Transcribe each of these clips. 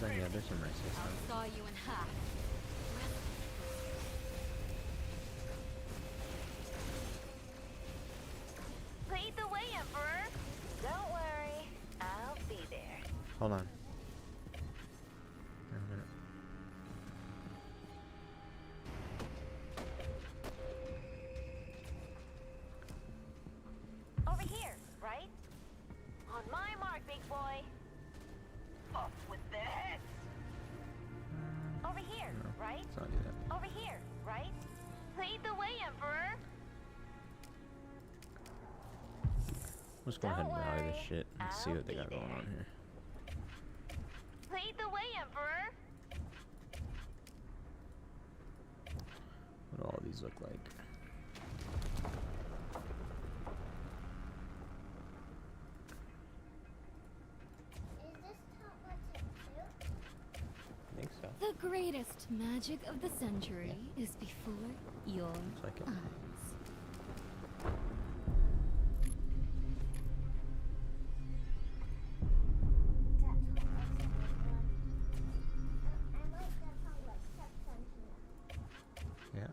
Then yeah, there's some races. I'll saw you in half. Lead the way, Emperor. Don't worry, I'll be there. Hold on. Wait a minute. Over here, right? On my mark, big boy. Off with the heads. Over here, No, right? let's not do that. Over here, right? Lead the way, Emperor. Let's go ahead and Don't rally this worry, shit and see I'll what they be got going there. on here. Lead the way, Emperor. What do all these look like? I think so. The greatest magic of the century is before your Looks like it. eyes. Yeah.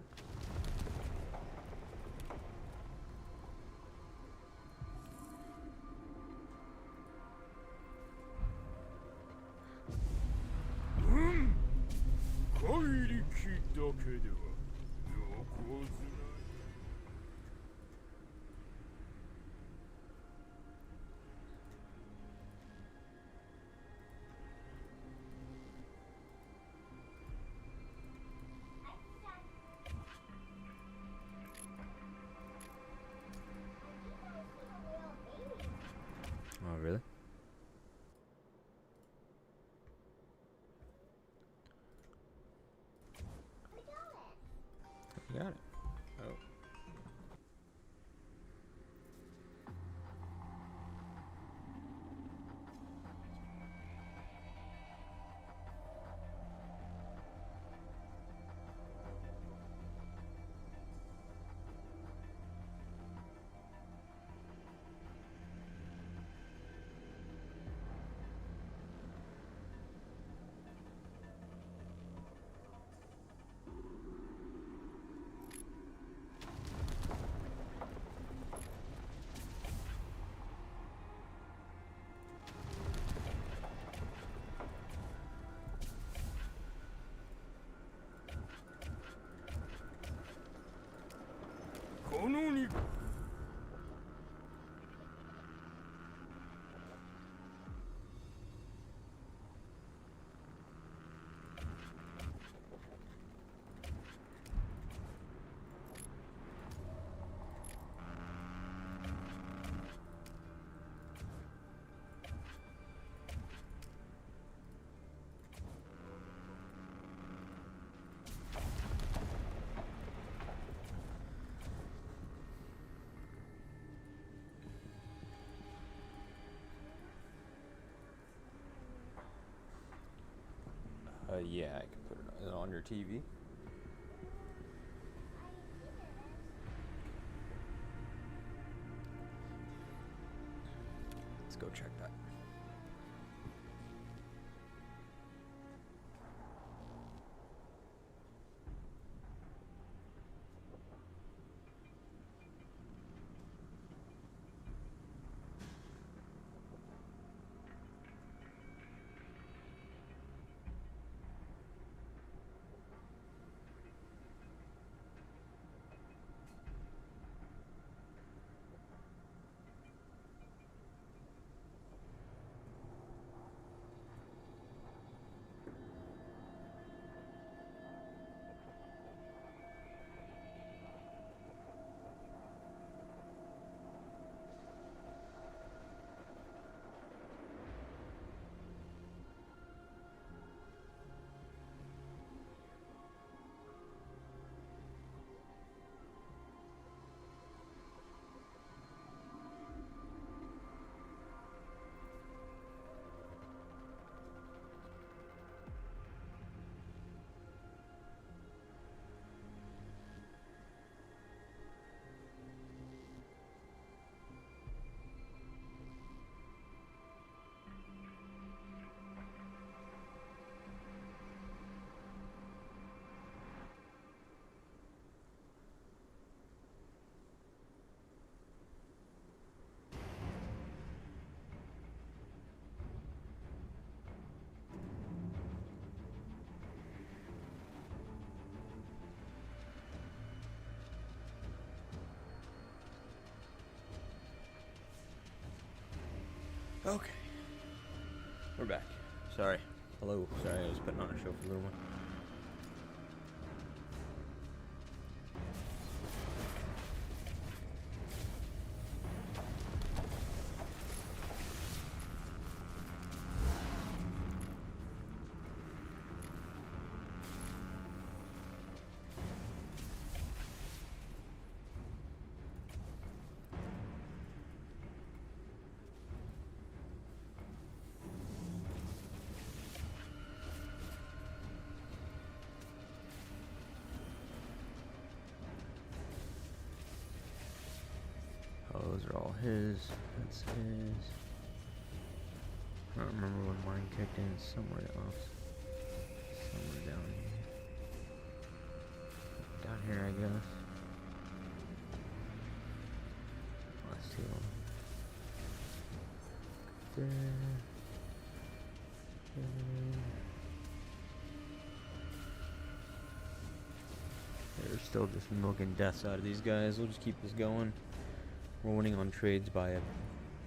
Oh, really? You got it. Oh. Yeah, I can put it on your TV. Let's go check that. Okay. We're back. Sorry. Hello. Sorry, I was putting on a show for a little while. Oh, those are all his. That's his. I don't remember when mine kicked in. Somewhere else. Somewhere down here. Down here, I guess. Let's see. There. They're still just milking deaths out of these guys. We'll just keep this going. We're winning on trades by a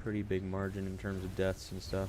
pretty big margin in terms of deaths and stuff.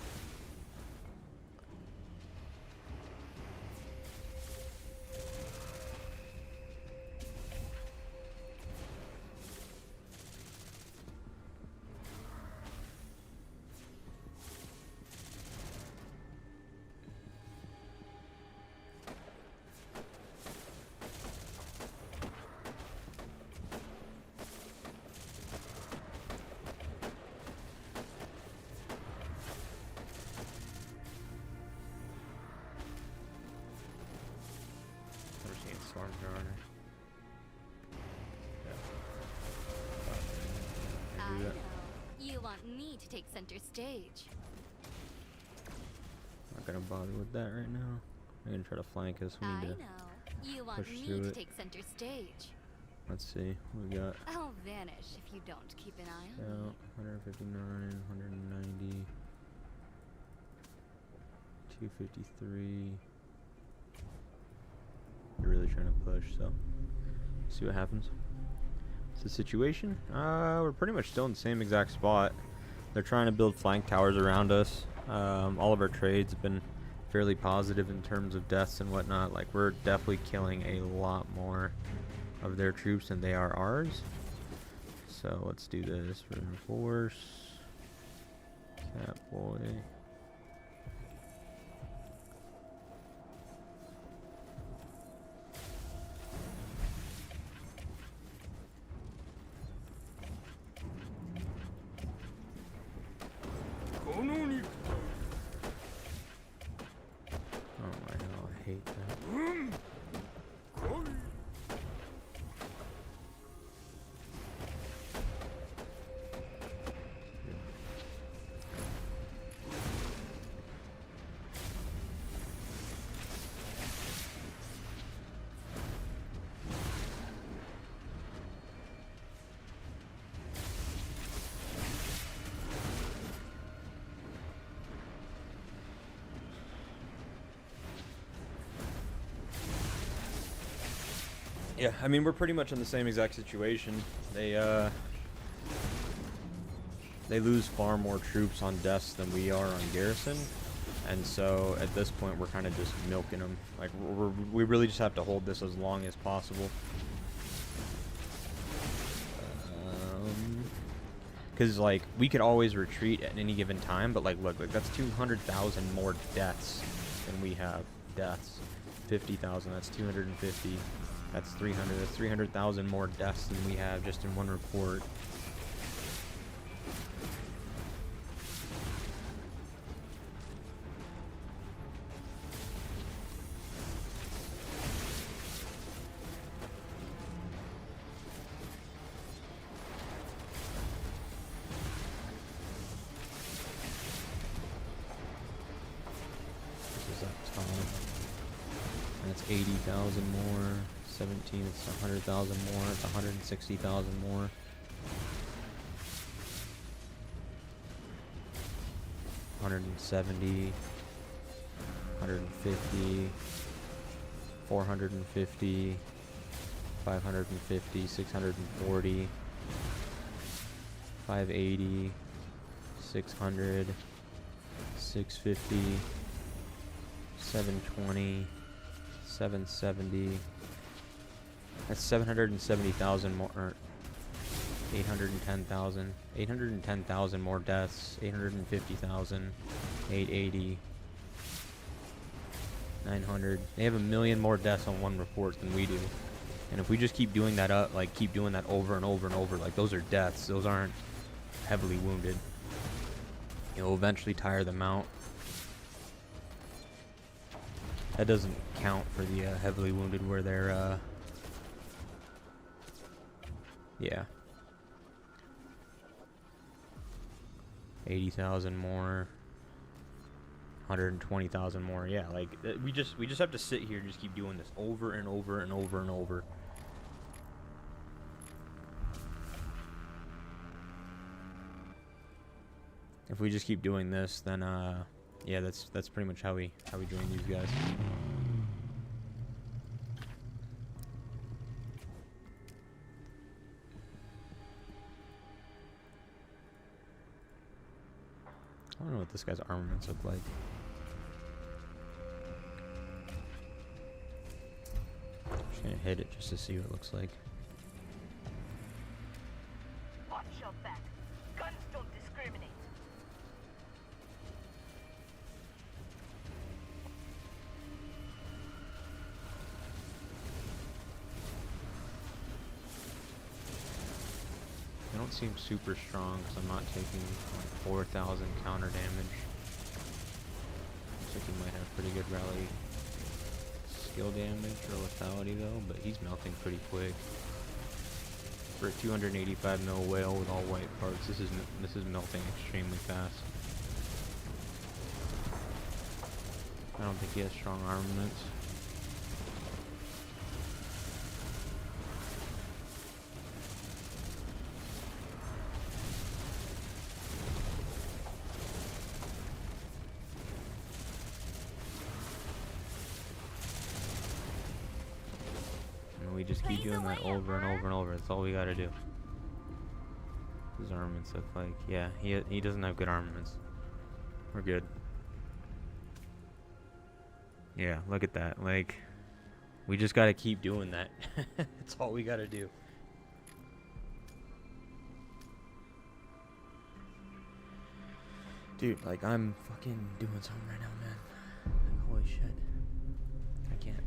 Storm Runner. I know. You want me to take center stage. Not gonna bother with that right now. I'm gonna try to flank us. We I need know. to You want push me through to it. take center stage. Let's see. What we got? I'll vanish if you don't keep an eye on Yeah, me. 159, 190, 253. You're really trying to push, so see what happens. What's the situation? We're pretty much still in the same exact spot. They're trying to build flank towers around us. All of our trades have been fairly positive in terms of deaths and whatnot. Like, we're definitely killing a lot more of their troops than they are ours. So let's do this. Reinforce. Catboy. Oh my god, I hate that. Yeah, I mean, we're pretty much in the same exact situation. They lose far more troops on deaths than we are on Garrison, and so at this point we're kind of just milking them. Like, we really just have to hold this as long as possible. Because, like, we could always retreat at any given time, but, like, look, that's 200,000 more deaths than we have deaths. 50,000, that's 250. That's 300. That's 300,000 more deaths than we have just in one report. This is up top. And it's 80,000 more. 17, it's 100,000 more, it's 160,000 more. $170, 150, 450, 550, 640, 580, 600, 650, 720, 770. That's 770,000 more. Or 810,000. 810,000 more deaths. 850,000. 880. 900. They have 1 million more deaths on one report than we do. And if we just keep doing that up, like keep doing that over and over and over, like those are deaths. Those aren't heavily wounded. You'll eventually tire them out. That doesn't count for the heavily wounded where they're, yeah. 80,000 more. 120,000 more. Yeah, like we just have to sit here and just keep doing this over and over and over and over. If we just keep doing this, then yeah, that's pretty much how we join these guys. I don't know what this guy's armaments look like. Just gonna hit it just to see what it looks like. Watch your back. Guns don't discriminate. They don't seem super strong because I'm not taking like 4,000 counter damage. Looks like he might have pretty good rally skill damage or lethality though, but he's melting pretty quick. For a 285 mil whale with all white parts, this is melting extremely fast. I don't think he has strong armaments. We just keep doing that over and over and over. That's all we gotta do. His armaments look like, yeah, he doesn't have good armaments. We're good. Yeah, look at that. Like, we just gotta keep doing that. That's all we gotta do. Dude, like, I'm fucking doing something right now, man. Like, holy shit. I can't.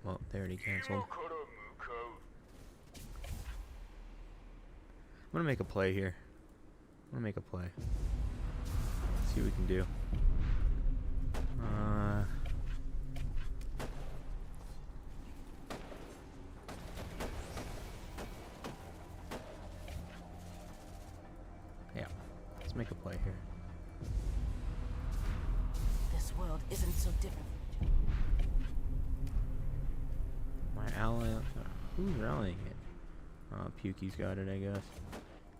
Well, they already canceled. I'm gonna make a play here. I'm gonna make a play. See what we can do. Yeah, let's make a play here. This world isn't so different. My ally, who's rallying it? Pukey's got it, I guess.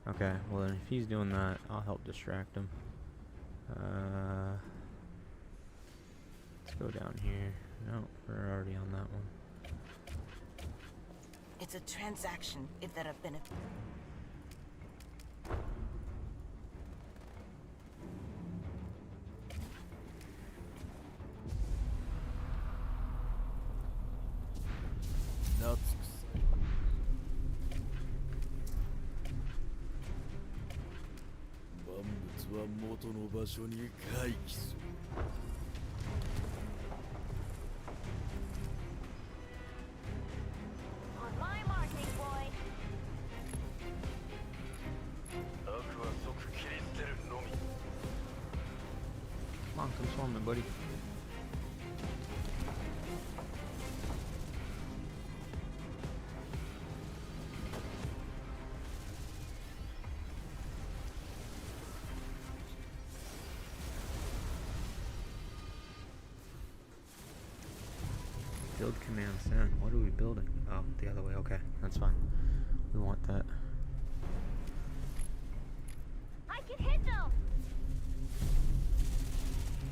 Okay, well then if he's doing that, I'll help distract him. Let's go down here. No, we're already on that one. It's a transaction if there have been a... On my mark, big boy. Come on, my buddy. Build command send. What are we building? Oh, the other way. Okay, that's fine. We want that. I can hit them.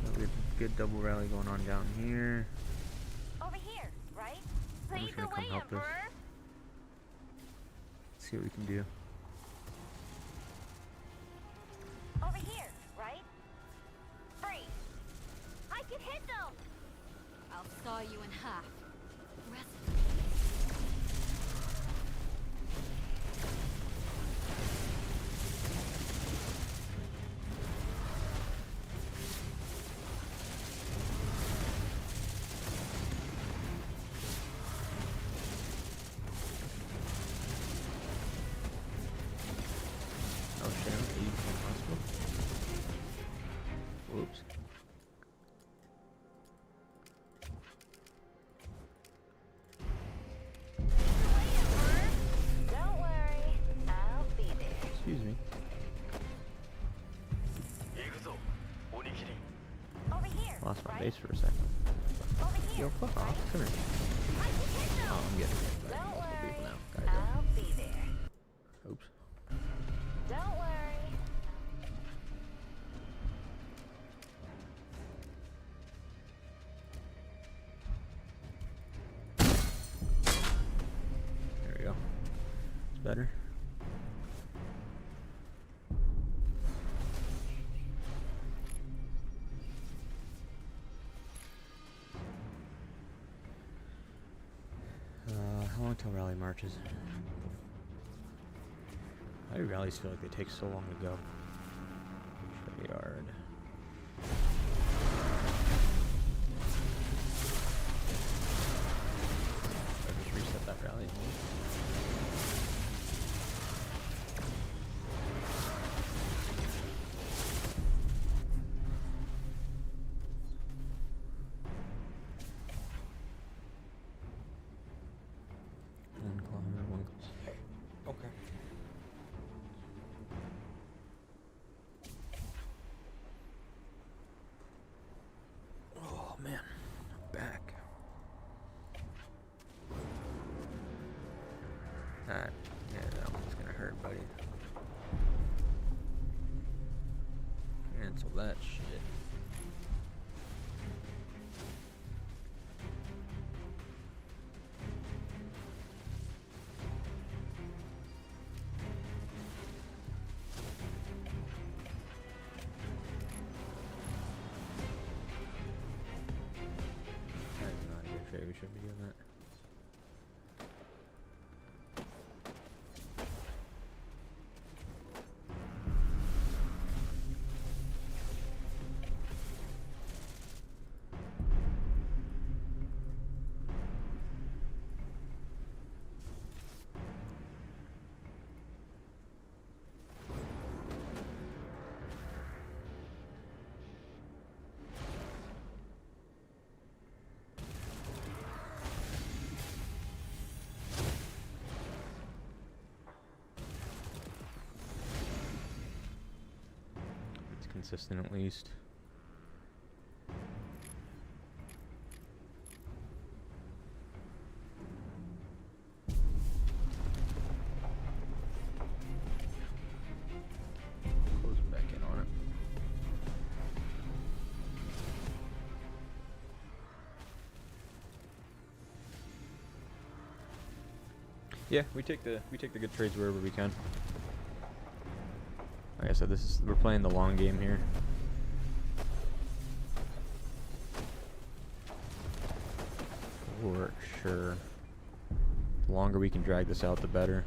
So we have a good double rally going on down here. Over here, right? I'm Lead just the gonna come way, help us. Emperor. See what we can do. Over here, right? Freeze. I can hit them. I'll saw you in half. Rest. Oh shit, I'm leaving the hospital. Whoops. Don't worry, I'll be there. Excuse me. Over here, Lost my right? base for a second. Over here, Yo, fuck right? off. Come here. I can hit them. Oh, I'm getting hit by Don't multiple worry, people now. Gotta go. I'll be there. Oops. Don't worry. There we go. It's better. How long till rally marches? Why do rallies feel like they take so long to go? Yard. I just reset that rally. One kilometer, one. Okay. Oh man, I'm back. Alright, yeah, that one's gonna hurt, buddy. Cancel that shit. That is not a good trade. We shouldn't be doing that. It's consistent at least. Close back in on it. Yeah, we take the good trades wherever we can. Like I said, we're playing the long game here. For sure. The longer we can drag this out, the better.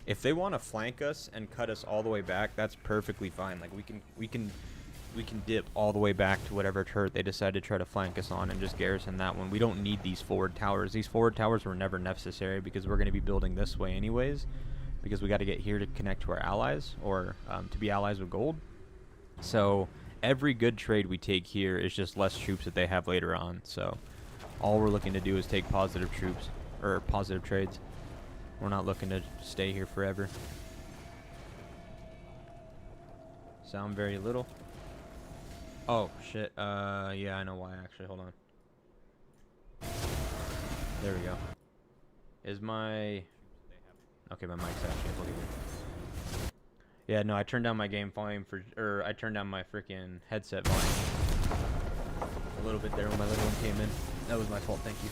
If they want to flank us and cut us all the way back, that's perfectly fine. Like we can dip all the way back to whatever turret they decide to try to flank us on and just garrison that one. We don't need these forward towers. These forward towers were never necessary because we're going to be building this way anyways, because we got to get here to connect to our allies or to be allies with gold. So every good trade we take here is just less troops that they have later on. So all we're looking to do is take positive troops, or positive trades. We're not looking to stay here forever. Sound very little. Oh shit, yeah, I know why actually, hold on. There we go. Is my... Okay, my mic's actually fully good. Yeah, no, I turned down my game volume for... Or, I turned down my freaking headset volume a little bit there when my little one came in. That was my fault, thank you.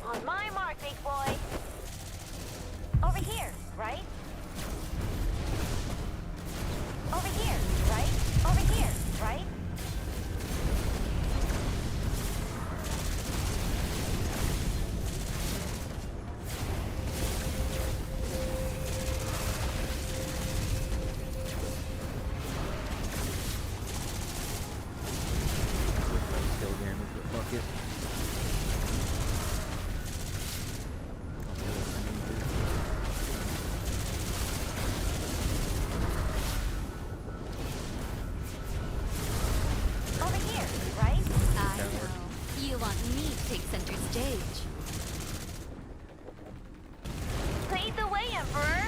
On my mark, big boy. Over here, right? Over here, right? Over here, right? Skill damage, but fuck it. Over here, right? I know. You want me to take center stage. Lead the way, Emperor.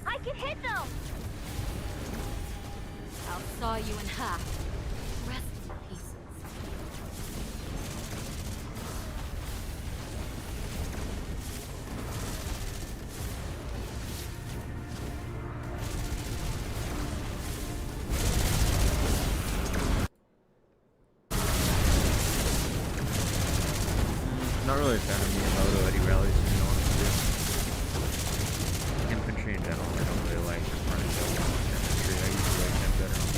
I can hit them. I'll saw you in half. Rest in pieces. Not really a fan of Miyamoto Eddie rallies, to be honest with you. Infantry in general, I don't really like running double infantry. I usually like them better on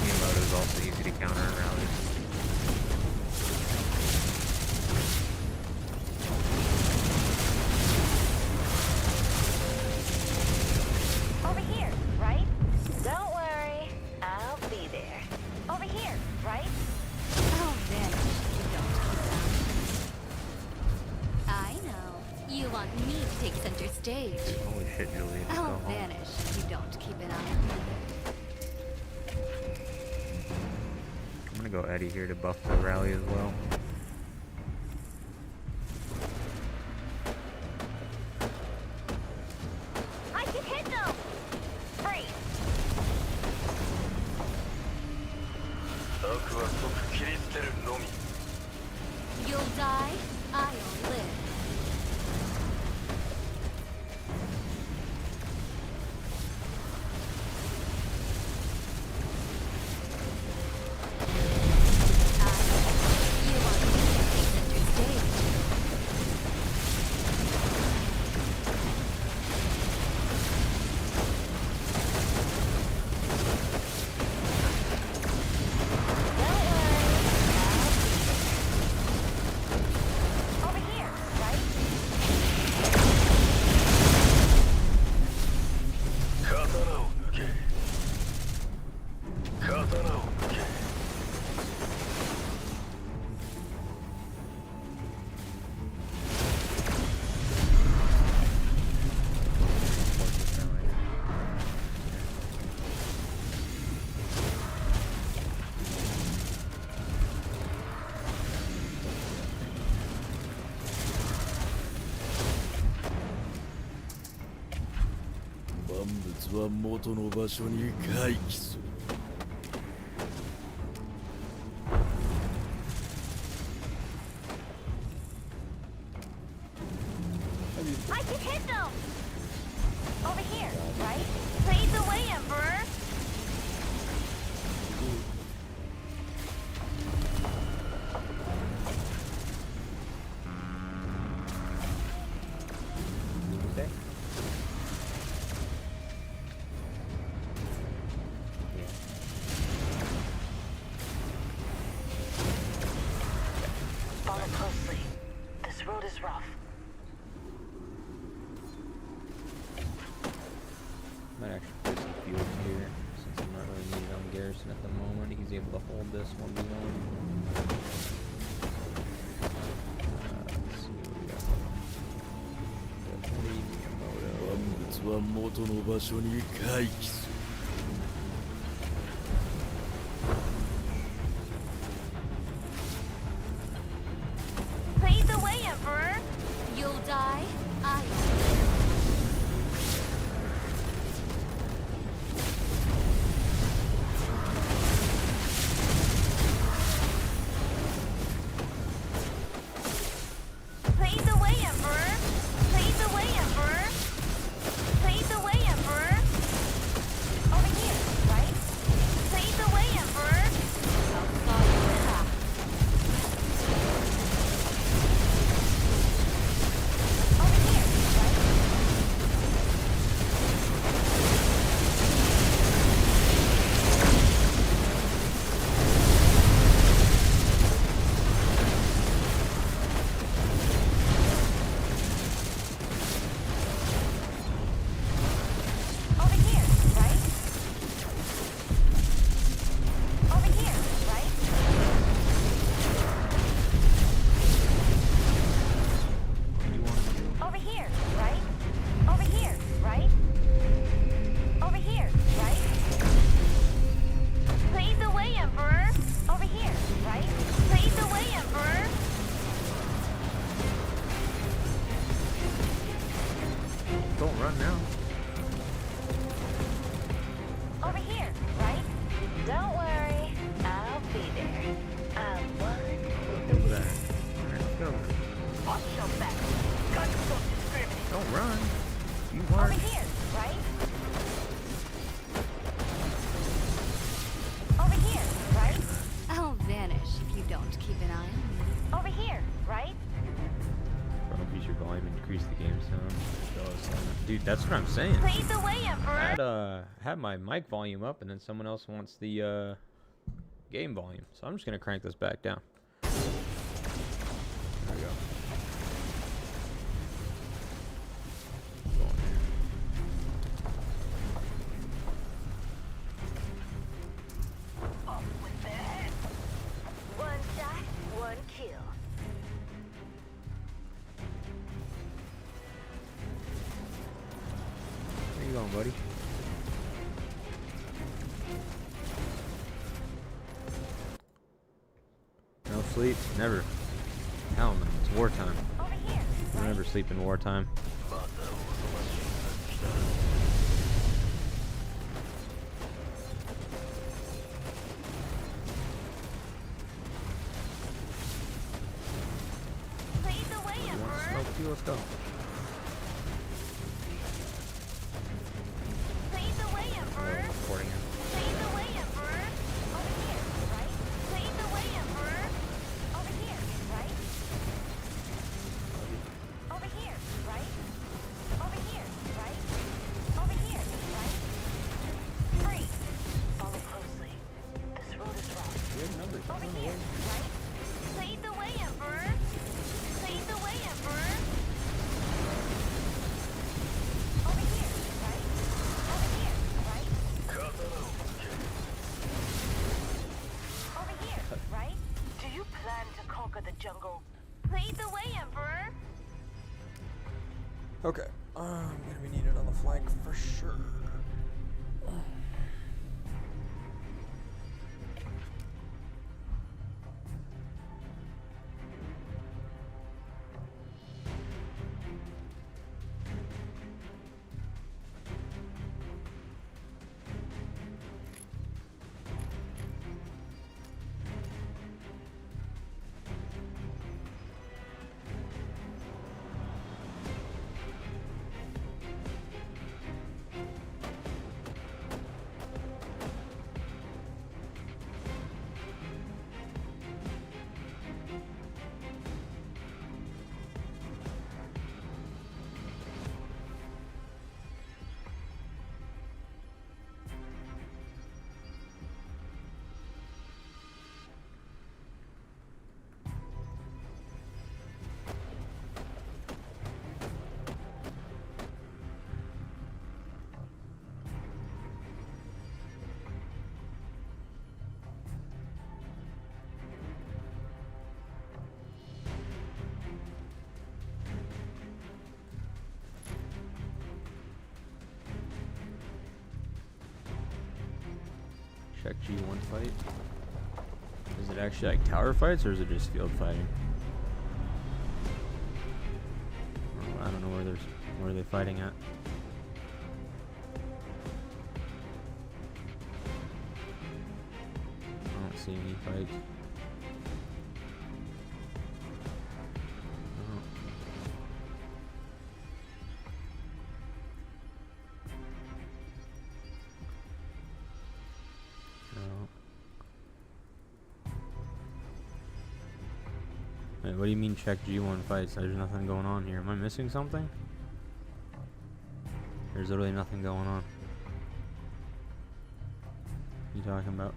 Miyamoto is also easy to counter in rallies. Over here, right? Don't worry, I'll be there. Over here, right? Oh, then you don't hold down. I know. You want me to take center stage. Holy shit, Julie, just go I'll home. vanish if you don't keep it on. I'm gonna go Eddie here to buff the rally as well. I can hit them. Freeze. You'll die, I'll live. You want 物は元の場所に回帰する。 I can hit them! Over here, right? Lead the way, Emperor! Doomsday? Yeah. Follow closely. This road is rough. Might actually put some fuel here, since I'm not really needed on Garrison at the moment. He's able to hold this 1v1. Let's see what we got. Definitely Miyamoto. 万物は元の場所に回帰する。 Lead the way, Emperor! You'll die, I Lead the way, Emperor! Lead the way, Emperor! Lead the way, Emperor! Over here, right? Lead the way, Emperor! Over here, right? Over here, right? Over here, right? Over here, right? Over here, right? Over here, right? Lead the way, Emperor! Over here, right? Lead the way, Emperor! Don't run now. Over here, right? Don't worry, I'll be there. I'm one Over there. Alright, let's go. Watch your back. Guns don't discriminate. Don't run. You over weren't. here, right? Over here, right? I'll vanish if you don't keep an eye on me. Over here, right? Increase your volume, increase the game sound. Dude, that's what I'm saying. Lead the way, Emperor! I had my mic volume up, and then someone else wants the game volume, so I'm just gonna crank this back down. There we go. Go on here. Off with their heads. One shot, one kill. Where you going, buddy? No sleep? Never. Hell no. It's wartime. Over here, I right? never sleep in wartime. Lead the way, You want Emperor! smoke too? Let's go. Lead the way, Emperor! Recording it. Lead the way, Emperor! Over here, right? Lead the way, Emperor! Over here, right? Over here, right? Over here, right? Over here, right? Free! Follow closely. This road is rough. Good numbers. Over here, right? Lead the way, Emperor! Lead the way, Emperor! Over here, right? Over here, right? Over here, right? Do you plan to conquer the jungle? Lead the way, Emperor! Okay. I'm gonna be needed on the flank for sure. check G1 fight. Is it actually like tower fights or is it just field fighting? I don't know where are they fighting at. I don't see any fights. Wait, what do you mean check G1 fights? There's nothing going on here. Am I missing something? There's literally nothing going on. What are you talking about?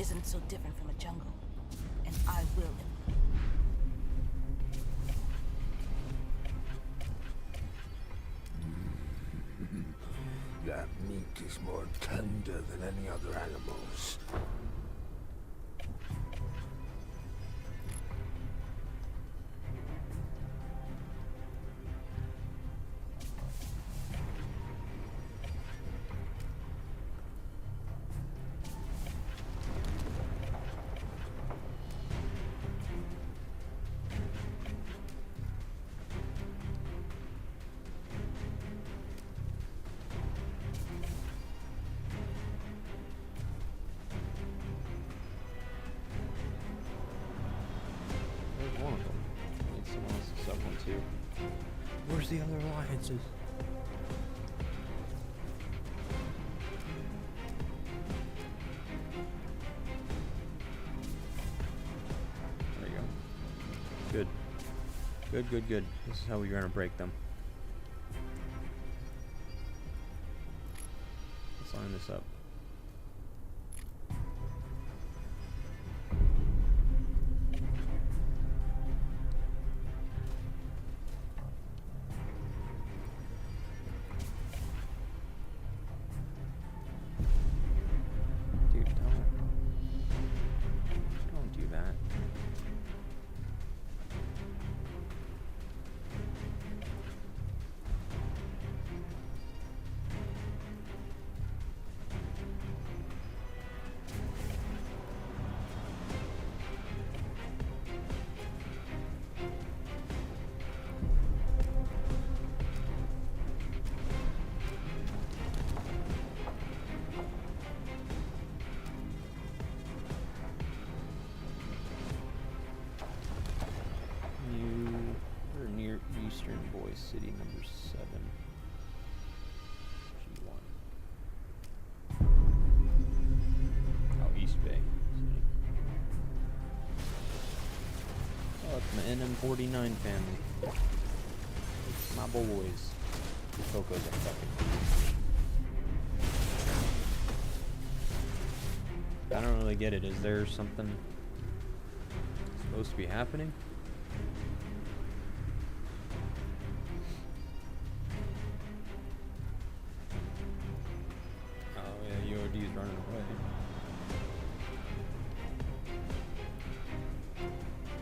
Isn't so different from a jungle, and I will. That meat is more tender than any other animal's. Where's the other alliances? There you go. Good. Good, good, good. This is how we're gonna break them. Let's line this up. Eastern Boys City number 7. G1. Oh, East Bay City. Oh, it's my NM49 family. It's my boys. The Coco's a fucking. I don't really get it. Is there something supposed to be happening? Running away.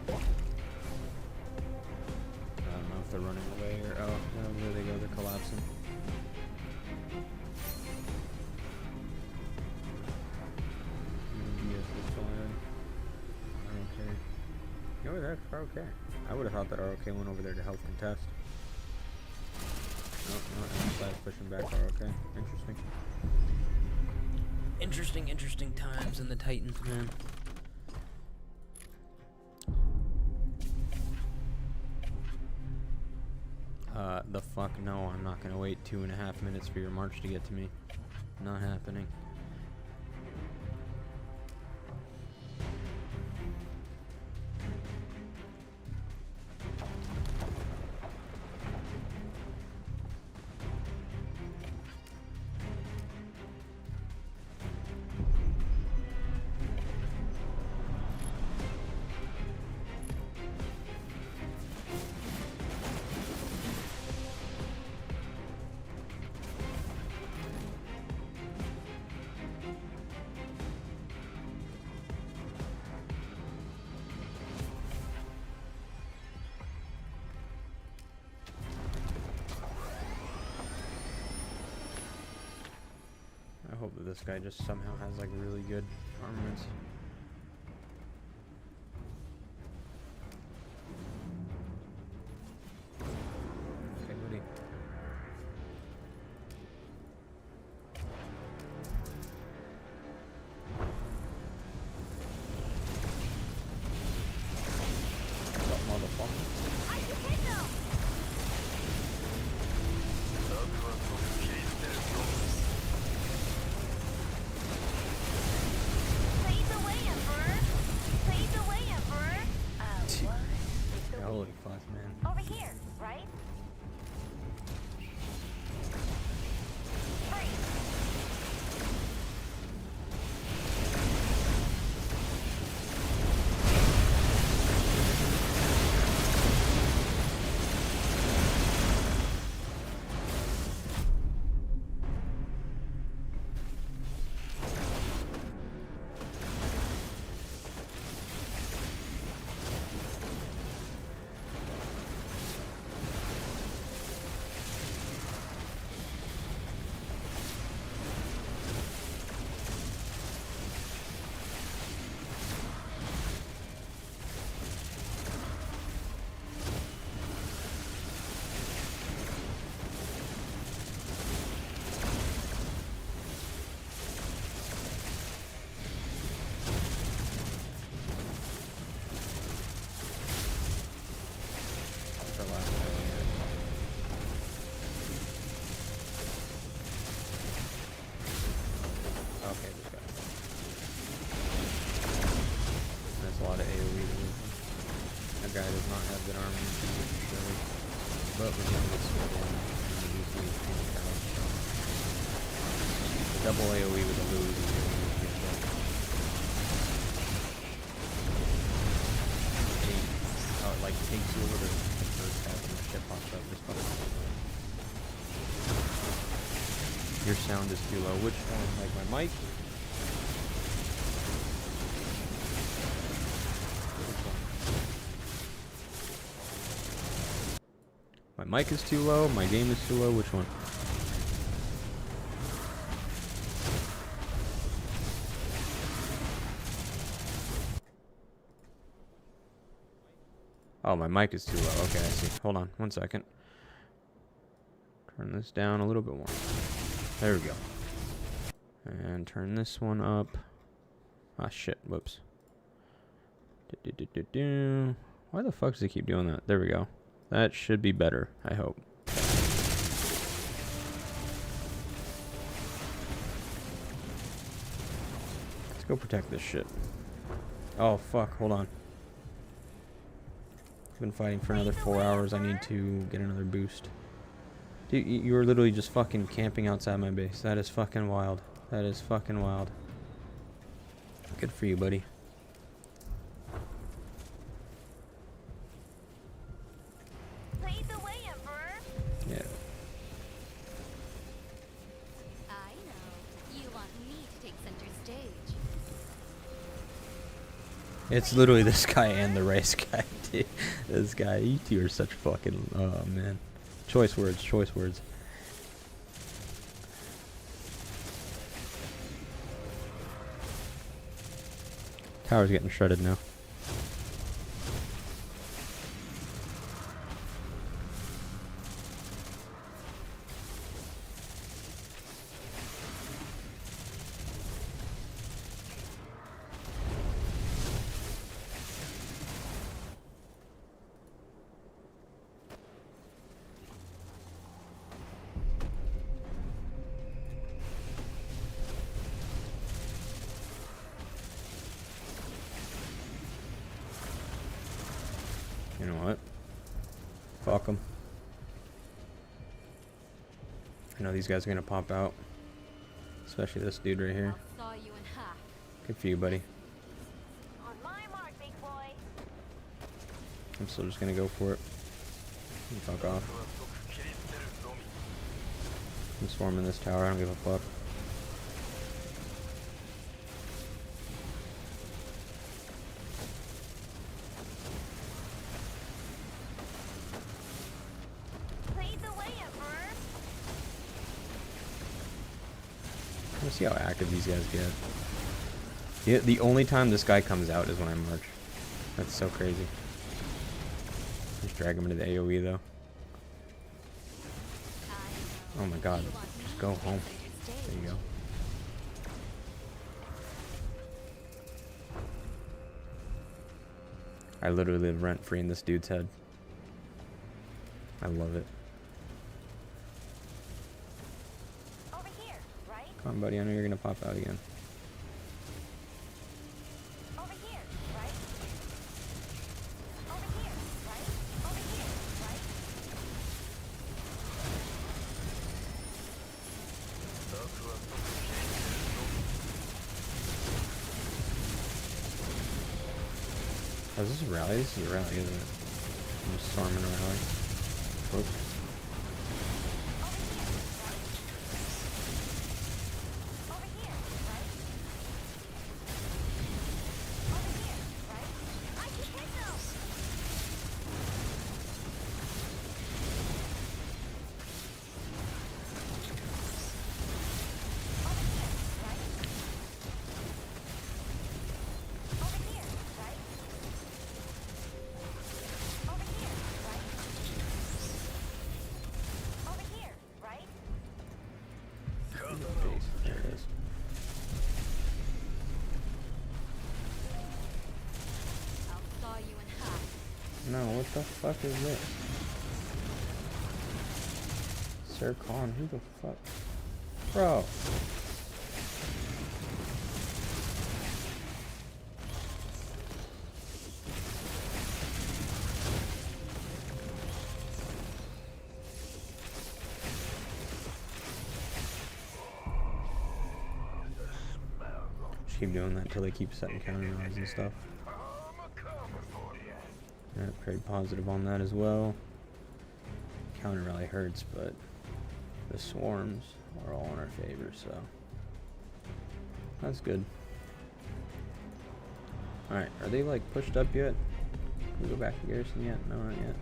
I don't know if they're running away or oh no, there they go, they're collapsing. Yes, it's fine. ROK. You know that's ROK. I would have thought that ROK went over there to help contest. Nope, no, Emphasize pushing back ROK. Interesting. Interesting times in the Titans, man. The fuck no, I'm not gonna wait 2.5 minutes for your march to get to me. Not happening. that this guy just somehow has like really good armaments. Okay, buddy. I can hit them! Fade away, Emperor! Fade away, Emperor! Yeah, holy fuck, man. Over here, right? Freeze! The last guy here. Okay, this guy. That's a lot of AoE to lose. That guy does not have good armor, surely. But we're gonna get split in and use these pink cows. The double AoE with a lose is really good. Oh, it like takes you over to the first half and the shit pops up. Just fucking. Your sound is too low. Which one? Like my mic? Which one? My mic is too low. My game is too low. Which one? Oh, my mic is too low. Okay, I see. Hold on, 1 second. Turn this down a little bit more. There we go. And turn this one up. Ah, shit. Whoops. Why the fuck does it keep doing that? There we go. That should be better, I hope. Let's go protect this shit. Oh, fuck. Hold on. Been fighting for another 4 hours. I need to get another boost. Dude, you were literally just fucking camping outside my base. That is fucking wild. That is fucking wild. Good for you, buddy. Fade away, Emperor! Yeah. I know. You want me to take center stage. It's literally this guy and the race guy, dude. This guy, you two are such fucking, oh man. Choice words, choice words. Tower's getting shredded now. You know what? Fuck them. I know these guys are gonna pop out. Especially this dude right here. I'll saw you in half. Good for you, buddy. On my mark, big boy! I'm still just gonna go for it. You fuck off. I'm swarming this tower, I don't give a fuck. see how active these guys get. Yeah, the only time this guy comes out is when I march. That's so crazy. Just drag him into the AoE though. Oh my god. Just go home. There you go. I literally live rent free in this dude's head. I love it. Over here, right? Come on, buddy. I know you're gonna pop out again. Over here, right? Over here, right? Over here, right? Oh, is this a rally? This is a rally, isn't it? I'm just storming a rally. Whoop. Over here, right? Over here, right? I can hit them! Over here, right? Over here, right? Over here, right? Over here, right? Base. There it is. I'll saw you in half. No, what the fuck is this? Sir Khan, who the fuck? Bro. Just keep doing that till they keep setting counter rounds and stuff. Alright, trade positive on that as well. Counter rally hurts, but the swarms are all in our favor, so that's good. Alright, are they like pushed up yet? Can we go back to Garrison yet? No, not yet.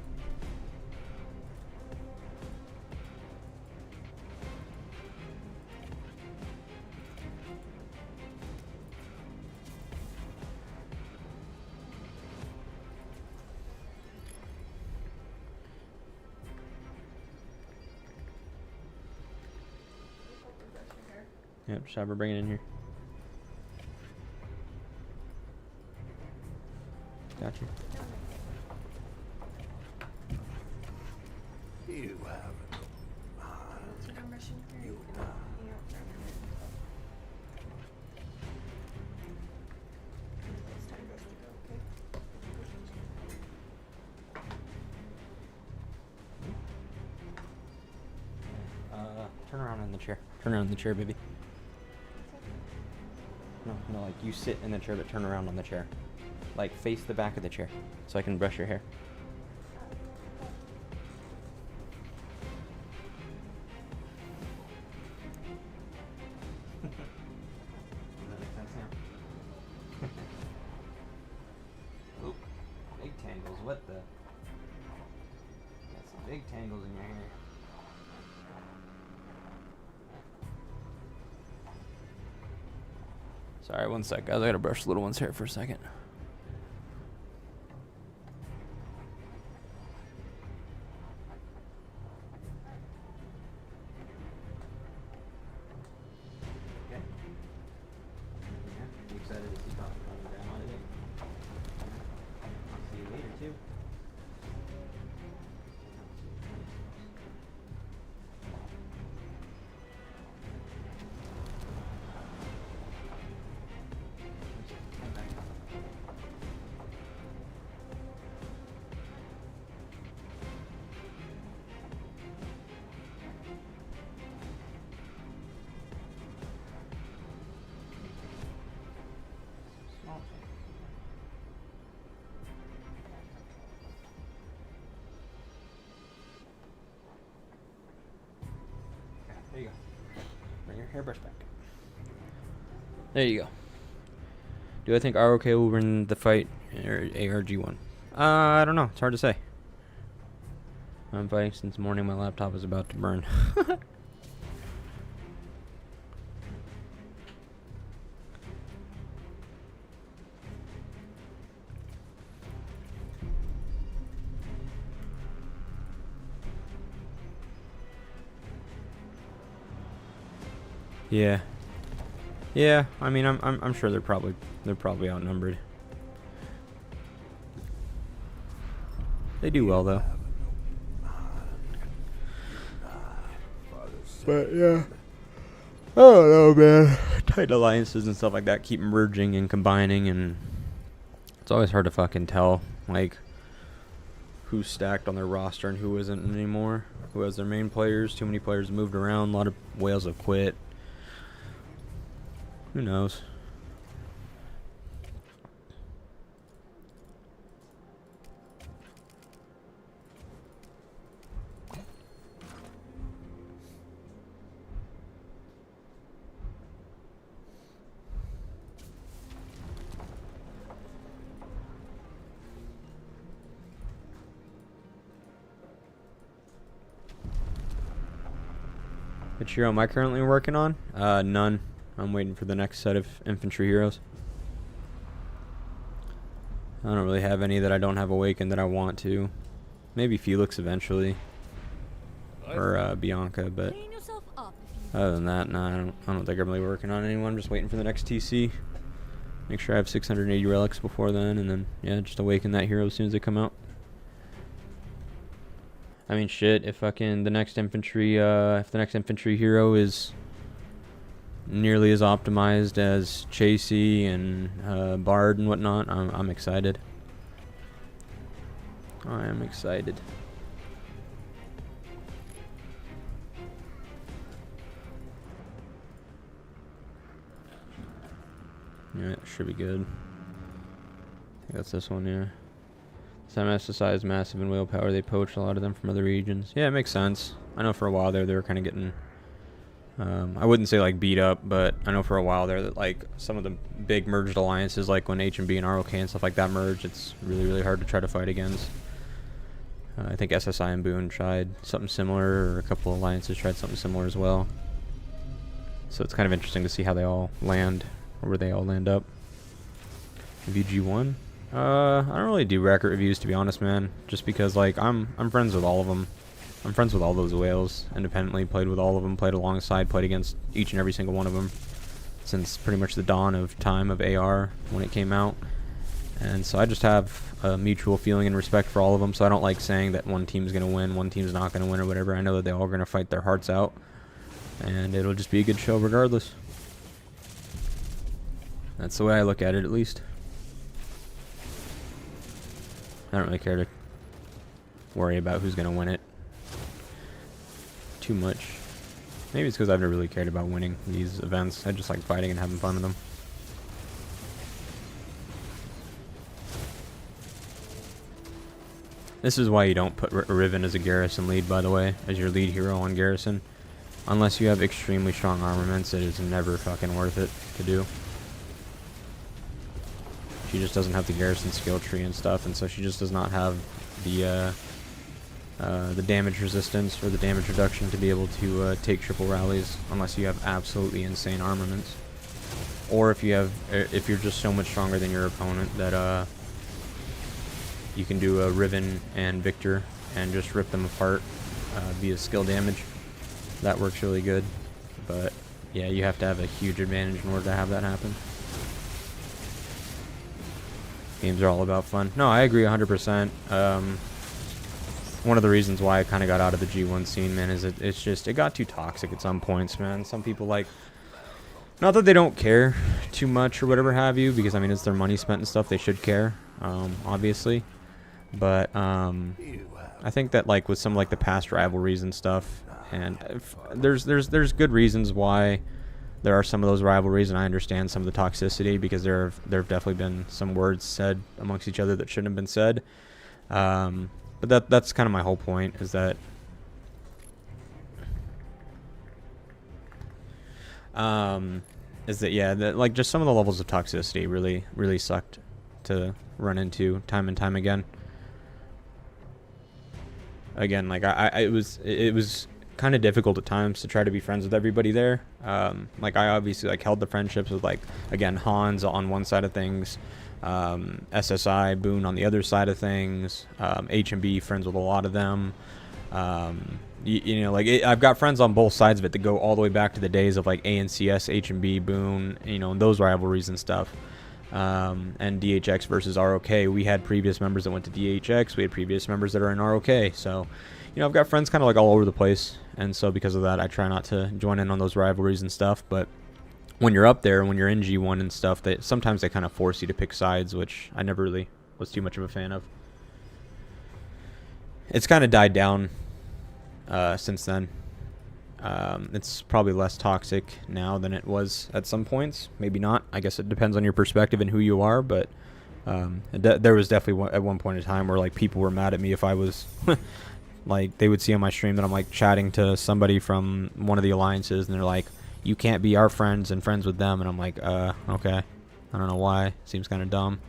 Yep, Cyber, bring it in here. Got you. You have you Turn around in the chair. Turn around in the chair, baby. No, like you sit in the chair, but turn around on the chair. Like face the back of the chair, so I can brush your hair. Does that make sense now? Oop, big tangles. What the? Got some big tangles in your hair. Sorry, one sec, guys. I gotta brush the little one's hair for a second. Okay. Yeah, you excited to see Papa and Grandma today? I'll see you later too. There you go. Bring your hairbrush back. There you go. Do I think ROK will win the fight or ARG1? I don't know. It's hard to say. I'm fighting since morning. My laptop is about to burn. Yeah. Yeah, I mean, I'm sure they're probably outnumbered. They do well though. But yeah, I don't know, man. Tight alliances and stuff like that keep merging and combining, and it's always hard to fucking tell, like, who's stacked on their roster and who isn't anymore. Who has their main players? Too many players moved around. A lot of whales have quit. Who knows? Which hero am I currently working on? None. I'm waiting for the next set of infantry heroes. I don't really have any that I don't have awakened that I want to. Maybe Felix eventually. Or Bianca, but Clean yourself up if you other than that, nah, I don't think I'm really working on anyone. I'm just waiting for the next TC. Make sure I have 680 relics before then, and then, yeah, just awaken that hero as soon as they come out. I mean, shit, if fucking the next infantry, if the next infantry hero is nearly as optimized as Chasey and Bard and whatnot, I'm excited. I am excited. Yeah, it should be good. I think that's this one, yeah. Some SSI is massive in whale power. They poached a lot of them from other regions. Yeah, it makes sense. I know for a while there they were kind of getting, I wouldn't say like beat up, but I know for a while there that like some of the big merged alliances, like when H&B and ROK and stuff like that merge, it's really, really hard to try to fight against. I think SSI and Boone tried something similar, or a couple alliances tried something similar as well. So it's kind of interesting to see how they all land, or where they all land up. VG1? I don't really do record reviews, to be honest, man. Just because, like, I'm friends with all of them. I'm friends with all those whales independently. Played with all of them. Played alongside. Played against each and every single one of them since pretty much the dawn of time of AR when it came out. And so I just have a mutual feeling and respect for all of them. So I don't like saying that one team's gonna win, one team's not gonna win, or whatever. I know that they all are gonna fight their hearts out, and it'll just be a good show regardless. That's the way I look at it, at least. I don't really care to worry about who's gonna win it too much. Maybe it's because I've never really cared about winning these events. I just like fighting and having fun with them. This is why you don't put Riven as a Garrison lead, by the way, as your lead hero on Garrison. Unless you have extremely strong armaments, it is never fucking worth it to do. She just doesn't have the Garrison skill tree and stuff, and so she just does not have the damage resistance or the damage reduction to be able to take triple rallies, unless you have absolutely insane armaments, or if you're just so much stronger than your opponent that you can do a Riven and Victor and just rip them apart via skill damage. That works really good, but yeah, you have to have a huge advantage in order to have that happen. Games are all about fun. No, I agree 100%. One of the reasons why I kind of got out of the G1 scene, man, is it got too toxic at some points, man. Some people, like, not that they don't care too much or whatever have you, because I mean it's their money spent and stuff. They should care, obviously. But I think that, like, with some like the past rivalries and stuff, and there's good reasons why there are some of those rivalries, and I understand some of the toxicity, because there have definitely been some words said amongst each other that shouldn't have been said. But that's kind of my whole point, is that yeah, like, just some of the levels of toxicity really sucked to run into time and time again. Again, like, it was kind of difficult at times to try to be friends with everybody there. Like, I obviously, like, held the friendships with, like, again, Hans on one side of things, SSI, Boone on the other side of things, H&B, friends with a lot of them, You know, like I've got friends on both sides of it that go all the way back to the days of like ANCS, H&B, Boone, you know, and those rivalries and stuff. And DHX versus ROK. We had previous members that went to DHX. We had previous members that are in ROK. So, you know, I've got friends kind of like all over the place. And so because of that, I try not to join in on those rivalries and stuff. But when you're up there, when you're in G1 and stuff, sometimes they kind of force you to pick sides, which I never really was too much of a fan of. It's kind of died down since then. It's probably less toxic now than it was at some points. Maybe not. I guess it depends on your perspective and who you are. But there was definitely at one point in time where like people were mad at me if I was like, they would see on my stream that I'm like chatting to somebody from one of the alliances, and they're like, "You can't be our friends and friends with them." And I'm like, okay. I don't know why. Seems kind of dumb.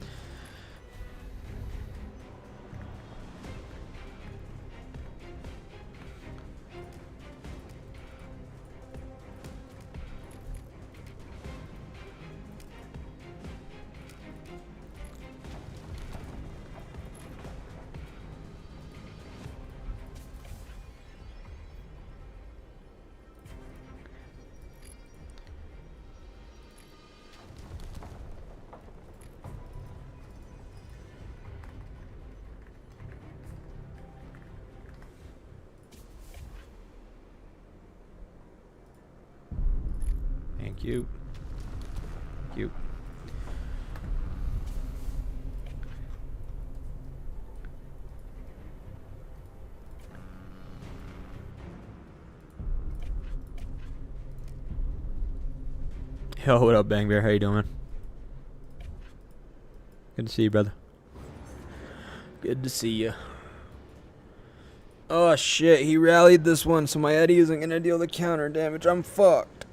Thank you. Thank you. Yo, what up, Bang Bear? How you doing, man? Good to see you, brother. Good to see you. Oh shit, he rallied this one, so my Eddie isn't gonna deal the counter damage. I'm fucked.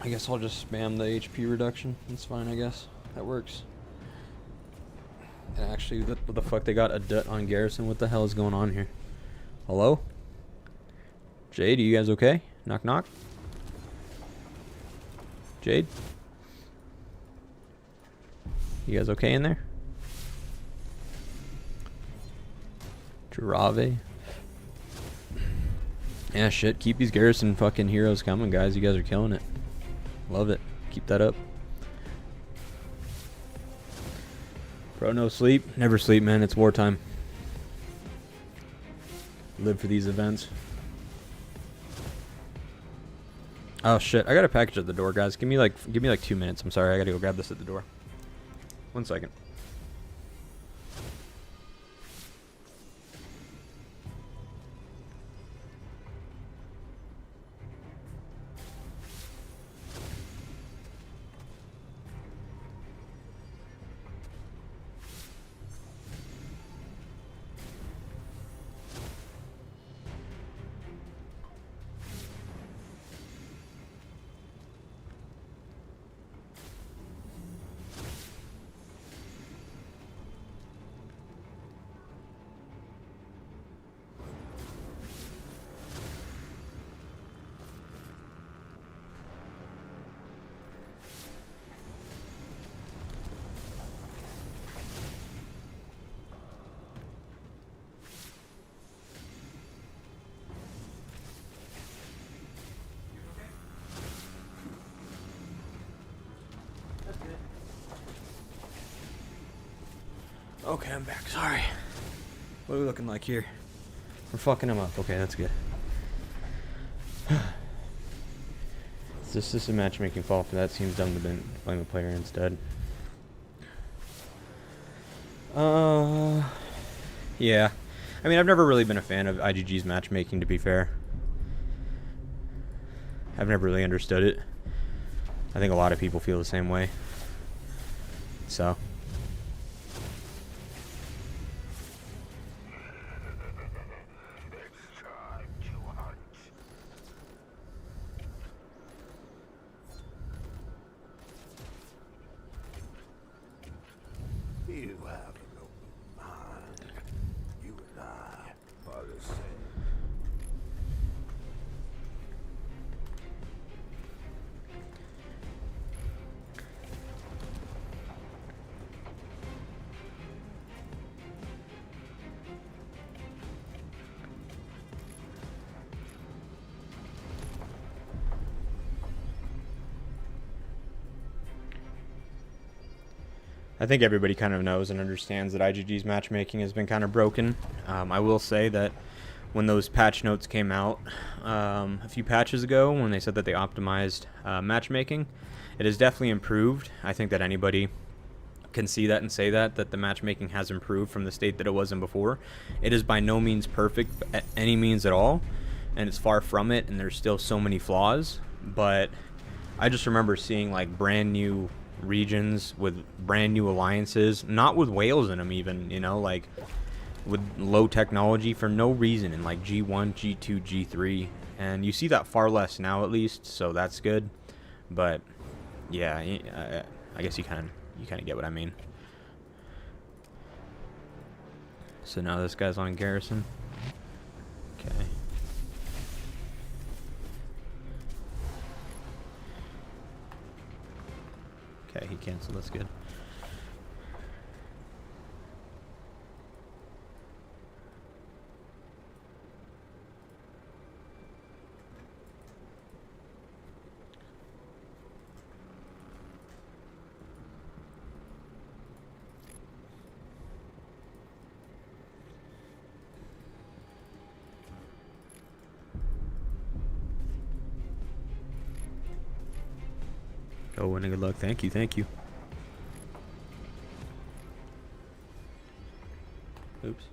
I guess I'll just spam the HP reduction. That's fine, I guess. That works. And actually, what the fuck? They got a dut on Garrison. What the hell is going on here? Hello? Jade, are you guys okay? Knock knock? Jade? You guys okay in there? Girave? Yeah, shit. Keep these Garrison fucking heroes coming, guys. You guys are killing it. Love it. Keep that up. Bro, no sleep. Never sleep, man. It's wartime. Live for these events. Oh shit, I got a package at the door, guys. Give me like 2 minutes. I'm sorry, I gotta go grab this at the door. 1 second. Okay, I'm back. Sorry. What are we looking like here? We're fucking him up. Okay, that's good. Is this a matchmaking fault for that? Seems dumb to blame a player instead. Yeah. I mean, I've never really been a fan of IGG's matchmaking, to be fair. I've never really understood it. I think a lot of people feel the same way. So. You have an open mind. You and I are the same. I think everybody kind of knows and understands that IGG's matchmaking has been kind of broken. I will say that when those patch notes came out a few patches ago, when they said that they optimized matchmaking, it has definitely improved. I think that anybody can see that and say that the matchmaking has improved from the state that it was in before. It is by no means perfect at any means at all, and it's far from it, and there's still so many flaws. But I just remember seeing like brand new regions with brand new alliances, not with whales in them even, you know, like with low technology for no reason in like G1, G2, G3, and you see that far less now at least, so that's good. But yeah, I guess you kind of get what I mean. So now this guy's on Garrison. Okay. Okay, he canceled. That's good. Oh, and good luck. Thank you, thank you. Oops.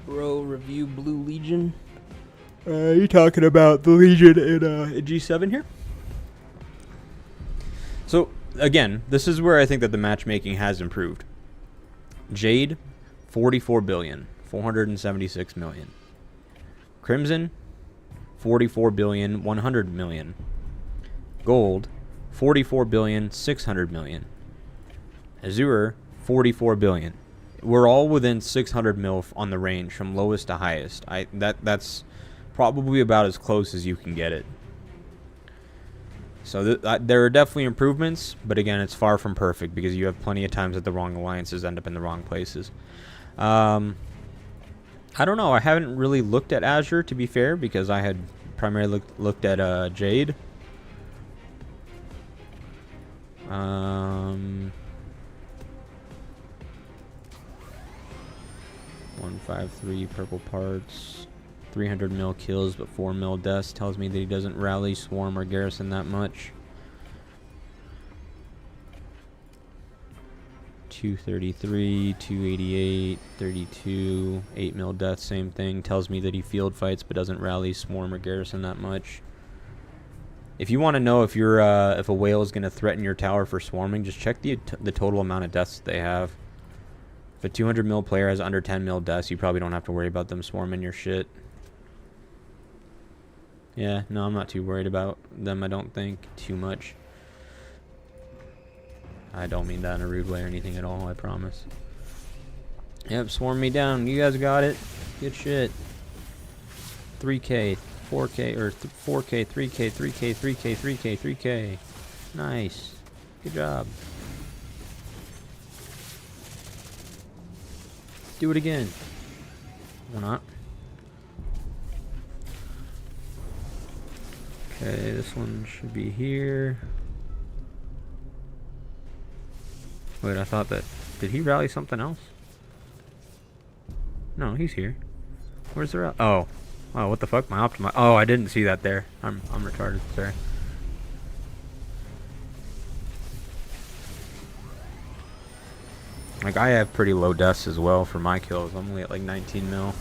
Bro, review Blue Legion. You talking about the Legion in G7 here? So again, this is where I think that the matchmaking has improved. Jade, 44 billion, 476 million. Crimson, 44 billion, 100 million. Gold, 44 billion, 600 million. Azure, 44 billion. We're all within 600 mil on the range from lowest to highest. That's probably about as close as you can get it. So there are definitely improvements, but again, it's far from perfect because you have plenty of times that the wrong alliances end up in the wrong places. I don't know. I haven't really looked at Azure, to be fair, because I had primarily looked at Jade. 153 purple parts, 300 mil kills, but 4 mil deaths. Tells me that he doesn't rally, swarm, or garrison that much. 233, 288, 32, 8 mil deaths, same thing. Tells me that he field fights, but doesn't rally, swarm, or garrison that much. If you want to know if you're if a whale is going to threaten your tower for swarming, just check the total amount of deaths that they have. If a 200 mil player has under 10 mil deaths, you probably don't have to worry about them swarming your shit. Yeah, no, I'm not too worried about them, I don't think, too much. I don't mean that in a rude way or anything at all, I promise. Yep, swarm me down. You guys got it. Good shit. 3K, 4K, or 4K, 3K, 3K, 3K, 3K, 3K. Nice. Good job. Do it again. Why not? Okay, this one should be here. Wait, I thought that... Did he rally something else? No, he's here. Where's the rally? Oh. Oh, what the fuck? My optimi... Oh, I didn't see that there. I'm retarded, sorry. Like, I have pretty low deaths as well for my kills. I'm only at like 19 mil.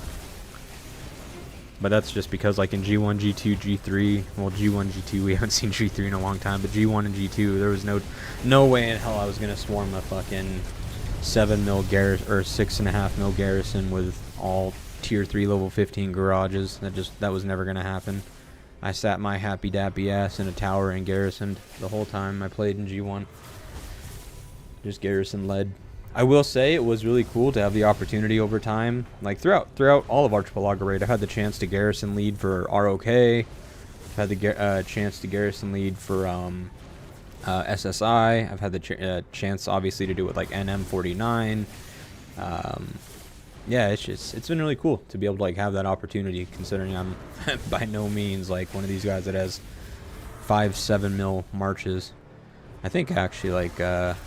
but that's just because like in G1, G2, G3, well G1, G2 we haven't seen G3 in a long time, but G1 and G2 there was no way in hell I was gonna swarm a fucking 7 mil garrison or 6.5 mil garrison with all tier 3 level 15 garages. That was never gonna happen. I sat my happy dappy ass in a tower and garrisoned the whole time I played in G1. Just garrison led. I will say it was really cool to have the opportunity over time, like throughout all of Archipelago raid. I had the chance to garrison lead for ROK. I've had the chance to garrison lead for SSI. I've had the chance, obviously, to do it like NM49. Yeah, it's been really cool to be able to like have that opportunity, considering I'm by no means like one of these guys that has 5-7 mil marches. I think actually like let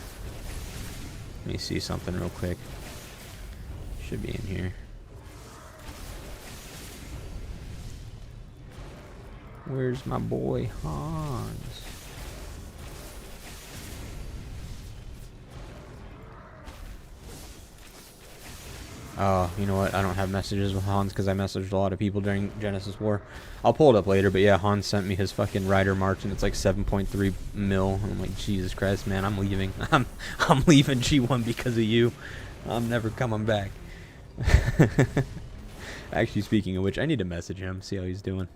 me see something real quick. Should be in here. Where's my boy Hans? Oh, you know what? I don't have messages with Hans because I messaged a lot of people during Genesis War. I'll pull it up later, but yeah, Hans sent me his fucking rider march and it's like 7.3 mil. And I'm like, Jesus Christ, man, I'm leaving. I'm leaving G1 because of you. I'm never coming back. Actually, speaking of which, I need to message him, see how he's doing.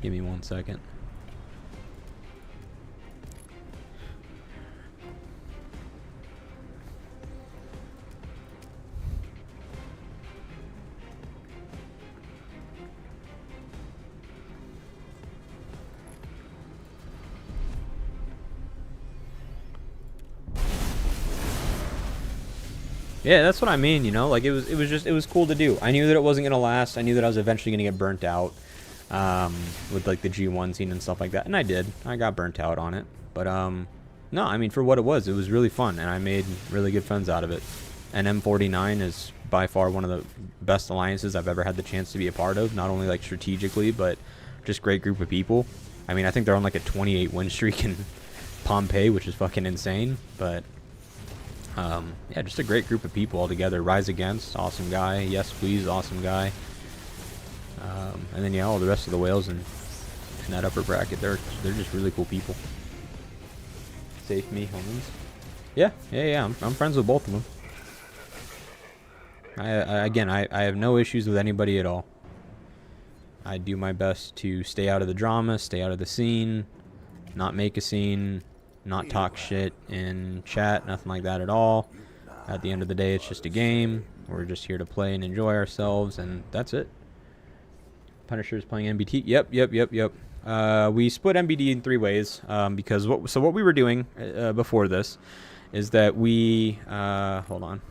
Give me 1 second. Yeah, that's what I mean, you know, like it was cool to do. I knew that it wasn't gonna last. I knew that I was eventually gonna get burnt out with like the G1 scene and stuff like that, and I did. I got burnt out on it, but no, I mean, for what it was really fun, and I made really good friends out of it. And M49 is by far one of the best alliances I've ever had the chance to be a part of, not only like strategically, but just great group of people. I mean, I think they're on like a 28 win streak in Pompeii, which is fucking insane, but yeah, just a great group of people all together. Rise Against, awesome guy. Yes Please, awesome guy. And then yeah, all the rest of the whales in that upper bracket, they're just really cool people. Safe me, homies. Yeah. I'm friends with both of them. I have no issues with anybody at all. I do my best to stay out of the drama, stay out of the scene, not make a scene, not talk shit in chat, nothing like that at all. At the end of the day, it's just a game. We're just here to play and enjoy ourselves, and that's it. Punisher's playing MBT. Yep. We split MBD in 3 ways because what we were doing before this is that we hold on.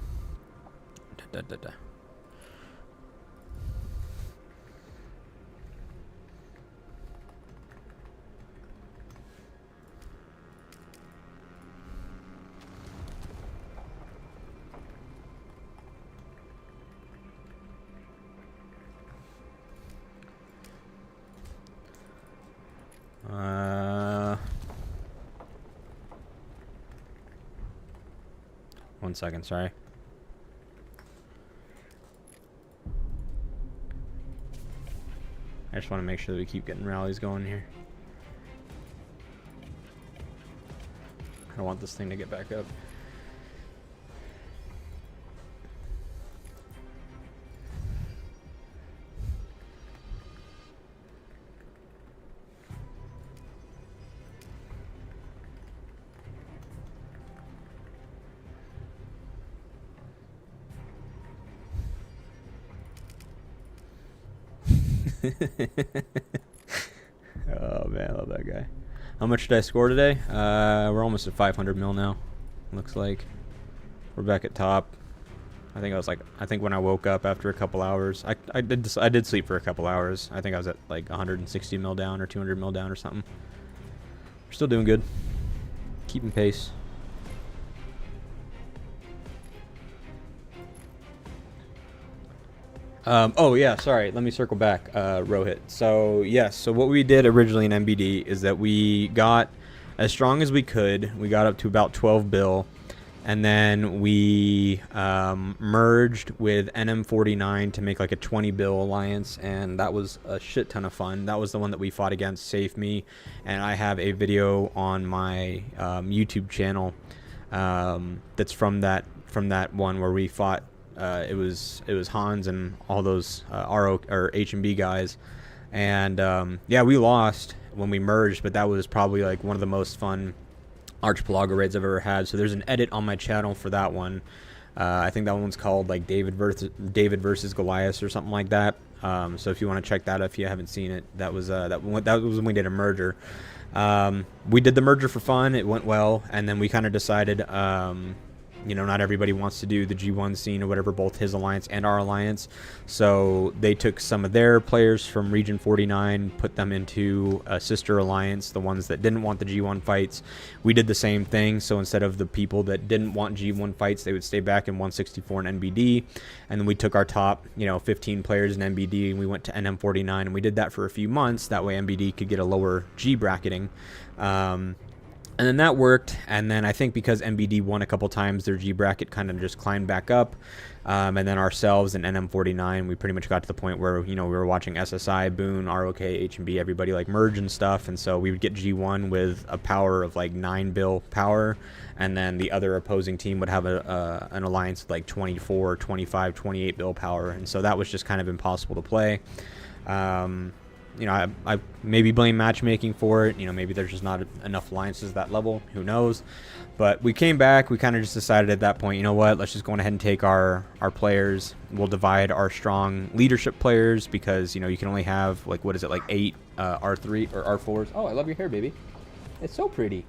One second, sorry. I just want to make sure that we keep getting rallies going here. I don't want this thing to get back up. Oh man, I love that guy. How much did I score today? We're almost at 500 mil now. Looks like we're back at top. I think when I woke up after a couple hours, I did sleep for a couple hours. I think I was at like 160 mil down or 200 mil down or something. We're still doing good. Keeping pace. Oh yeah, sorry, let me circle back, Rohit. So yes, so what we did originally in MBD is that we got as strong as we could. We got up to about 12 bill, and then we merged with NM49 to make like a 20 bill alliance, and that was a shit ton of fun. That was the one that we fought against Save Me, and I have a video on my YouTube channel that's from that one where we fought. It was Hans and all those RO or H&B guys, and yeah, we lost when we merged, but that was probably like one of the most fun Archipelago raids I've ever had. So there's an edit on my channel for that one. I think that one's called like David versus Goliath or something like that. So if you want to check that out, if you haven't seen it, that was when we did a merger. We did the merger for fun. It went well, and then we kind of decided, you know, not everybody wants to do the G1 scene or whatever, both his alliance and our alliance. So they took some of their players from Region 49, put them into a sister alliance, the ones that didn't want the G1 fights. We did the same thing. So instead of the people that didn't want G1 fights, they would stay back in 164 and NBD. And then we took our top, you know, 15 players in NBD, and we went to NM49, and we did that for a few months. That way NBD could get a lower G bracketing. And then that worked, and then I think because NBD won a couple times, their G bracket kind of just climbed back up, and then ourselves and NM49, we pretty much got to the point where, you know, we were watching SSI, Boone, ROK, H&B, everybody like merge and stuff, and so we would get G1 with a power of like 9 bill power, and then the other opposing team would have an alliance with like 24, 25, 28 bill power, and so that was just kind of impossible to play. You know, I maybe blame matchmaking for it. You know, maybe there's just not enough alliances at that level. Who knows? But we came back. We kind of just decided at that point, you know what? Let's just go ahead and take our players. We'll divide our strong leadership players because, you know, you can only have, like, what is it, like 8 R3 or R4s. Oh, I love your hair, baby. It's so pretty.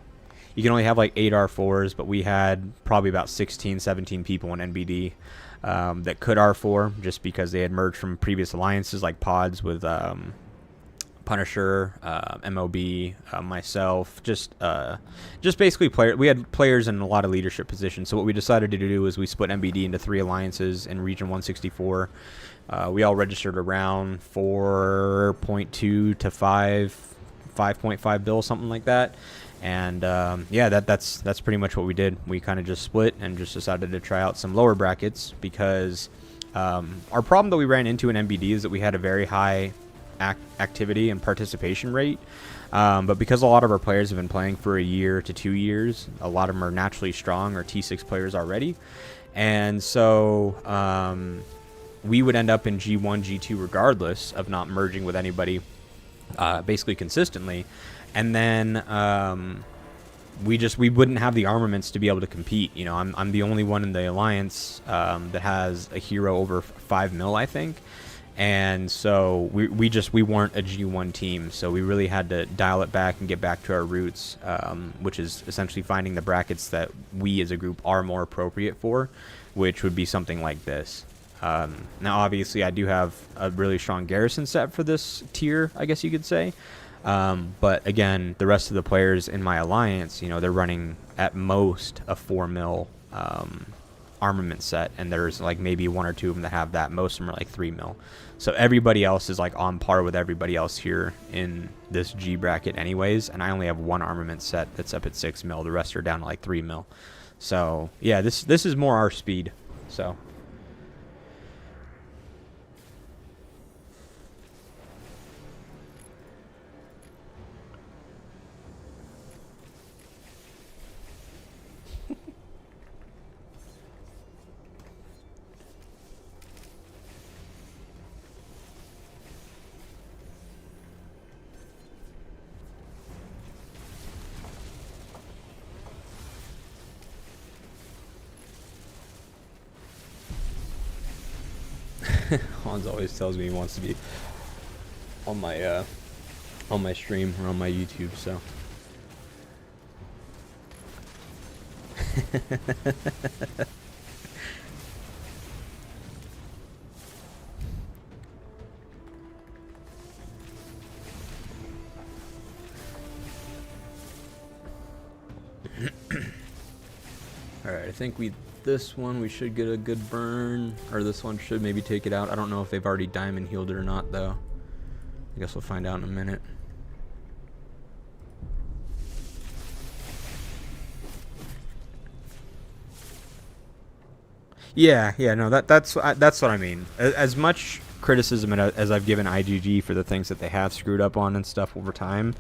You can only have, like, 8 R4s, but we had probably about 16, 17 people in NBD that could R4 just because they had merged from previous alliances, like pods with Punisher, MOB, myself, just basically we had players in a lot of leadership positions. So what we decided to do is we split NBD into 3 alliances in Region 164. We all registered around 4.2 to 5.5 bill, something like that. And yeah, that's pretty much what we did. We kind of just split and just decided to try out some lower brackets because our problem that we ran into in NBD is that we had a very high activity and participation rate, but because a lot of our players have been playing for a year to 2 years, a lot of them are naturally strong or T6 players already, and so we would end up in G1, G2 regardless of not merging with anybody basically consistently, and then we wouldn't have the armaments to be able to compete. You know, I'm the only one in the alliance that has a hero over 5 mil, I think. And so we weren't a G1 team, so we really had to dial it back and get back to our roots, which is essentially finding the brackets that we as a group are more appropriate for, which would be something like this. Now, obviously, I do have a really strong Garrison set for this tier, I guess you could say. But again, the rest of the players in my alliance, you know, they're running at most a 4 mil armament set, and there's like maybe 1 or 2 of them that have that. Most of them are like 3 mil. So everybody else is like on par with everybody else here in this G bracket anyways, and I only have 1 armament set that's up at 6 mil. The rest are down to like 3 mil. So yeah, this is more our speed. So Hans always tells me he wants to be on my stream or on my YouTube, so Alright, I think this one we should get a good burn, or this one should maybe take it out. I don't know if they've already diamond healed it or not, though. I guess we'll find out in a minute. Yeah, no, that's what I mean. As much criticism as I've given IGG for the things that they have screwed up on and stuff over time,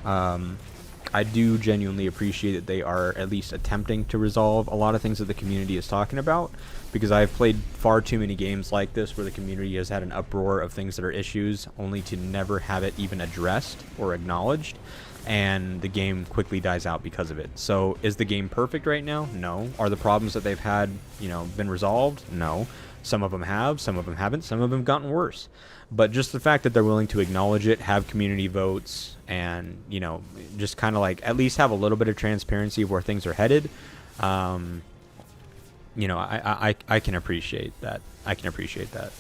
I do genuinely appreciate that they are at least attempting to resolve a lot of things that the community is talking about, because I've played far too many games like this where the community has had an uproar of things that are issues only to never have it even addressed or acknowledged, and the game quickly dies out because of it. So is the game perfect right now? No. Are the problems that they've had, been resolved? No. Some of them have, some of them haven't, some of them gotten worse. But just the fact that they're willing to acknowledge it, have community votes, and, just kind of like at least have a little bit of transparency of where things are headed, I can appreciate that. I can appreciate that.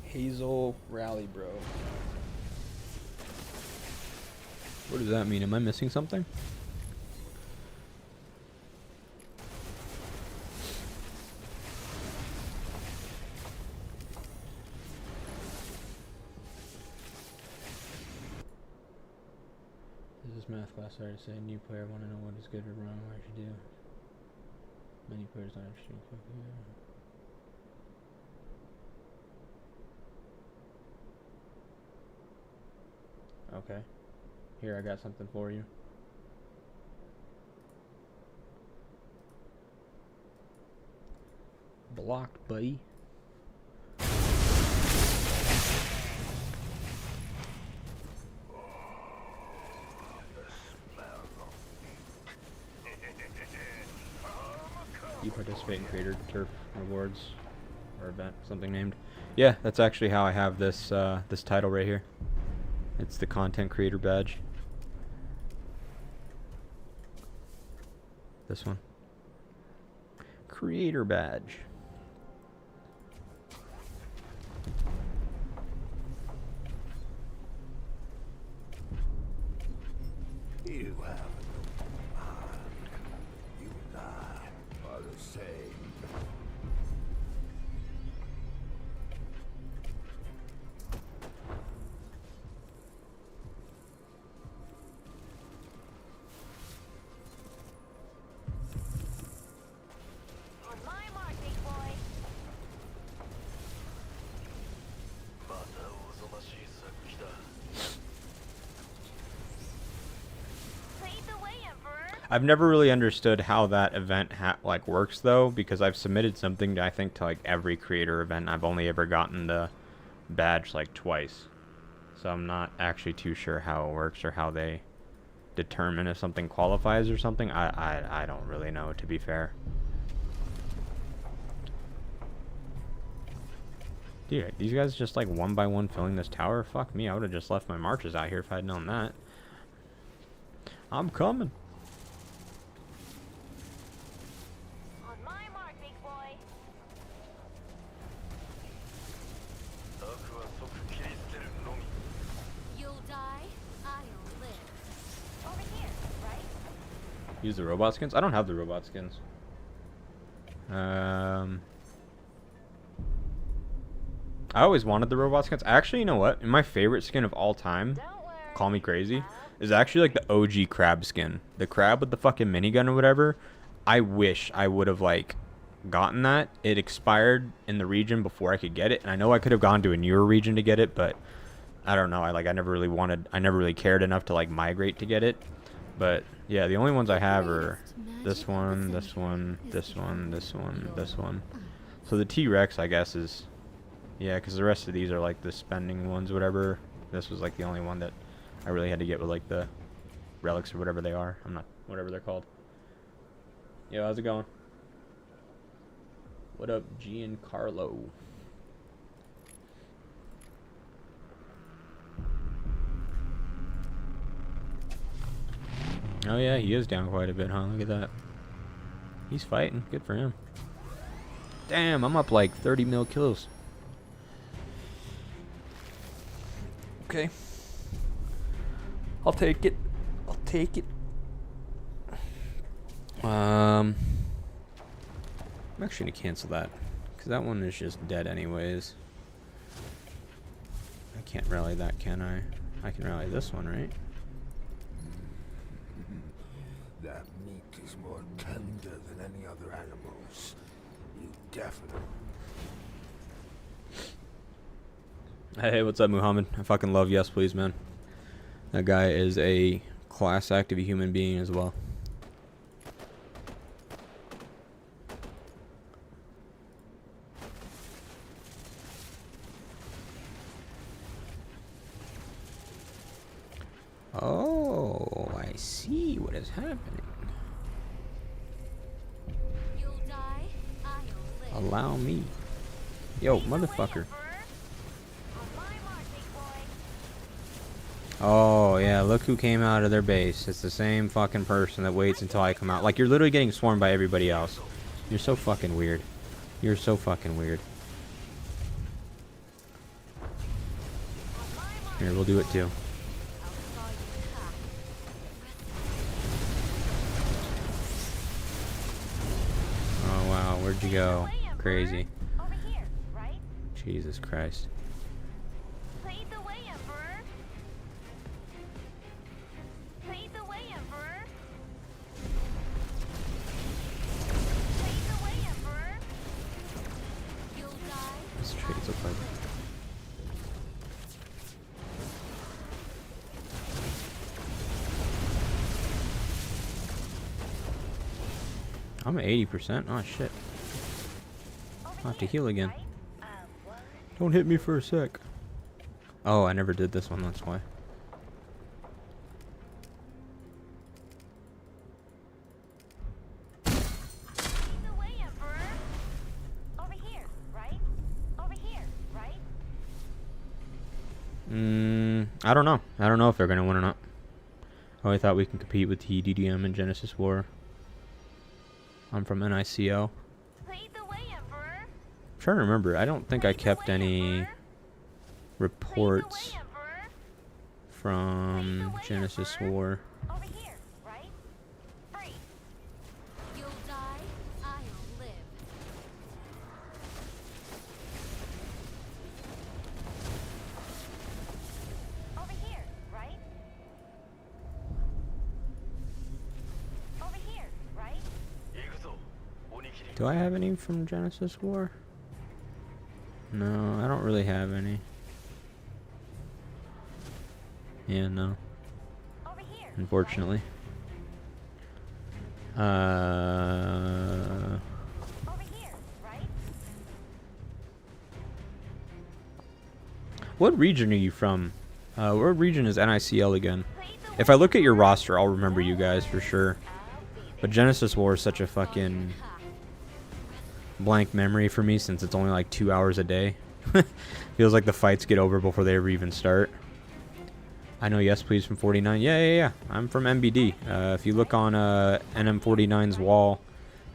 Hazel Rally, bro. What does that mean? Am I missing something? This is math class. Sorry to say, new player want to know what is good or wrong, what I should do. Many players not interested in cooking. Okay. Here, I got something for you. Blocked, buddy. You participate in Creator Turf Rewards or event, something named. Yeah, that's actually how I have this this title right here. It's the content creator badge. This one. Creator badge. You have no mind. You and I are the same. On my mark, big boy. Lead the way, Emperor. I've never really understood how that event works though, because I've submitted something I think to like every creator event. I've only ever gotten the badge like twice, so I'm not actually too sure how it works or how they determine if something qualifies or something. I don't really know, to be fair. Dude, these guys just like one by one filling this tower? Fuck me, I would have just left my marches out here if I'd known that. I'm coming. On my mark, big boy. You'll die, I'll live. Over here, right? Use the robot skins? I don't have the robot skins. I always wanted the robot skins. Actually, you know what? My favorite skin of all time, Don't worry. call me crazy, is actually like the OG crab skin. The crab with the fucking minigun or whatever. I wish I would have like gotten that. It expired in the region before I could get it, and I know I could have gone to a newer region to get it, but I don't know. I never really cared enough to like migrate to get it. But yeah, the only ones I have are this one, this one, this one, this one, this one. So the T-Rex, I guess, is, yeah, because the rest of these are like the spending ones, whatever. This was like the only one that I really had to get with like the relics or whatever they are. I'm not, whatever they're called. Yo, how's it going? What up, Giancarlo? Oh yeah, he is down quite a bit, huh? Look at that. He's fighting. Good for him. Damn, I'm up like 30 mil kills. Okay. I'll take it. I'll take it. I'm actually gonna cancel that because that one is just dead anyways. I can't rally that, can I? I can rally this one, right? That meat is more tender than any other animals. You definitely. Hey, what's up, Muhammad? I fucking love Yes Please, man. That guy is a class act of a human being as well. Oh, I see what is happening. You'll die, I'll live. Allow me. Yo, motherfucker. Oh, yeah, look who came out of their base. It's the same fucking person that waits until I come out. Like, you're literally getting swarmed by everybody else. You're so fucking weird. You're so fucking weird. Here, we'll do it too. Oh, wow, where'd you go? Crazy. Over here, right? Jesus Christ. Lead the way, Emperor. Lead the way, Emperor. Lead the way, Emperor. You'll die. This trade's up like. I'm at 80%. Oh shit. I'll have to heal again. Don't hit me for a sec. Oh, I never did this one, that's why. Lead the way, Emperor. Over here, right? Over here, right? I don't know. I don't know if they're gonna win or not. Oh, I thought we can compete with TDDM and Genesis War. I'm from NICO. Lead the way, Emperor. I'm trying to remember. I don't think I kept any reports Emperor. from Genesis War. Over here, right? Free. You'll die, I'll live. Over here, right? Over here, right? Do I have any from Genesis War? No, I don't really have any. Yeah, no. Over here. Unfortunately. Over here, right? What region are you from? What region is NICL again? If I look at your roster, I'll remember you guys for sure. But Genesis War is such a fucking blank memory for me since it's only like 2 hours a day. Feels like the fights get over before they ever even start. I know Yes Please from 49. Yeah. I'm from MBD. If you look on NM49's wall,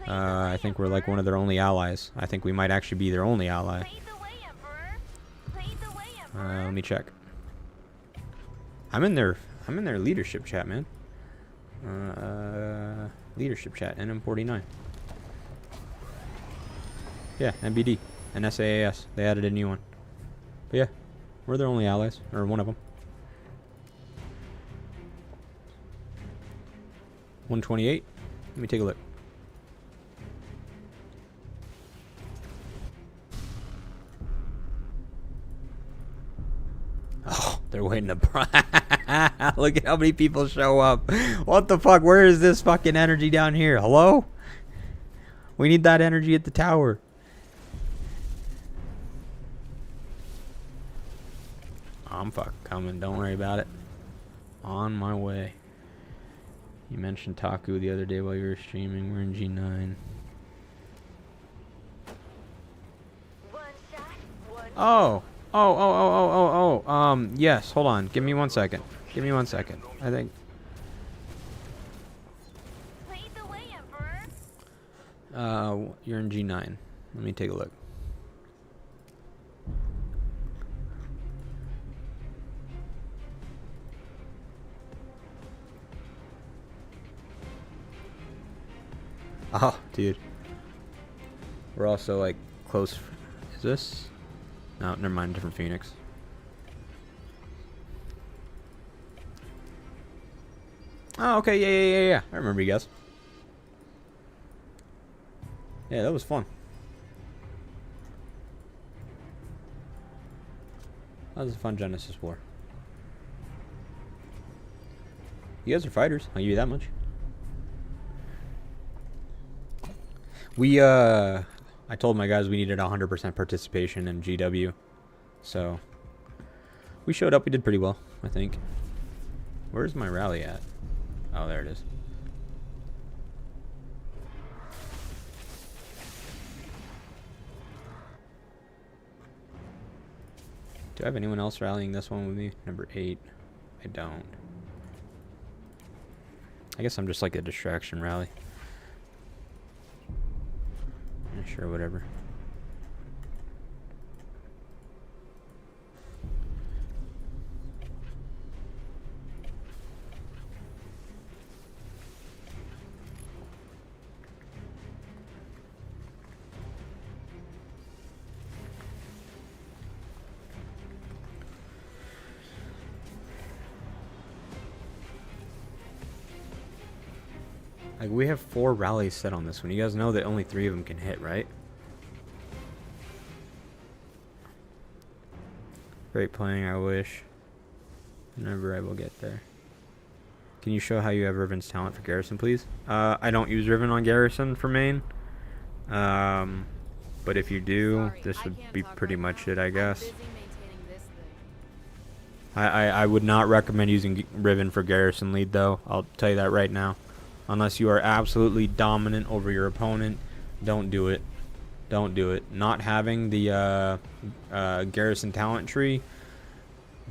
I think we're like one of their only allies. I think we might actually be their only ally. Lead the way, Emperor. Lead the way, Emperor. Let me check. I'm in their leadership chat, man. Leadership chat, NM49. Yeah, MBD and SAAS. They added a new one. But yeah, we're their only allies, or one of them. 128. Let me take a look. Oh, they're waiting to. Look at how many people show up. What the fuck? Where is this fucking energy down here? Hello? We need that energy at the tower. I'm fucking coming. Don't worry about it. On my way. You mentioned Taku the other day while you were streaming. We're in G9. One shot, one. Oh. Yes. Hold on. Give me 1 second. Give me 1 second. I think. Lead the way, Emperor. You're in G9. Let me take a look. Oh, dude. We're also like close. Is this? No, never mind. Different Phoenix. Oh, okay. Yeah. I remember you guys. Yeah, that was fun. That was a fun Genesis War. You guys are fighters. I'll give you that much. I told my guys we needed 100% participation in GW. So, we showed up. We did pretty well, I think. Where's my rally at? Oh, there it is. Do I have anyone else rallying this one with me? Number 8. I don't. I guess I'm just like a distraction rally. Yeah, sure, whatever. Like, we have 4 rallies set on this one. You guys know that only 3 of them can hit, right? Great playing, I wish. Whenever I will get there. Can you show how you have Riven's talent for Garrison, please? I don't use Riven on Garrison for main. But if you do, this would be pretty much it, I guess. I would not recommend using Riven for Garrison lead, though. I'll tell you that right now. Unless you are absolutely dominant over your opponent, don't do it. Don't do it. Not having the Garrison talent tree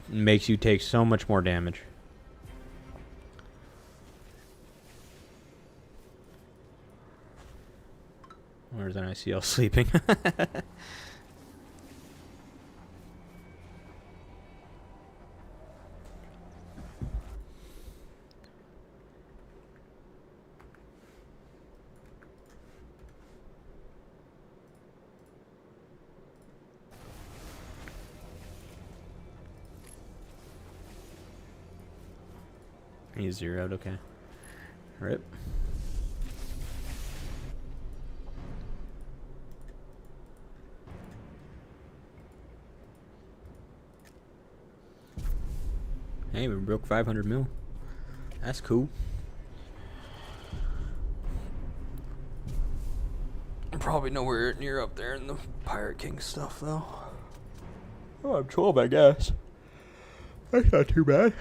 makes you take so much more damage. Where's an ICL sleeping? He's zeroed, okay. Rip. Hey, we broke 500 mil. That's cool. I'm probably nowhere near up there in the Pirate King stuff, though. Oh, I'm 12, I guess. That's not too bad.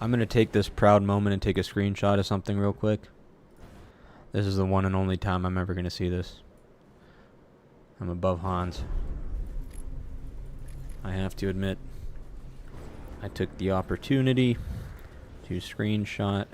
I'm going to take this proud moment and take a screenshot of something real quick. This is the one and only time I'm ever going to see this. I'm above Hans. I have to admit, I took the opportunity to screenshot.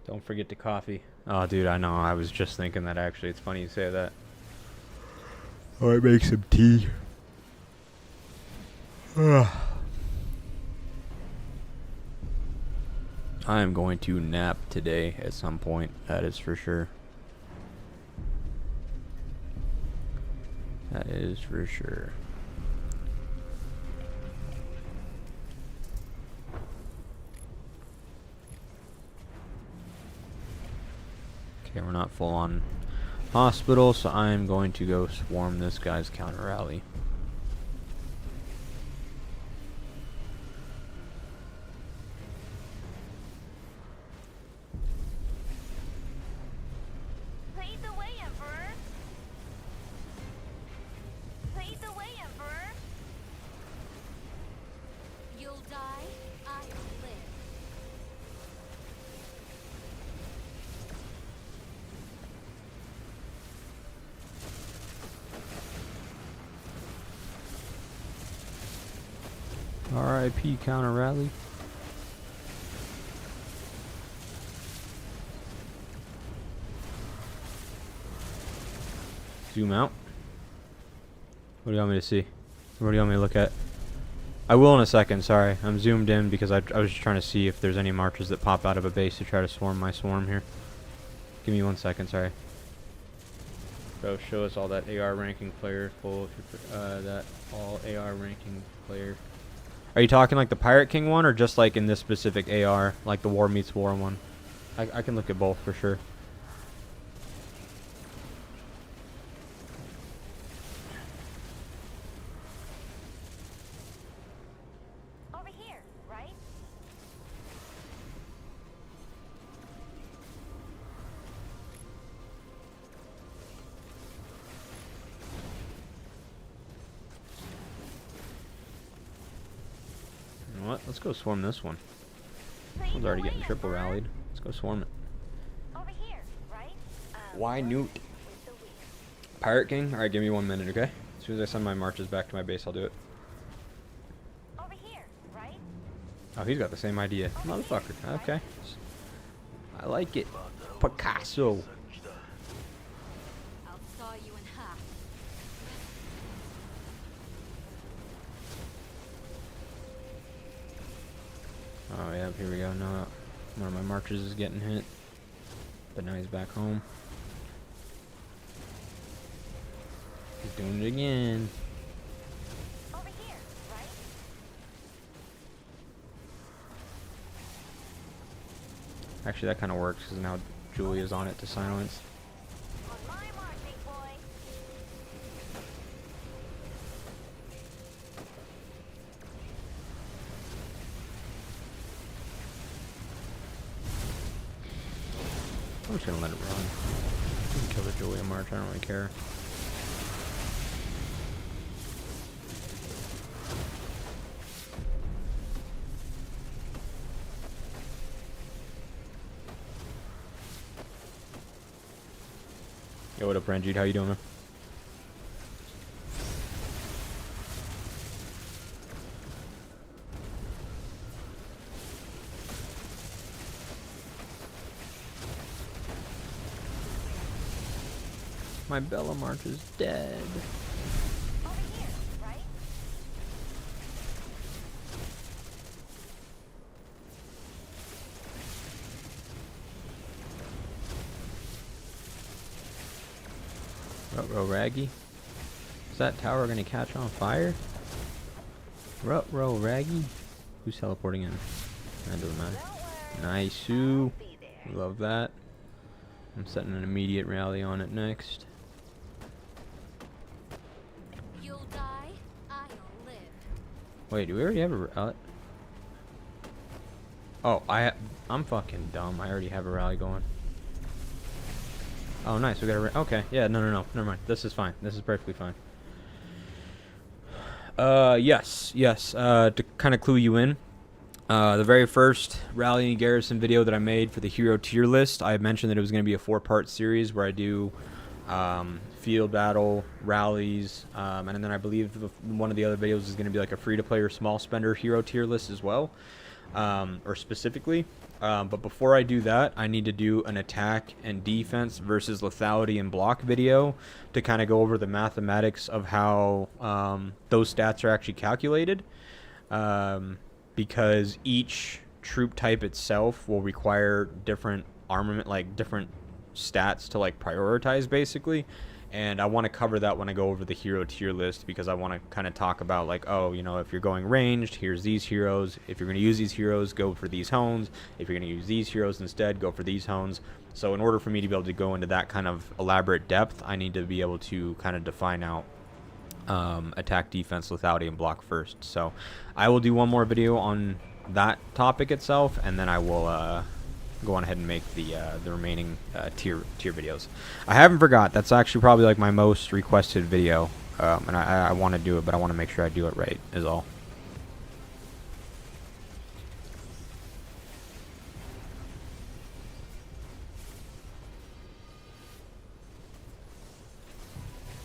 Don't forget the coffee. Oh, dude, I know. I was just thinking that, actually. It's funny you say that. Oh, I make some tea. I am going to nap today at some point. That is for sure. That is for sure. Okay, we're not full on hospital, so I'm going to go swarm this guy's counter rally. Lead the way, Emperor. Lead the way, Emperor. You'll die, I'll live. RIP counter rally. Zoom out. What do you want me to see? What do you want me to look at? I will in a second, sorry. I'm zoomed in because I was just trying to see if there's any marchers that pop out of a base to try to swarm my swarm here. Give me 1 second, sorry. Bro, show us all that AR ranking player full. That all AR ranking player. Are you talking like the Pirate King one or just like in this specific AR, like the War Meets War one? I can look at both for sure. Over here, right? You know what? Let's go swarm this one. Lead One's the already way, getting triple Emperor. rallied. Let's go swarm it. Over here, right? Why Newt? With the weak. Pirate King? Alright, give me 1 minute, okay? As soon as I send my marches back to my base, I'll do it. Over here, right? Oh, he's got the same idea. Motherfucker. Okay. I like it. Picasso. I'll saw you in half. Oh, yeah, here we go. No, one of my marchers is getting hit. But now he's back home. He's doing it again. Over here, right? Actually, that kind of works because now Julia's on it to silence. On my mark, big boy. I'm just gonna let it run. You can kill the Julia march, I don't really care. Yo, what up, Ranjit? How you doing, man? My Bella March is dead. Over here, right? Ruh-roh, Raggy. Is that tower gonna catch on fire? Ruh-roh, Raggy. Who's teleporting in? That doesn't matter. Don't worry. Nice, Sue. I'll be there. Love that. I'm setting an immediate rally on it next. You'll die, I'll live. Wait, do we already have a rally? Oh, I'm fucking dumb. I already have a rally going. Oh, nice. We got a okay. Yeah, no. Never mind. This is fine. This is perfectly fine. Yes. To kind of clue you in, the very first rally and garrison video that I made for the hero tier list, I mentioned that it was going to be a 4-part series where I do field battle, rallies, and then I believe one of the other videos is going to be like a free-to-play or small spender hero tier list as well, or specifically. But before I do that, I need to do an attack and defense versus lethality and block video to kind of go over the mathematics of how those stats are actually calculated. Because each troop type itself will require different armament, like different stats to like prioritize basically. And I want to cover that when I go over the hero tier list, because I want to kind of talk about, like, oh, you know, if you're going ranged, here's these heroes. If you're going to use these heroes, go for these hones. If you're going to use these heroes instead, go for these hones. So in order for me to be able to go into that kind of elaborate depth, I need to be able to kind of define out attack, defense, lethality, and block first. So I will do one more video on that topic itself, and then I will go on ahead and make the remaining tier videos. I haven't forgot. That's actually probably like my most requested video, and I want to do it, but I want to make sure I do it right is all.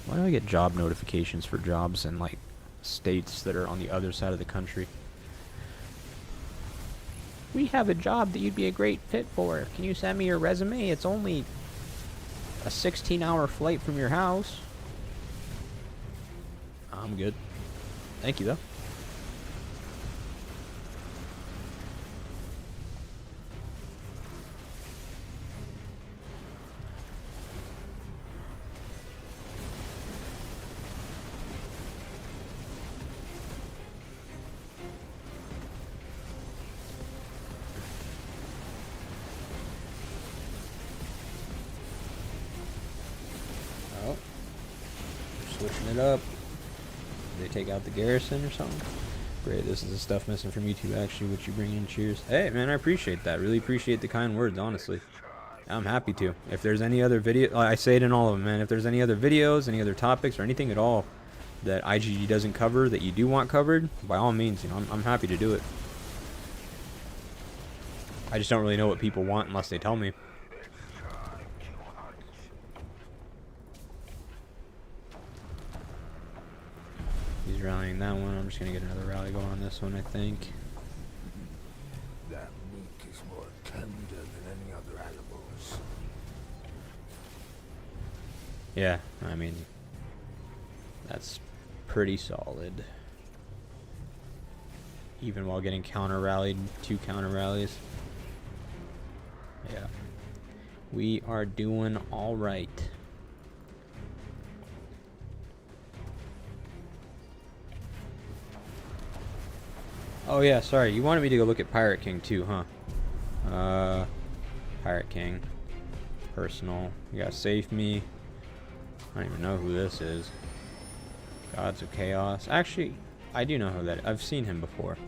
Why do I get job notifications for jobs in like states that are on the other side of the country? We have a job that you'd be a great fit for. Can you send me your resume? It's only a 16-hour flight from your house. I'm good. Thank you, though. Oh, switching it up. Did they take out the Garrison or something? Great, this is the stuff missing from YouTube, actually, what you bring in. Cheers. Hey, man, I appreciate that. Really appreciate the kind words, honestly. I'm happy to. If there's any other video, I say it in all of them, man. If there's any other videos, any other topics, or anything at all that IGG doesn't cover that you do want covered, by all means, you know, I'm happy to do it. I just don't really know what people want unless they tell me. He's rallying that one. I'm just gonna get another rally going on this one, I think. That meat is more tender than any other animals. Yeah, I mean, that's pretty solid. Even while getting counter rallied, 2 counter rallies. Yeah, we are doing all right. Oh yeah, sorry. You wanted me to go look at Pirate King too, huh? Pirate King. Personal. You gotta save me. I don't even know who this is. Gods of Chaos. Actually, I do know who that is. I've seen him before.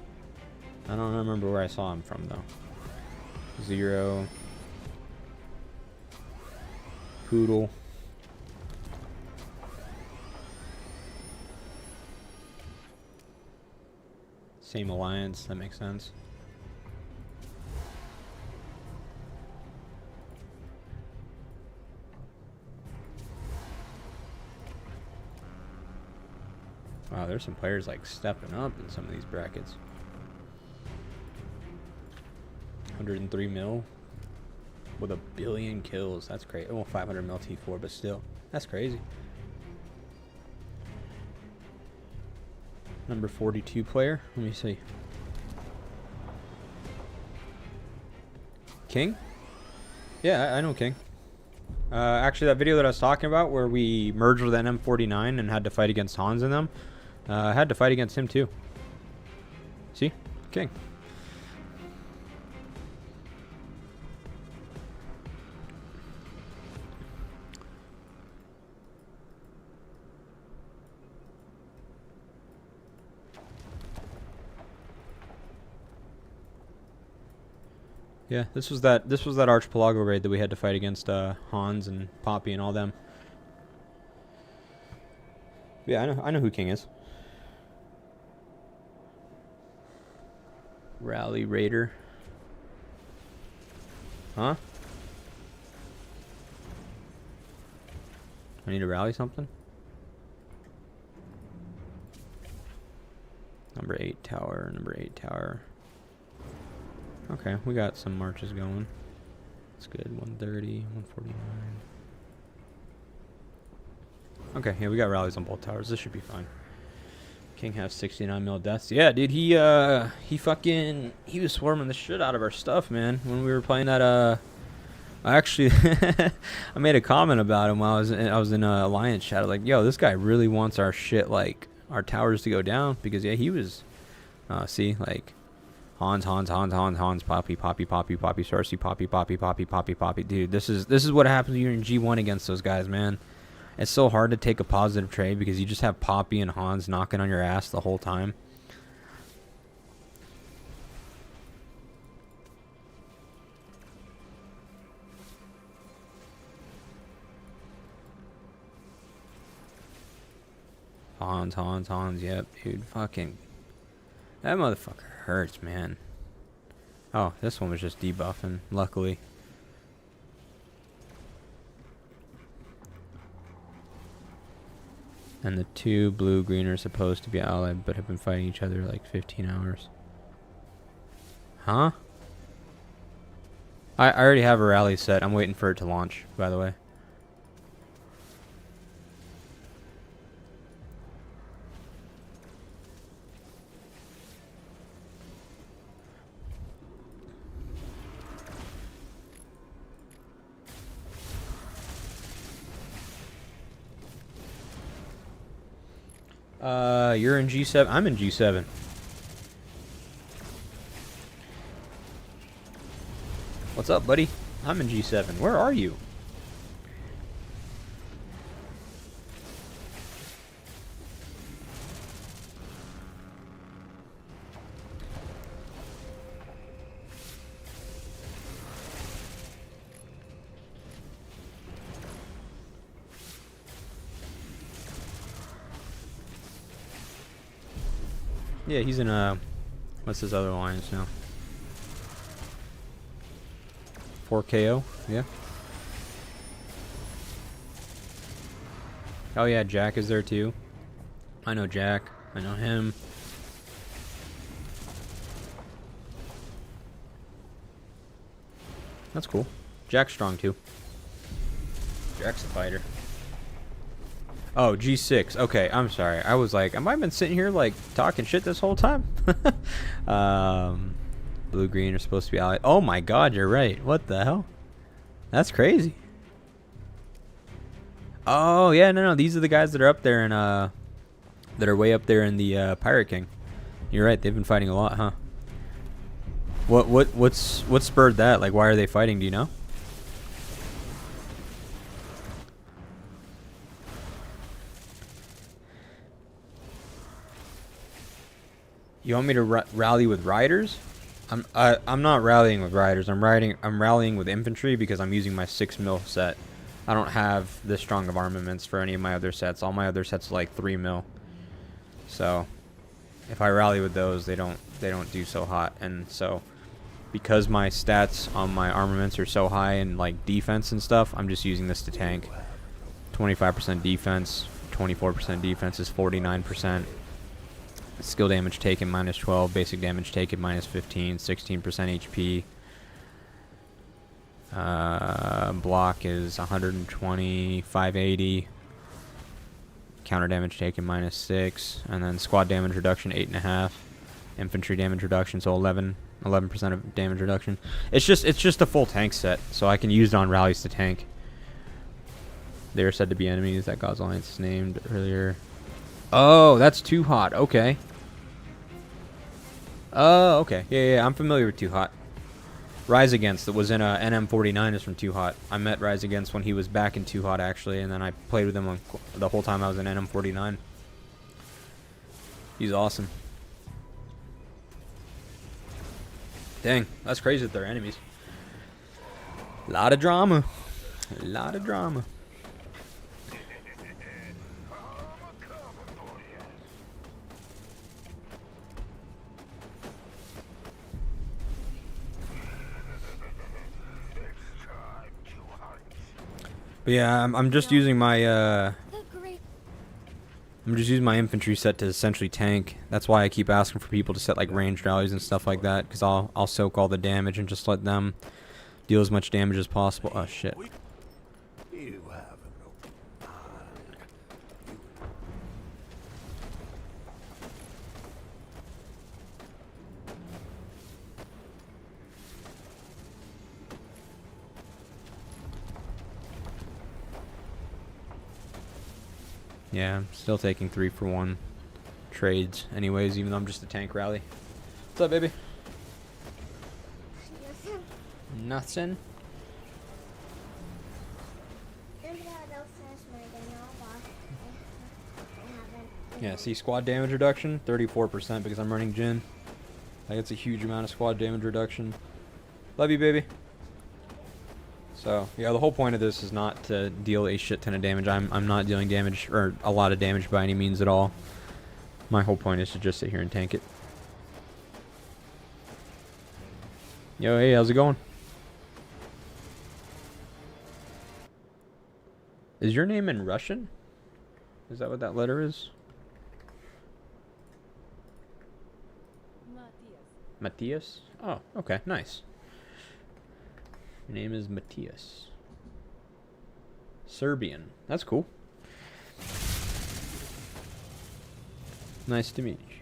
I don't remember where I saw him from though. 0. Poodle. Same alliance, that makes sense. Wow, there's some players like stepping up in some of these brackets. 103 mil with 1 billion kills. That's crazy. Well, 500 mil T4, but still, that's crazy. Number 42 player. Let me see. King? Yeah, I know King. Actually, that video that I was talking about where we merged with an M49 and had to fight against Hans and them, I had to fight against him too. See? King. Yeah, this was that Archipelago raid that we had to fight against Hans and Poppy and all them. Yeah, I know who King is. Rally Raider. Huh? I need to rally something? Number 8 tower, number 8 tower. Okay, we got some marches going. That's good. 130, 149. Okay, yeah, we got rallies on both towers. This should be fine. King has 69 mil deaths. Yeah, dude, he was swarming the shit out of our stuff, man. When we were playing that I actually, I made a comment about him while I was in a alliance chat. I was like, yo, this guy really wants our shit, like our towers to go down, because yeah, he was, see, like Hans, Poppy, Cersei, Poppy. Dude, this is what happens when you're in G1 against those guys, man. It's so hard to take a positive trade because you just have Poppy and Hans knocking on your ass the whole time. Hans, yep, dude, fucking, that motherfucker hurts, man. Oh, this one was just debuffing, luckily. And the two blue-green are supposed to be allied, but have been fighting each other like 15 hours. Huh? I already have a rally set. I'm waiting for it to launch, by the way. You're in G7. I'm in G7. What's up, buddy? I'm in G7. Where are you? Yeah, he's in what's his other alliance now? 4KO, yeah. Oh yeah, Jack is there too. I know Jack. I know him. That's cool. Jack's strong too. Jack's a fighter. Oh, G6. Okay, I'm sorry. I was like, have I been sitting here like talking shit this whole time? Blue green are supposed to be allied. Oh my god, you're right. What the hell? That's crazy. Oh yeah, no, these are the guys that are up there and that are way up there in the Pirate King. You're right. They've been fighting a lot, huh? What spurred that? Like, why are they fighting? Do you know? You want me to rally with riders? I'm not rallying with riders. I'm rallying with infantry because I'm using my 6 mil set. I don't have this strong of armaments for any of my other sets. All my other sets are like 3 mil. So if I rally with those, they don't do so hot. And so because my stats on my armaments are so high in like defense and stuff, I'm just using this to tank. 25% defense, 24% defense is 49%. Skill damage taken minus 12, basic damage taken minus 15, 16% HP. Block is 120, 580. Counter damage taken minus 6, and then squad damage reduction 8.5. Infantry damage reduction, so 11% of damage reduction. It's just a full tank set, so I can use it on rallies to tank. They are said to be enemies that God's Alliance named earlier. Oh, that's Too Hot. Okay. Oh, okay. Yeah, I'm familiar with Too Hot. Rise Against that was in a NM49 is from Too Hot. I met Rise Against when he was back in Too Hot actually, and then I played with him on the whole time I was in NM49. He's awesome. Dang, that's crazy that they're enemies. A lot of drama. A lot of drama. But yeah, I'm just using my I'm just using my infantry set to essentially tank. That's why I keep asking for people to set like ranged rallies and stuff like that, because I'll soak all the damage and just let them deal as much damage as possible. Oh shit. You have an open mind. Yeah, I'm still taking 3-for-1 trades anyways, even though I'm just a tank rally. What's up, baby? Nothing. Yeah, see, squad damage reduction, 34% because I'm running Jin. Like, it's a huge amount of squad damage reduction. Love you, baby. So, yeah, the whole point of this is not to deal a shit ton of damage. I'm not dealing damage, or a lot of damage by any means at all. My whole point is to just sit here and tank it. Yo, hey, how's it going? Is your name in Russian? Is that what that letter is? Matthias? Oh, okay, nice. Your name is Matthias. Serbian. That's cool. Nice to meet you.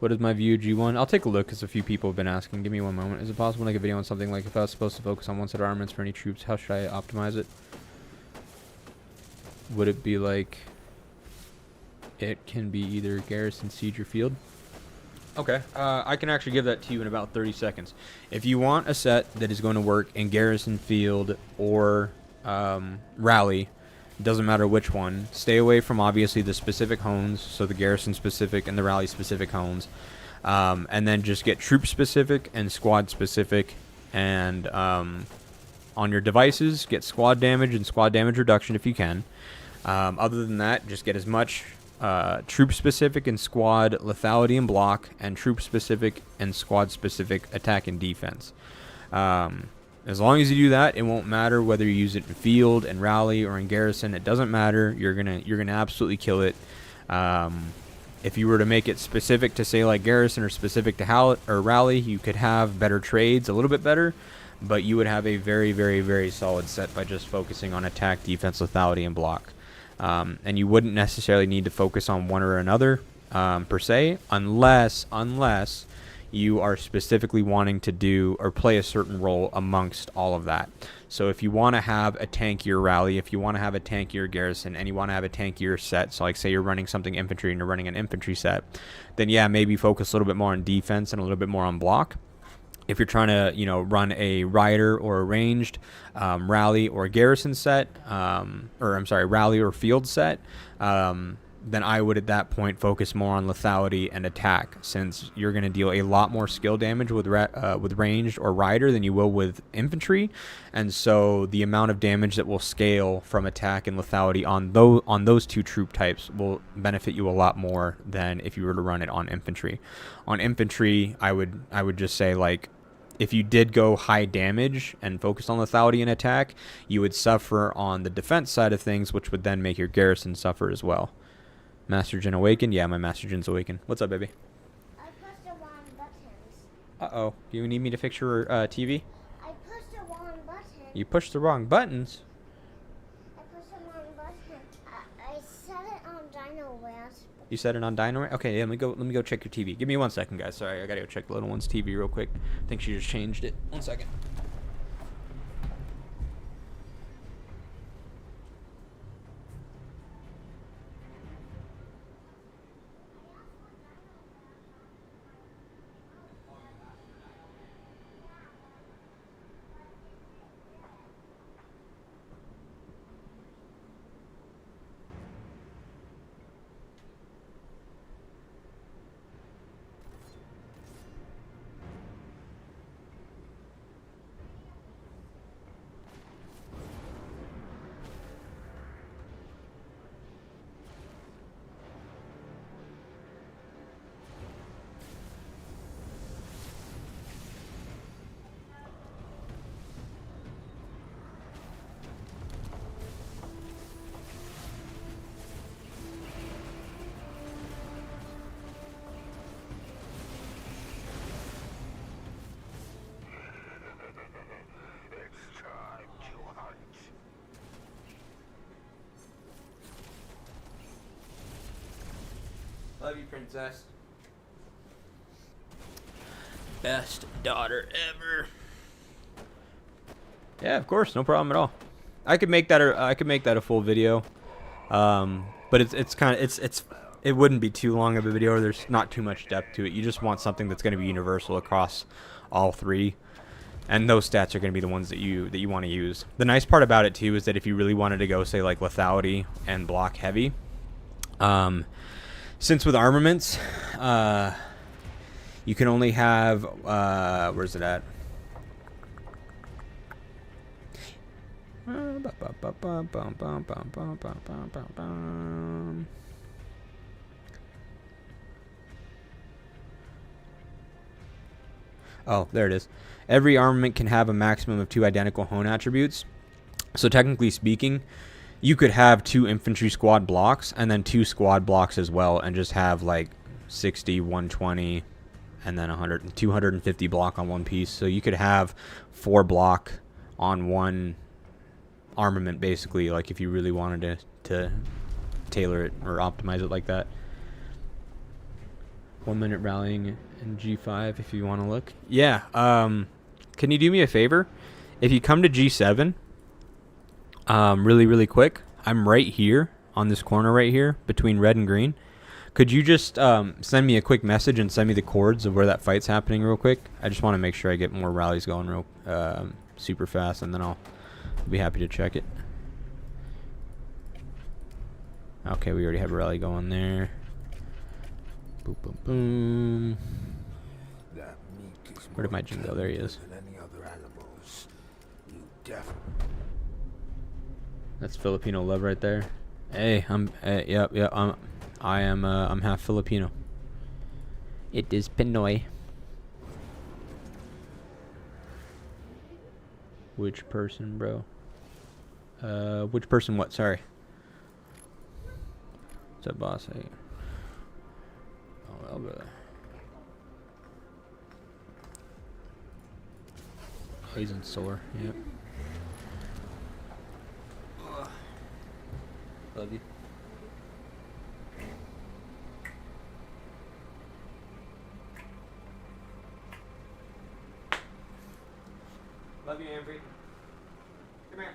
What is my view G1? I'll take a look because a few people have been asking. Give me one moment. Is it possible to make a video on something like if I was supposed to focus on one set of armaments for any troops, how should I optimize it? Would it be like it can be either garrison, siege, or field? Okay, I can actually give that to you in about 30 seconds. If you want a set that is going to work in garrison, field, or rally, doesn't matter which one, stay away from obviously the specific hones, so the garrison specific and the rally specific hones, and then just get troop specific and squad specific, and on your devices, get squad damage and squad damage reduction if you can. Other than that, just get as much troop specific and squad lethality and block, and troop specific and squad specific attack and defense. As long as you do that, it won't matter whether you use it in field and rally or in garrison. It doesn't matter. You're gonna absolutely kill it. If you were to make it specific to say like garrison or specific to rally, you could have better trades, a little bit better, but you would have a very, very, very solid set by just focusing on attack, defense, lethality, and block. And you wouldn't necessarily need to focus on one or another per se, unless you are specifically wanting to do or play a certain role amongst all of that. So if you want to have a tankier rally, if you want to have a tankier garrison, and you want to have a tankier set, so like say you're running something infantry and you're running an infantry set, then yeah, maybe focus a little bit more on defense and a little bit more on block. If you're trying to, you know, run a rider or a ranged rally or garrison set, rally or field set, then I would at that point focus more on lethality and attack, since you're going to deal a lot more skill damage with ranged or rider than you will with infantry, and so the amount of damage that will scale from attack and lethality on those two troop types will benefit you a lot more than if you were to run it on infantry. On infantry, I would just say, like, if you did go high damage and focus on lethality and attack, you would suffer on the defense side of things, which would then make your garrison suffer as well. Master Jin awakened? Yeah, my Master Jin's awakened. What's up, baby? I pushed the wrong buttons. Uh-oh. Do you need me to fix your TV? I pushed the wrong button. You pushed the wrong buttons? I pushed the wrong button. I set it on Dino West. You set it on Dino? Okay, yeah, let me go check your TV. Give me 1 second, guys. Sorry, I gotta go check the little one's TV real quick. I think she just changed it. 1 second. Love you, princess. Best daughter ever. Yeah, of course, no problem at all. I could make that a full video. but it's kind of it wouldn't be too long of a video. There's not too much depth to it. You just want something that's going to be universal across all three, and those stats are going to be the ones that you want to use. The nice part about it too is that if you really wanted to go say like lethality and block heavy, since with armaments, you can only have where's it at? Oh, there it is. Every armament can have a maximum of 2 identical hone attributes. So technically speaking, you could have 2 infantry squad blocks and then 2 squad blocks as well, and just have like 60, 120, and then 100 and 250 block on one piece. So you could have 4 block on one armament, basically, like if you really wanted to tailor it or optimize it like that. 1 minute rallying in G5 if you want to look. Yeah, can you do me a favor? If you come to G7 really quick, I'm right here on this corner right here between red and green. Could you just send me a quick message and send me the chords of where that fight's happening real quick? I just want to make sure I get more rallies going real super fast, and then I'll be happy to check it. Okay, we already have a rally going there. Boom, boom, boom. That meat is Where did my Jin go? There he is. than any other animals. You definitely. That's Filipino love right there. Hey, I'm half Filipino. It is Pinoy. Which person, bro? Which person what? Sorry. What's up, boss? Hey. Oh, well, brother. Oh, he's in sore. Yep. Love you. Love you, Infantry. Come here.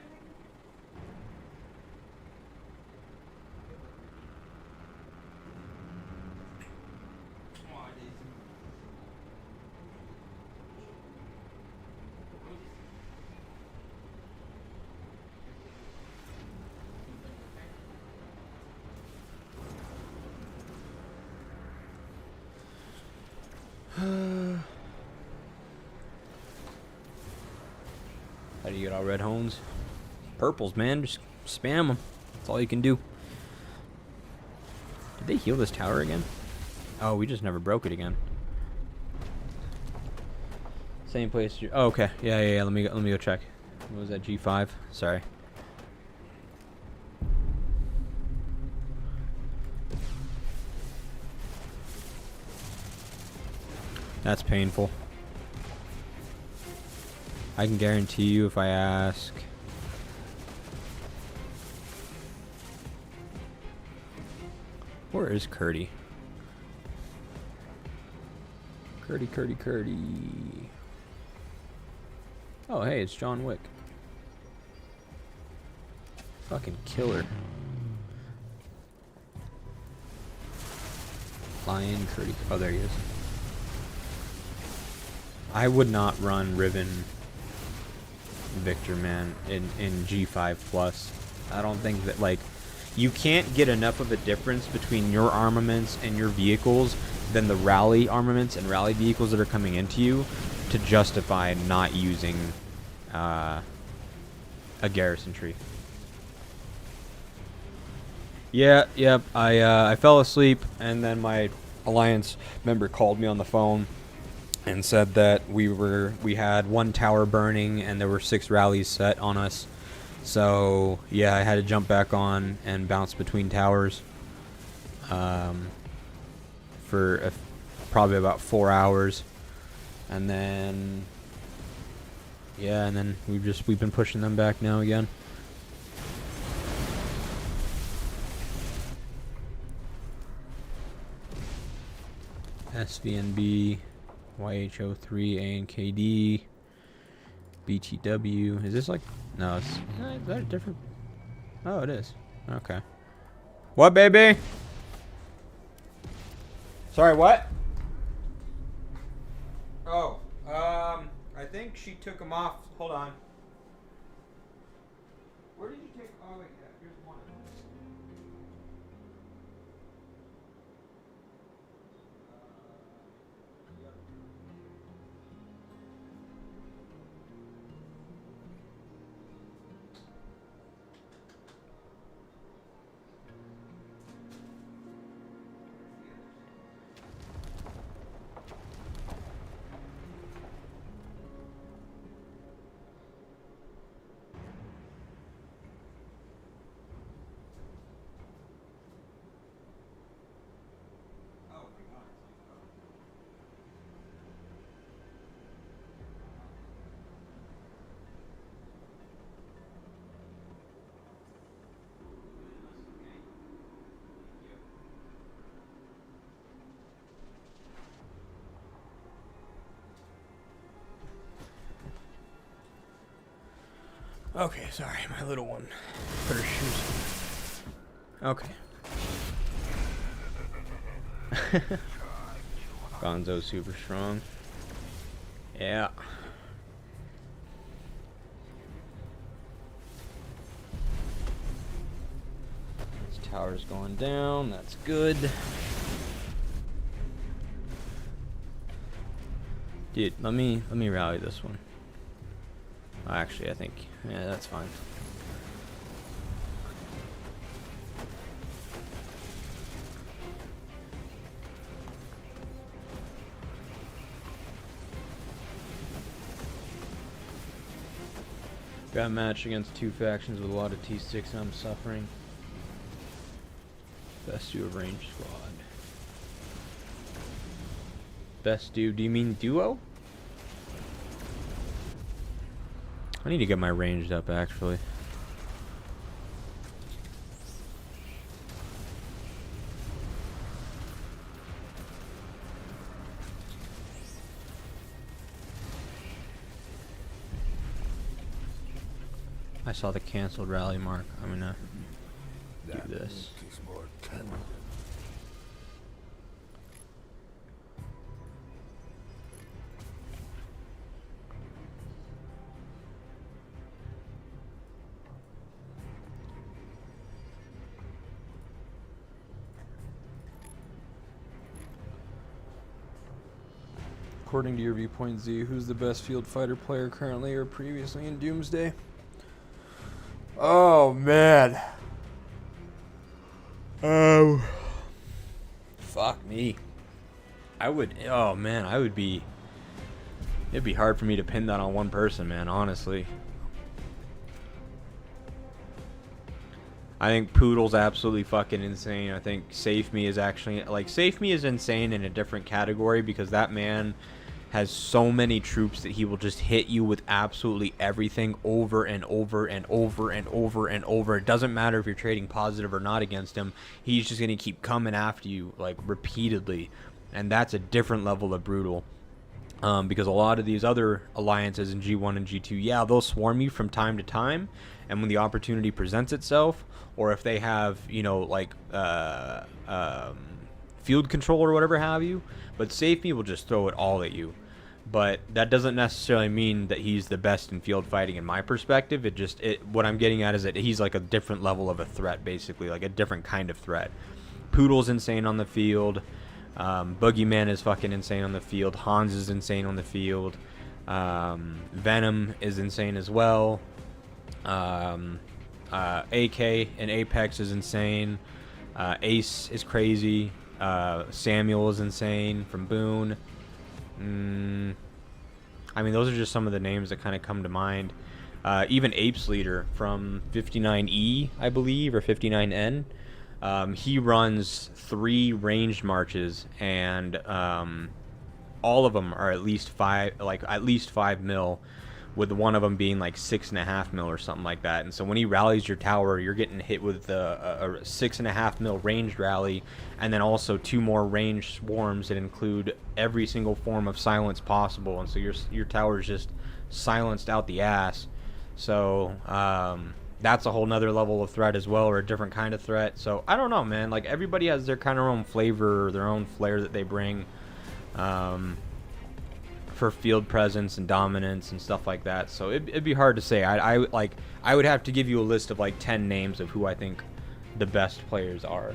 How do you get all red hones? Purples, man. Just spam them. That's all you can do. Did they heal this tower again? Oh, we just never broke it again. Same place. Oh, okay. Yeah. Let me go check. What was that? G5. Sorry. That's painful. I can guarantee you if I ask. Where is Curdy? Curdy. Oh, hey, it's John Wick. Fucking killer. Lion Curdy. Oh, there he is. I would not run Riven Victor, man, in G5 plus. I don't think that, like, you can't get enough of a difference between your armaments and your vehicles than the rally armaments and rally vehicles that are coming into you to justify not using a garrison tree. Yep. I fell asleep, and then my alliance member called me on the phone and said that we had 1 tower burning and there were 6 rallies set on us. So yeah, I had to jump back on and bounce between towers for probably about 4 hours, and then we've been pushing them back now again. SVNB, YHO3, ANKD, BTW. Is this like... No, it's... is that different? Oh, it is. Okay. What, baby? Sorry, what? Oh, I think she took them off. Hold on. Where did you take? Oh, wait, yeah, here's one of them. Okay, sorry, my little one put her shoes on. Okay. Gonzo's super strong. Yeah. This tower's going down, that's good. Dude, let me rally this one. Actually, I think, yeah, that's fine. Got a match against two factions with a lot of T6 and I'm suffering. Best duo range squad. Best duo, do you mean duo? I need to get my ranged up, actually. I saw the canceled rally mark. I'm gonna do this. Meat is more tender. According to your viewpoint, Z, who's the best field fighter player currently or previously in Doomsday? Oh man. Oh. Fuck me. I would. Oh man, I would be. It'd be hard for me to pin that on one person, man. Honestly. I think Poodle's absolutely fucking insane. I think Safe Me is actually, like, Safe Me is insane in a different category because that man has so many troops that he will just hit you with absolutely everything over and over and over and over and over. It doesn't matter if you're trading positive or not against him. He's just going to keep coming after you, like, repeatedly. And that's a different level of brutal. Because a lot of these other alliances in G1 and G2, yeah, they'll swarm you from time to time. And when the opportunity presents itself, or if they have, you know, like, field control or whatever have you, but Safe Me will just throw it all at you. But that doesn't necessarily mean that he's the best in field fighting in my perspective. What I'm getting at is that he's like a different level of a threat, basically, like a different kind of threat. Poodle's insane on the field. Boogeyman is fucking insane on the field. Hans is insane on the field. Venom is insane as well. AK and Apex is insane. Ace is crazy. Samuel is insane from Boone. I mean, those are just some of the names that kind of come to mind. Even Apes Leader from 59E, I believe, or 59N. He runs 3 ranged marches, and all of them are at least 5 mil, with one of them being like 6.5 mil or something like that. And so when he rallies your tower, you're getting hit with a 6.5 mil ranged rally, and then also 2 more ranged swarms that include every single form of silence possible. And so your tower is just silenced out the ass. So that's a whole nother level of threat as well, or a different kind of threat. So I don't know, man. Like, everybody has their kind of own flavor, their own flair that they bring for field presence and dominance and stuff like that. So it'd be hard to say. I would have to give you a list of like 10 names of who I think the best players are.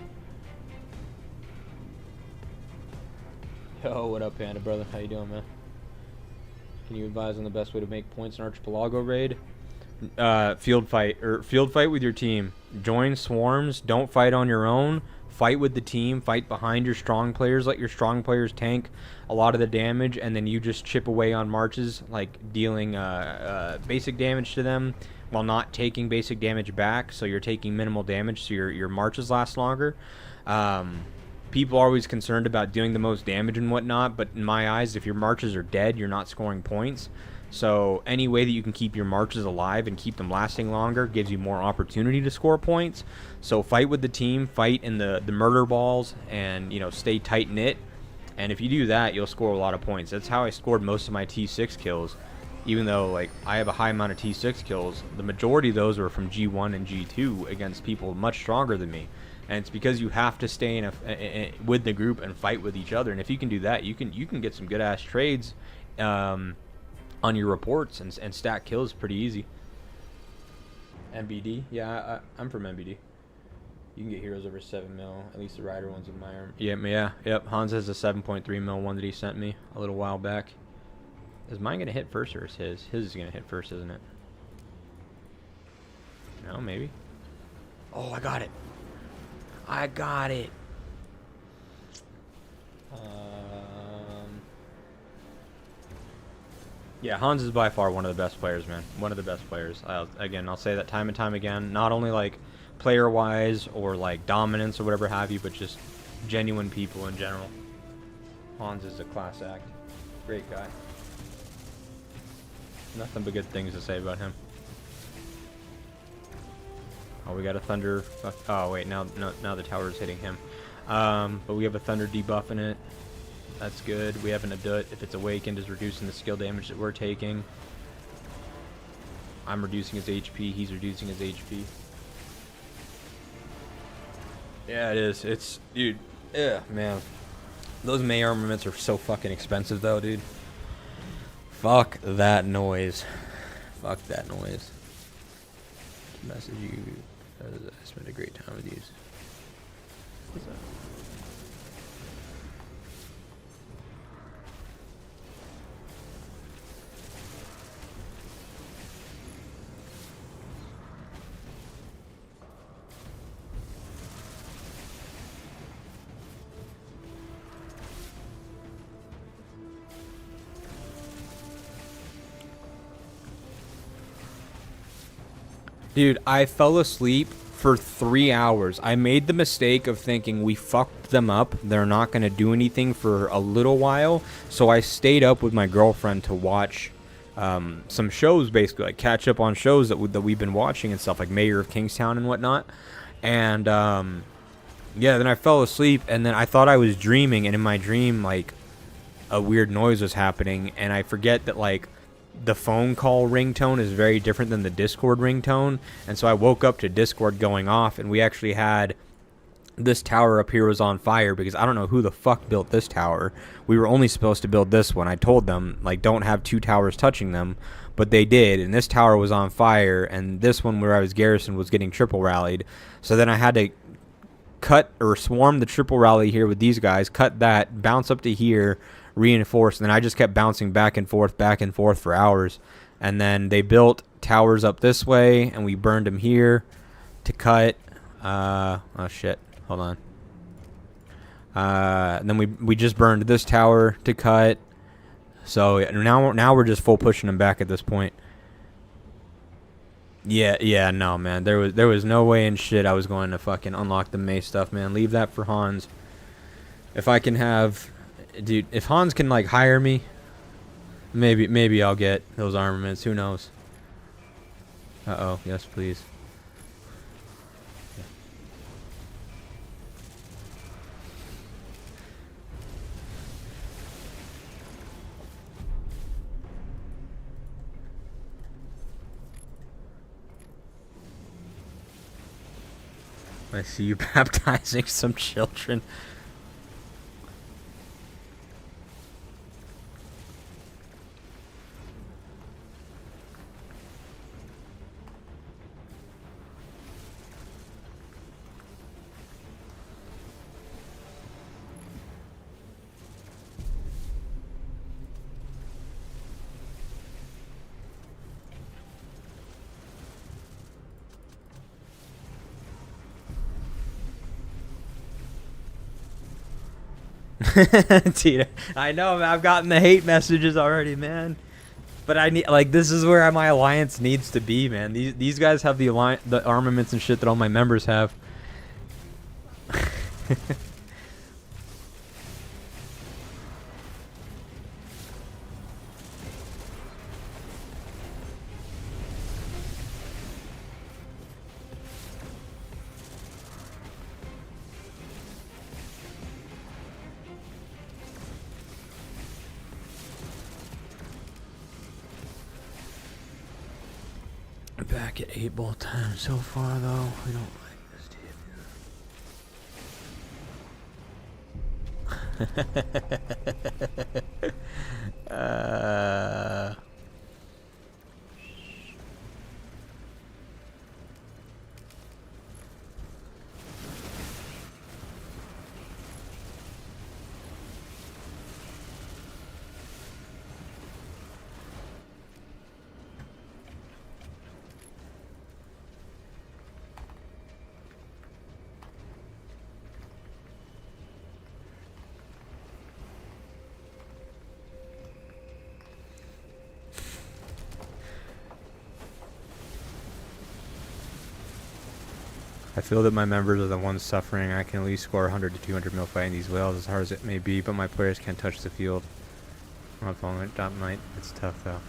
Yo, what up, Panda brother? How you doing, man? Can you advise on the best way to make points in Archipelago raid? Field fight with your team. Join swarms. Don't fight on your own. Fight with the team. Fight behind your strong players. Let your strong players tank a lot of the damage, and then you just chip away on marches, like dealing basic damage to them while not taking basic damage back. So you're taking minimal damage, so your marches last longer. People are always concerned about doing the most damage and whatnot, but in my eyes, if your marches are dead, you're not scoring points. So any way that you can keep your marches alive and keep them lasting longer gives you more opportunity to score points. So fight with the team, fight in the murder balls, and, you know, stay tight knit. And if you do that, you'll score a lot of points. That's how I scored most of my T6 kills. Even though, like, I have a high amount of T6 kills, the majority of those were from G1 and G2 against people much stronger than me. And it's because you have to stay with the group and fight with each other. And if you can do that, you can get some good ass trades on your reports and stack kills pretty easy. MBD, yeah, I'm from MBD. You can get heroes over 7 mil. At least the rider ones in my arm. Yep. Hans has a 7.3 mil one that he sent me a little while back. Is mine gonna hit first or is his? His is gonna hit first, isn't it? No, maybe. Oh, I got it. Yeah, Hans is by far one of the best players, man. One of the best players. I'll say that time and time again. Not only like player-wise or like dominance or whatever have you, but just genuine people in general. Hans is a class act. Great guy. Nothing but good things to say about him. Oh, we got a thunder. Oh wait, now the tower is hitting him. But we have a thunder debuff in it. That's good. We have an adut. If it's awakened, is reducing the skill damage that we're taking. I'm reducing his HP. He's reducing his HP. Yeah, it is. It's, dude. Yeah, man. Those May armaments are so fucking expensive, though, dude. Fuck that noise. Fuck that noise. Message you. I spent a great time with these. What's that? Dude, I fell asleep for 3 hours. I made the mistake of thinking we fucked them up. They're not going to do anything for a little while. So I stayed up with my girlfriend to watch some shows, basically. Like catch up on shows that we've been watching and stuff, like Mayor of Kingstown and whatnot. And, yeah, then I fell asleep. And then I thought I was dreaming. And in my dream, like, a weird noise was happening. And I forget that, like, the phone call ringtone is very different than the Discord ringtone, and so I woke up to Discord going off, and we actually had this tower up here was on fire because I don't know who the fuck built this tower. We were only supposed to build this one. I told them, like, don't have two towers touching them, but they did, and this tower was on fire, and this one where I was Garrison was getting triple rallied. So then I had to cut or swarm the triple rally here with these guys, cut that, bounce up to here, reinforced, and then I just kept bouncing back and forth for hours. And then they built towers up this way, and we burned them here to cut. Oh shit, hold on. And then we just burned this tower to cut. So now we're just full pushing them back at this point. Yeah, no, man. There was no way in shit I was going to fucking unlock the May stuff, man. Leave that for Hans. If I can have, dude, if Hans can like hire me, maybe I'll get those armaments. Who knows? Uh-oh. Yes, please. I see you baptizing some children. Tina, I know, man, I've gotten the hate messages already, man. But I need, like, this is where my alliance needs to be, man. These guys have the armaments and shit that all my members have. Back at 8 ball time so far, though. We don't like this team. I feel that my members are the ones suffering. I can at least score 100 to 200 mil fighting these whales, as hard as it may be, but my players can't touch the field. I'm not following it, Dot Knight. It's tough, though.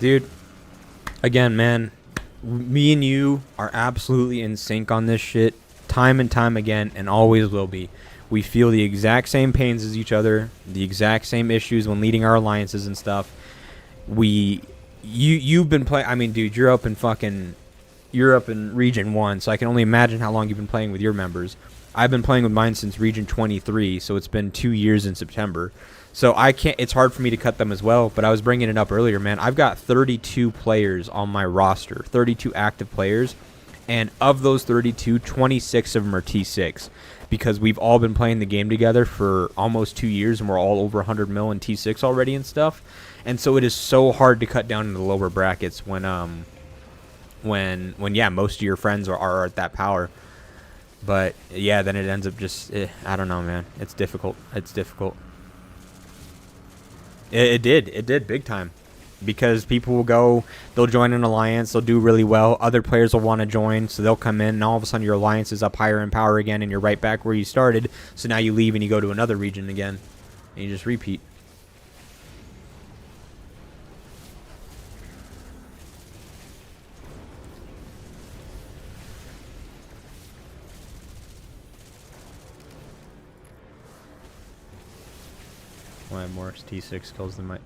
Dude, again, man, me and you are absolutely in sync on this shit, time and time again, and always will be. We feel the exact same pains as each other, the exact same issues when leading our alliances and stuff. You've been playing, I mean, dude, you're up in Region 1, so I can only imagine how long you've been playing with your members. I've been playing with mine since Region 23, so it's been 2 years in September. So it's hard for me to cut them as well, but I was bringing it up earlier, man. I've got 32 players on my roster, 32 active players, and of those 32, 26 of them are T6, because we've all been playing the game together for almost 2 years, and we're all over 100 mil in T6 already and stuff. And so it is so hard to cut down into the lower brackets when yeah, most of your friends are at that power. But yeah, then it ends up just I don't know, man. It's difficult. It did big time, because people will go, they'll join an alliance, they'll do really well, other players will want to join, so they'll come in, and all of a sudden your alliance is up higher in power again, and you're right back where you started. So now you leave and you go to another region again, and you just repeat. I have more T6 kills than my...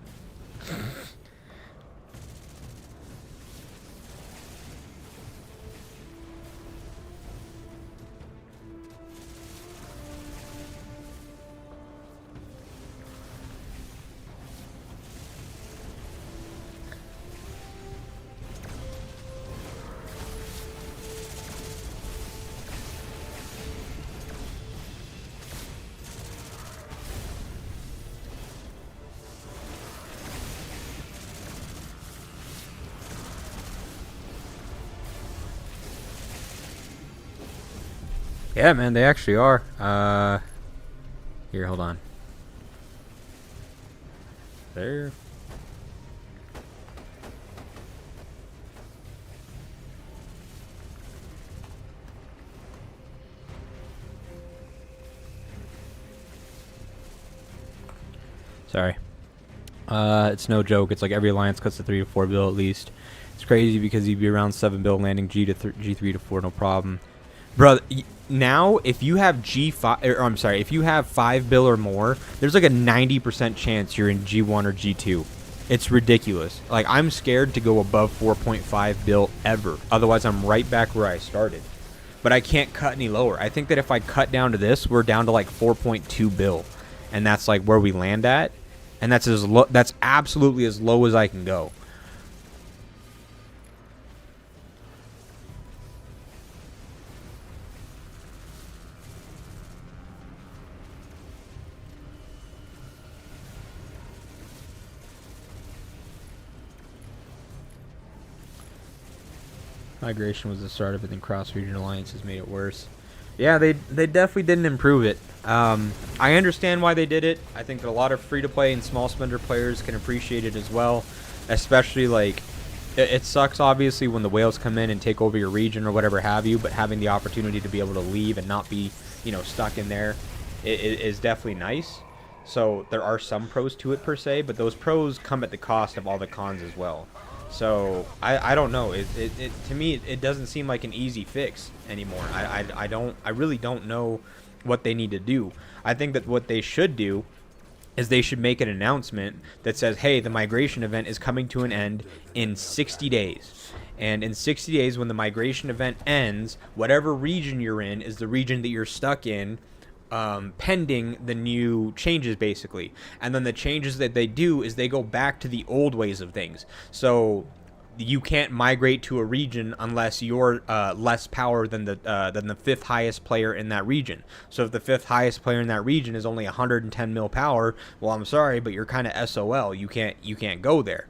Yeah, man, they actually are. Here, hold on. There. Sorry. It's no joke. It's like every alliance cuts to 3 to 4 bill at least. It's crazy because you'd be around 7 bill landing G3 to 4, no problem. Bro, now if you have G5, or I'm sorry, if you have 5 bill or more, there's like a 90% chance you're in G1 or G2. It's ridiculous. Like, I'm scared to go above 4.5 bill ever. Otherwise, I'm right back where I started. but I can't cut any lower. I think that if I cut down to this, we're down to like 4.2 bill, and that's like where we land at, and that's as low. That's absolutely as low as I can go. Migration was the start of it, and cross-region alliances made it worse. Yeah, they definitely didn't improve it. I understand why they did it. I think that a lot of free-to-play and small spender players can appreciate it as well. Especially, like, it sucks, obviously, when the whales come in and take over your region or whatever have you, but having the opportunity to be able to leave and not be, you know, stuck in there is definitely nice. So there are some pros to it, per se, but those pros come at the cost of all the cons as well. So I don't know. To me it doesn't seem like an easy fix anymore. I really don't know what they need to do. I think that what they should do is they should make an announcement that says, hey, the migration event is coming to an end in 60 days. And in 60 days, when the migration event ends, whatever region you're in is the region that you're stuck in, pending the new changes, basically. And then the changes that they do is they go back to the old ways of things. So you can't migrate to a region unless you're less power than the fifth highest player in that region. So if the fifth highest player in that region is only 110 mil power, well, I'm sorry, but you're kind of SOL. You can't go there.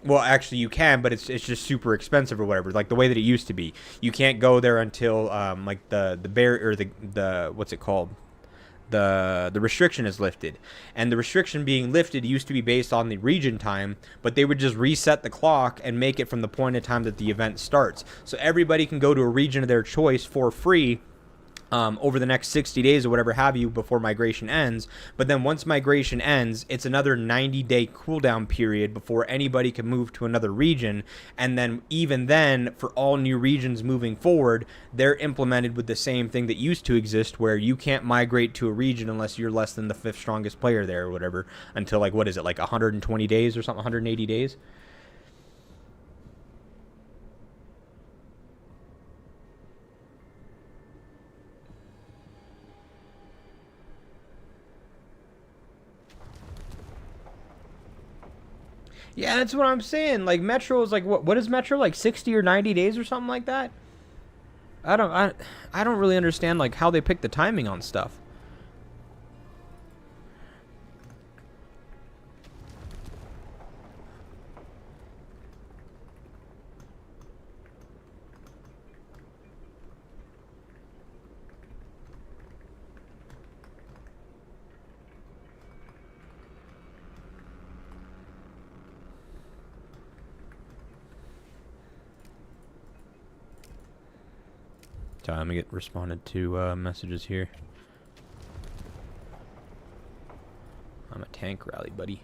Well, actually, you can, but it's just super expensive or whatever. Like the way that it used to be, you can't go there until like the what's it called? The restriction is lifted, and the restriction being lifted used to be based on the region time, but they would just reset the clock and make it from the point of time that the event starts, so everybody can go to a region of their choice for free. Over the next 60 days or whatever have you before migration ends. But then once migration ends, it's another 90-day cooldown period before anybody can move to another region. And then even then, for all new regions moving forward, they're implemented with the same thing that used to exist, where you can't migrate to a region unless you're less than the fifth strongest player there or whatever, until like, what is it, like 120 days or something, 180 days? Yeah, that's what I'm saying. Like Metro is like what is Metro, like 60 or 90 days or something like that? I don't really understand like how they pick the timing on stuff. Sorry, let me get responded to messages here. I'm a tank rally, buddy.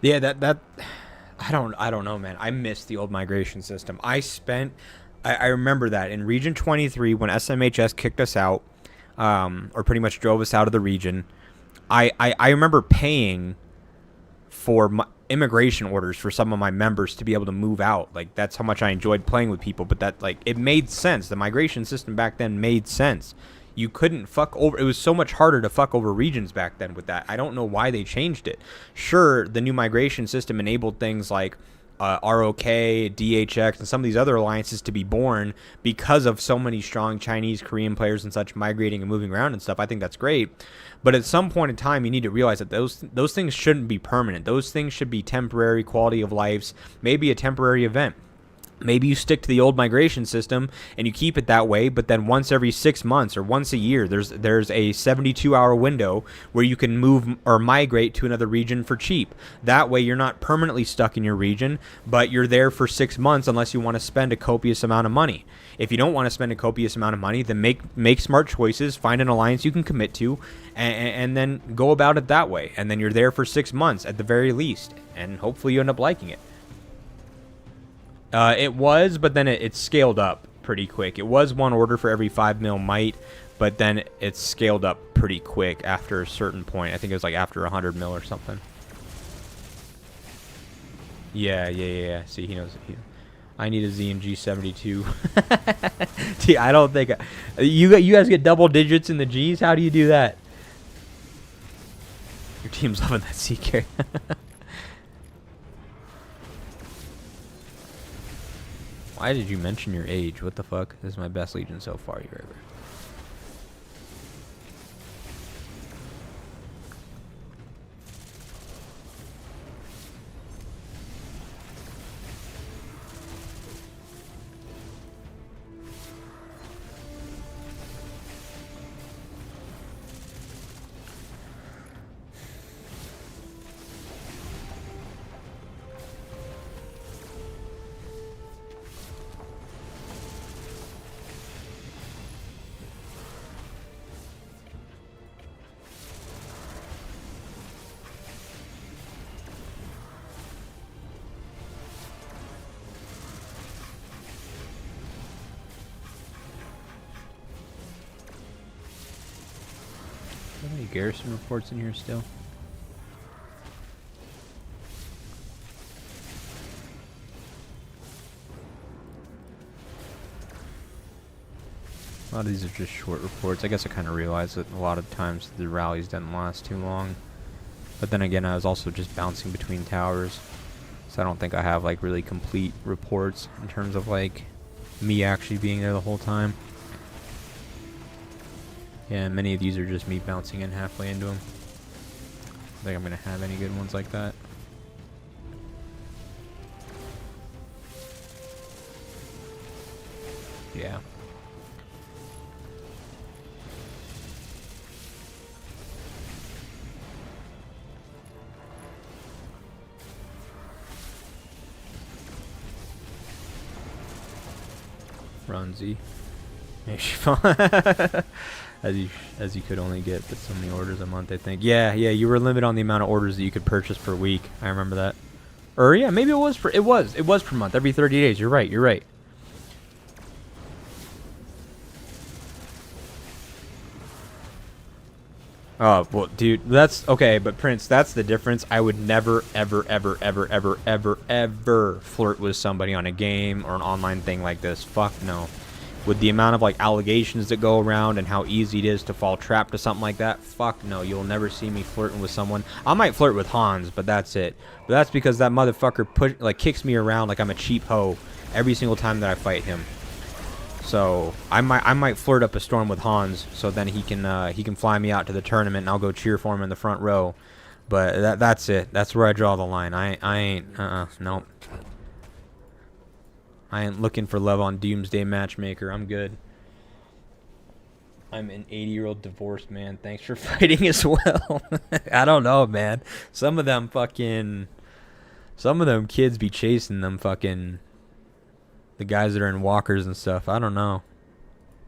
Yeah, that I don't know, man. I miss the old migration system. I remember that in Region 23 when SMHS kicked us out, or pretty much drove us out of the region. I remember paying for my immigration orders for some of my members to be able to move out. Like, that's how much I enjoyed playing with people. But that, like, it made sense. The migration system back then made sense. You couldn't fuck over. It was so much harder to fuck over regions back then with that. I don't know why they changed it. Sure, the new migration system enabled things like ROK, DHX, and some of these other alliances to be born because of so many strong Chinese, Korean players and such migrating and moving around and stuff. I think that's great. But at some point in time, you need to realize that those things shouldn't be permanent. Those things should be temporary quality of lives, maybe a temporary event. Maybe you stick to the old migration system and you keep it that way, but then once every 6 months or once a year, there's a 72-hour window where you can move or migrate to another region for cheap. That way you're not permanently stuck in your region, but you're there for 6 months unless you want to spend a copious amount of money. If you don't want to spend a copious amount of money, then make smart choices, find an alliance you can commit to, and then go about it that way. And then you're there for 6 months at the very least, and hopefully you end up liking it. It was, but then it scaled up pretty quick. It was 1 order for every 5 mil might, but then it scaled up pretty quick after a certain point. I think it was like after 100 mil or something. Yeah. See, he knows. I need a ZMG 72. Gee, I don't think you guys get double digits in the G's. How do you do that? Your team's loving that CK. Why did you mention your age? What the fuck? This is my best Legion so far you're ever. How many Garrison reports in here still? A lot of these are just short reports. I guess I kind of realized that a lot of times the rallies didn't last too long. But then again, I was also just bouncing between towers. So I don't think I have like really complete reports in terms of like me actually being there the whole time. Yeah, many of these are just me bouncing in halfway into them. I think I'm going to have any good ones like that. Yeah. Run Z. As you could only get but so many orders a month, I think. Yeah, you were limited on the amount of orders that you could purchase per week. I remember that. Or yeah, maybe it was per month, every 30 days. You're right. Oh, well, dude, that's okay, but Prince, that's the difference. I would never, ever flirt with somebody on a game or an online thing like this. Fuck no. With the amount of like allegations that go around and how easy it is to fall trap to something like that, fuck no. You'll never see me flirting with someone. I might flirt with Hans, but that's it. But that's because that motherfucker kicks me around like I'm a cheap hoe every single time that I fight him. So I might flirt up a storm with Hans, so then he can fly me out to the tournament and I'll go cheer for him in the front row. But that's it. That's where I draw the line. I ain't nope. I ain't looking for love on Doomsday Matchmaker. I'm good. I'm an 80-year-old divorced man. Thanks for fighting as well. I don't know, man. Some of them kids be chasing them fucking the guys that are in walkers and stuff. I don't know.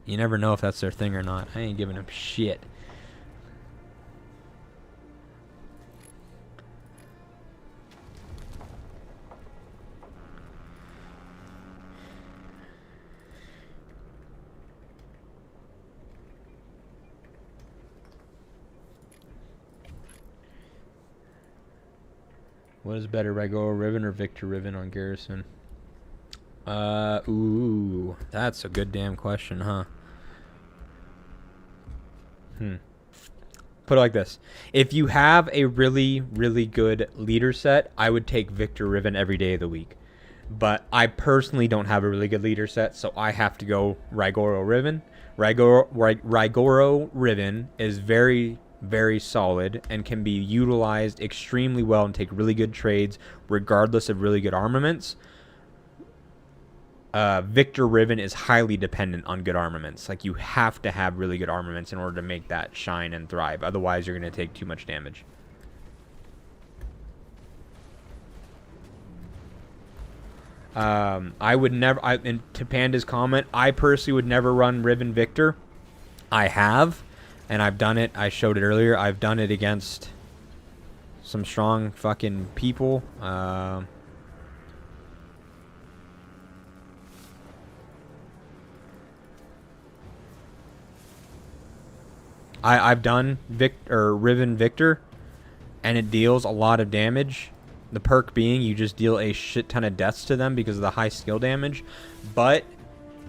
You never know if that's their thing or not. I ain't giving them shit. What is better, Rago Riven or Victor Riven on Garrison? Ooh, that's a good damn question, huh? Put it like this. If you have a really, really good leader set, I would take Victor Riven every day of the week. But I personally don't have a really good leader set, so I have to go Rigoro Riven. Rigoro Riven is very, very solid and can be utilized extremely well and take really good trades regardless of really good armaments. Victor Riven is highly dependent on good armaments. Like, you have to have really good armaments in order to make that shine and thrive. Otherwise, you're going to take too much damage. I would never, and to Panda's comment, I personally would never run Riven Victor. I have, and I've done it. I showed it earlier. I've done it against some strong fucking people. I've done Riven Victor, and it deals a lot of damage. The perk being you just deal a shit ton of deaths to them because of the high skill damage, but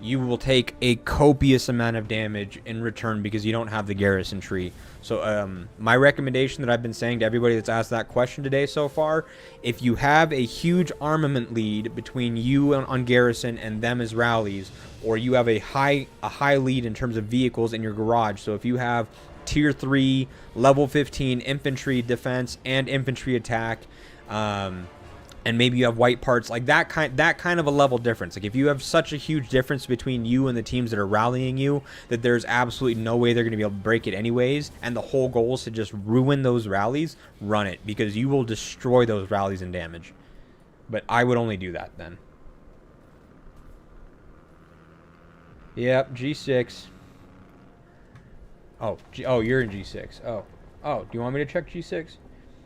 you will take a copious amount of damage in return because you don't have the Garrison tree. So my recommendation that I've been saying to everybody that's asked that question today so far, if you have a huge armament lead between you on Garrison and them as rallies, or you have a high lead in terms of vehicles in your garage, so if you have tier 3 level 15 infantry defense and infantry attack, and maybe you have white parts, like that kind of a level difference. Like, if you have such a huge difference between you and the teams that are rallying you that there's absolutely no way they're going to be able to break it anyways, and the whole goal is to just ruin those rallies, run it, because you will destroy those rallies in damage. But I would only do that then. Yep, G6. Oh, you're in G6. Oh, do you want me to check G6?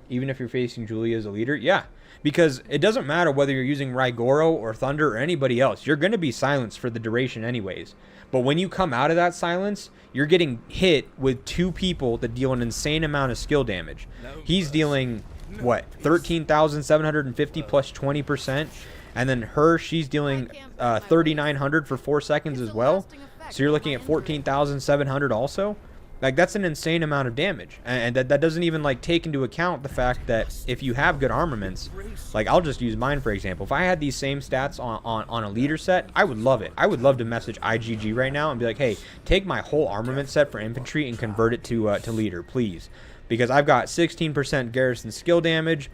Even if you're facing Julia as a leader? Yeah, because it doesn't matter whether you're using Rigoro or Thunder or anybody else. You're going to be silenced for the duration anyways. But when you come out of that silence, you're getting hit with 2 people that deal an insane amount of skill damage. He's dealing, what, 13,750 plus 20%? And then she's dealing 3,900 for 4 seconds as well. So you're looking at 14,700 also. Like, that's an insane amount of damage, and that doesn't even, like, take into account the fact that if you have good armaments, like, I'll just use mine for example. If I had these same stats on a leader set, I would love it. I would love to message IGG right now and be like, hey, take my whole armament set for infantry and convert it to leader, please, because I've got 16% Garrison skill damage,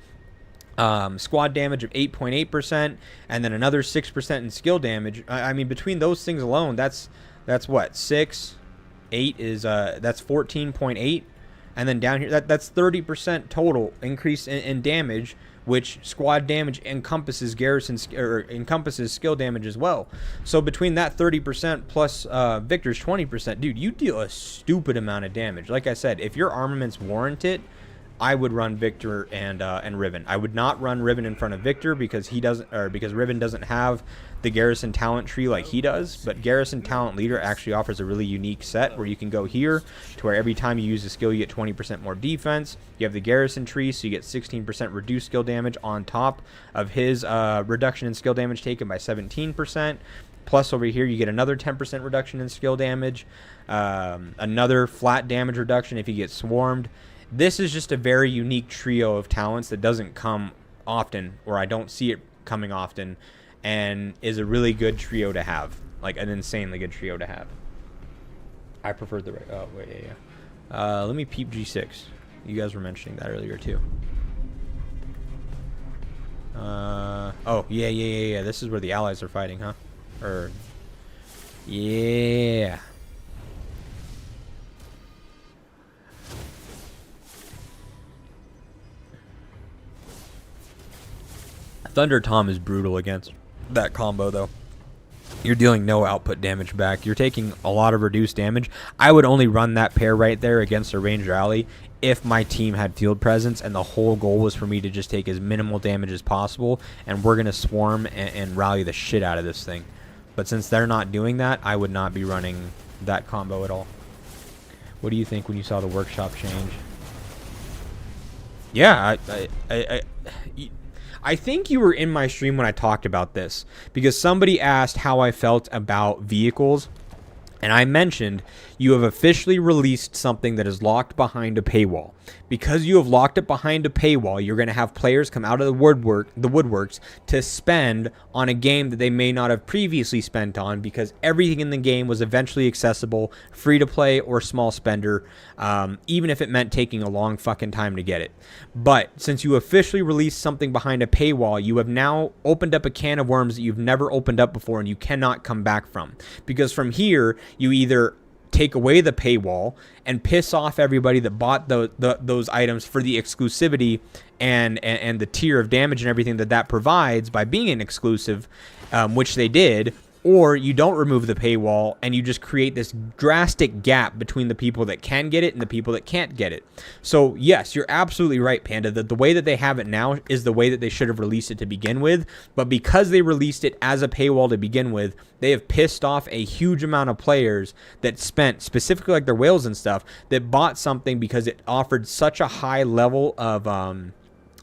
squad damage of 8.8%, and then another 6% in skill damage. I mean, between those things alone, that's what, 8 is that's 14.8, and then down here that's 30% total increase in damage, which squad damage encompasses encompasses skill damage as well. So between that 30% plus Victor's 20%, dude, you deal a stupid amount of damage. Like I said, if your armaments warrant it, I would run Victor and Riven. I would not run Riven in front of Victor because because Riven doesn't have the Garrison talent tree like he does. But Garrison talent leader actually offers a really unique set where you can go here to where every time you use a skill you get 20% more defense. You have the Garrison tree, so you get 16% reduced skill damage on top of his reduction in skill damage taken by 17%. Plus over here you get another 10% reduction in skill damage, another flat damage reduction if you get swarmed. This is just a very unique trio of talents that doesn't come often, or I don't see it coming often, and is a really good trio to have. Like, an insanely good trio to have. I prefer the... Oh, wait, yeah. Let me peep G6. You guys were mentioning that earlier, too. Oh, yeah. This is where the allies are fighting, huh? Yeah. Thunder Tom is brutal against that combo, though. You're dealing no output damage back. You're taking a lot of reduced damage. I would only run that pair right there against a ranged rally if my team had field presence and the whole goal was for me to just take as minimal damage as possible, and we're going to swarm and rally the shit out of this thing. But since they're not doing that, I would not be running that combo at all. What do you think when you saw the workshop change? Yeah, I think you were in my stream when I talked about this, because somebody asked how I felt about vehicles And I mentioned you have officially released something that is locked behind a paywall. Because you have locked it behind a paywall, you're going to have players come out of the woodworks to spend on a game that they may not have previously spent on, because everything in the game was eventually accessible, free to play or small spender, even if it meant taking a long fucking time to get it. But since you officially released something behind a paywall, you have now opened up a can of worms that you've never opened up before and you cannot come back from. Because from here, you either take away the paywall and piss off everybody that bought those items for the exclusivity and the tier of damage and everything that provides by being an exclusive, which they did, or you don't remove the paywall and you just create this drastic gap between the people that can get it and the people that can't get it. So yes, you're absolutely right, Panda, that the way that they have it now is the way that they should have released it to begin with. But because they released it as a paywall to begin with, they have pissed off a huge amount of players that spent, specifically like their whales and stuff, that bought something because it offered such a high level of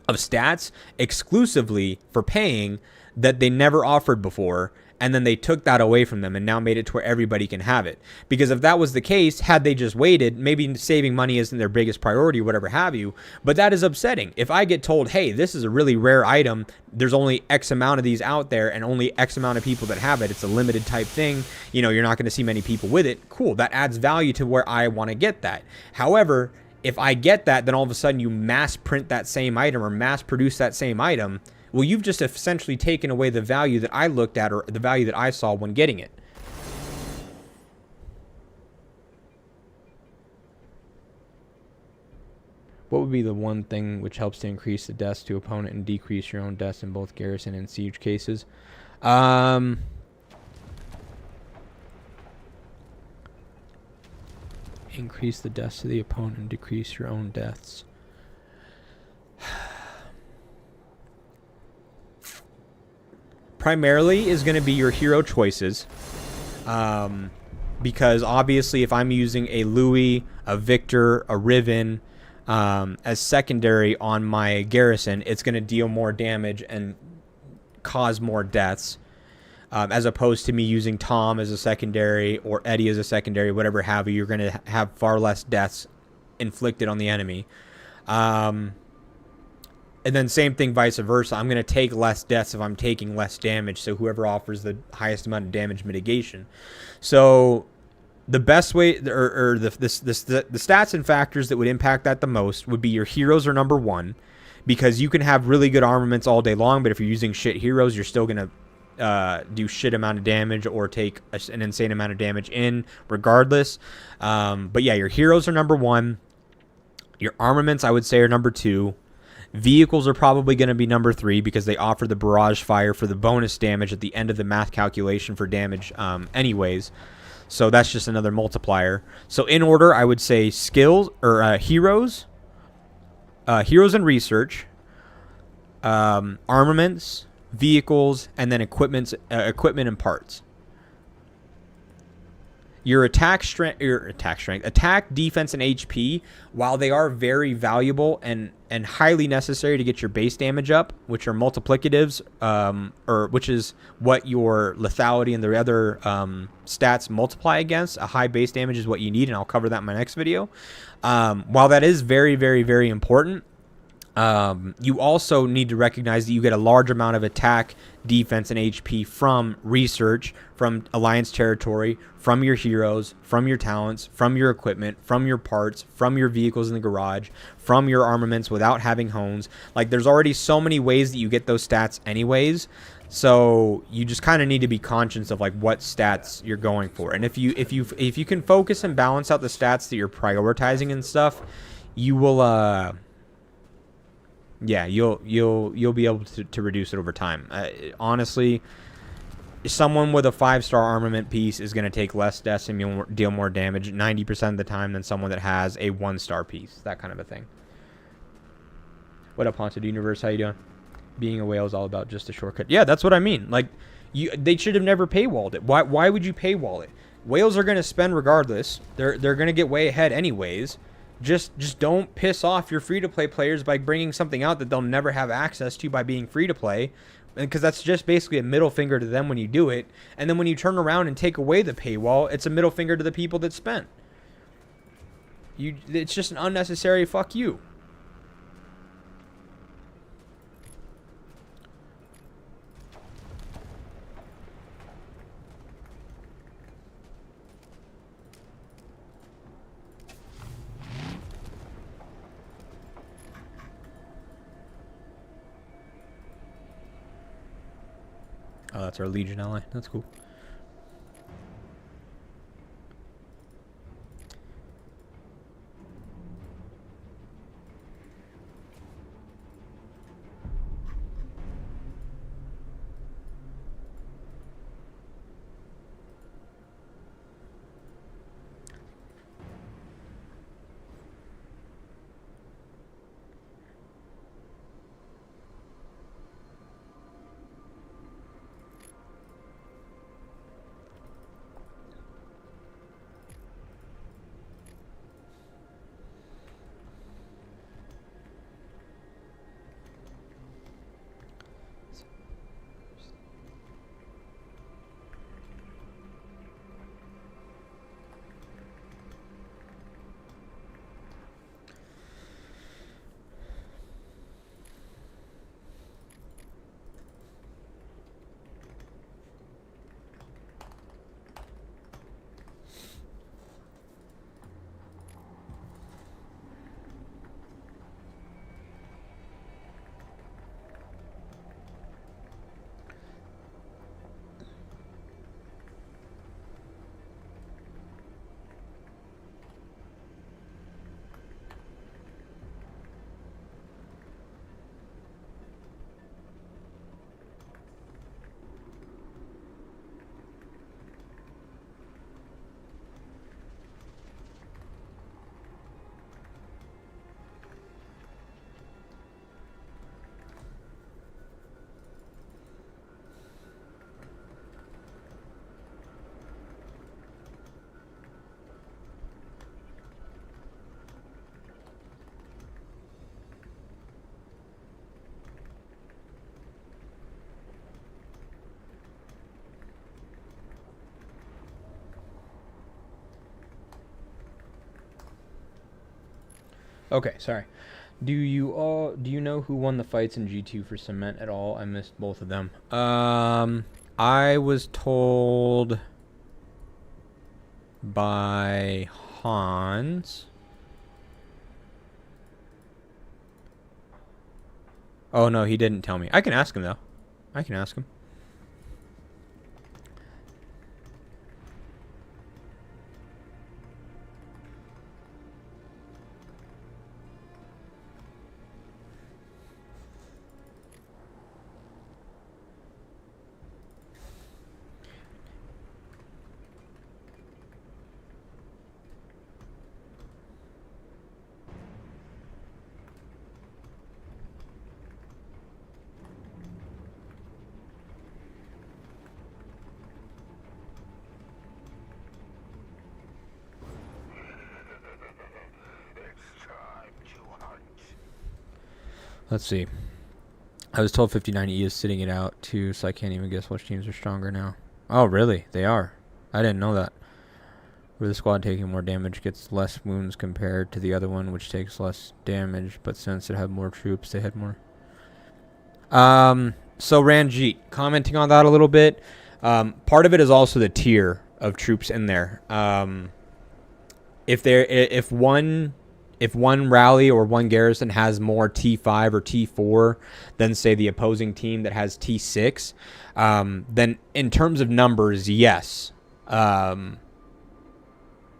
stats exclusively for paying that they never offered before. And then they took that away from them and now made it to where everybody can have it. Because if that was the case, had they just waited, maybe saving money isn't their biggest priority or whatever have you, but that is upsetting. If I get told, hey, this is a really rare item, there's only X amount of these out there and only X amount of people that have it, it's a limited type thing, you know, you're not going to see many people with it, cool, that adds value to where I want to get that. However, if I get that, then all of a sudden you mass print that same item or mass produce that same item, well, you've just essentially taken away the value that I looked at or the value that I saw when getting it. What would be the one thing which helps to increase the deaths to opponent and decrease your own deaths in both Garrison and Siege cases? Increase the deaths to the opponent and decrease your own deaths. Primarily is going to be your hero choices, because obviously if I'm using a Louis, a Victor, a Riven as secondary on my Garrison, it's going to deal more damage and cause more deaths, as opposed to me using Tom as a secondary or Eddie as a secondary, whatever have you. You're going to have far less deaths inflicted on the enemy. And then same thing vice versa. I'm going to take less deaths if I'm taking less damage. So whoever offers the highest amount of damage mitigation. So the best way, or the stats and factors that would impact that the most would be your heroes are number one. Because you can have really good armaments all day long, but if you're using shit heroes, you're still going to do shit amount of damage or take an insane amount of damage in regardless. But yeah, your heroes are number one. Your armaments, I would say, are number two. Vehicles are probably going to be number three because they offer the barrage fire for the bonus damage at the end of the math calculation for damage anyways. So that's just another multiplier. So in order, I would say skills or heroes and research, armaments, vehicles, and then equipment and parts. Your attack, defense, and HP, while they are very valuable and highly necessary to get your base damage up, which are multiplicatives, or which is what your lethality and the other stats multiply against. A high base damage is what you need, and I'll cover that in my next video. While that is very, very, very important, you also need to recognize that you get a large amount of attack, defense, and HP from research, from Alliance territory, from your heroes, from your talents, from your equipment, from your parts, from your vehicles in the garage, from your armaments without having hones. Like, there's already so many ways that you get those stats anyways. So you just kind of need to be conscious of like what stats you're going for. And if you can focus and balance out the stats that you're prioritizing and stuff, you will yeah, you'll be able to reduce it over time. Honestly, someone with a 5-star armament piece is going to take less deaths and deal more damage 90% of the time than someone that has a 1-star piece. That kind of a thing. What up, Haunted Universe? How you doing? Being a whale is all about just a shortcut. Yeah, that's what I mean. Like, they should have never paywalled it. Why would you paywall it? Whales are going to spend regardless. They're going to get way ahead anyways. Just don't piss off your free-to-play players by bringing something out that they'll never have access to by being free-to-play, because that's just basically a middle finger to them when you do it. And then when you turn around and take away the paywall, it's a middle finger to the people that spent. It's just an unnecessary fuck you. Oh, that's our Legion ally. That's cool. Okay, sorry. Do you know who won the fights in G2 for cement at all? I missed both of them. I was told by Hans. Oh no, he didn't tell me. I can ask him though. I can ask him. Let's see. I was told 59E is sitting it out too, so I can't even guess which teams are stronger now. Oh, really? They are. I didn't know that. Where the squad taking more damage gets less wounds compared to the other one, which takes less damage, but since it had more troops, they had more. So Ranjit, commenting on that a little bit. Part of it is also the tier of troops in there. If one rally or one garrison has more T5 or T4 than, say, the opposing team that has T6, then in terms of numbers, yes.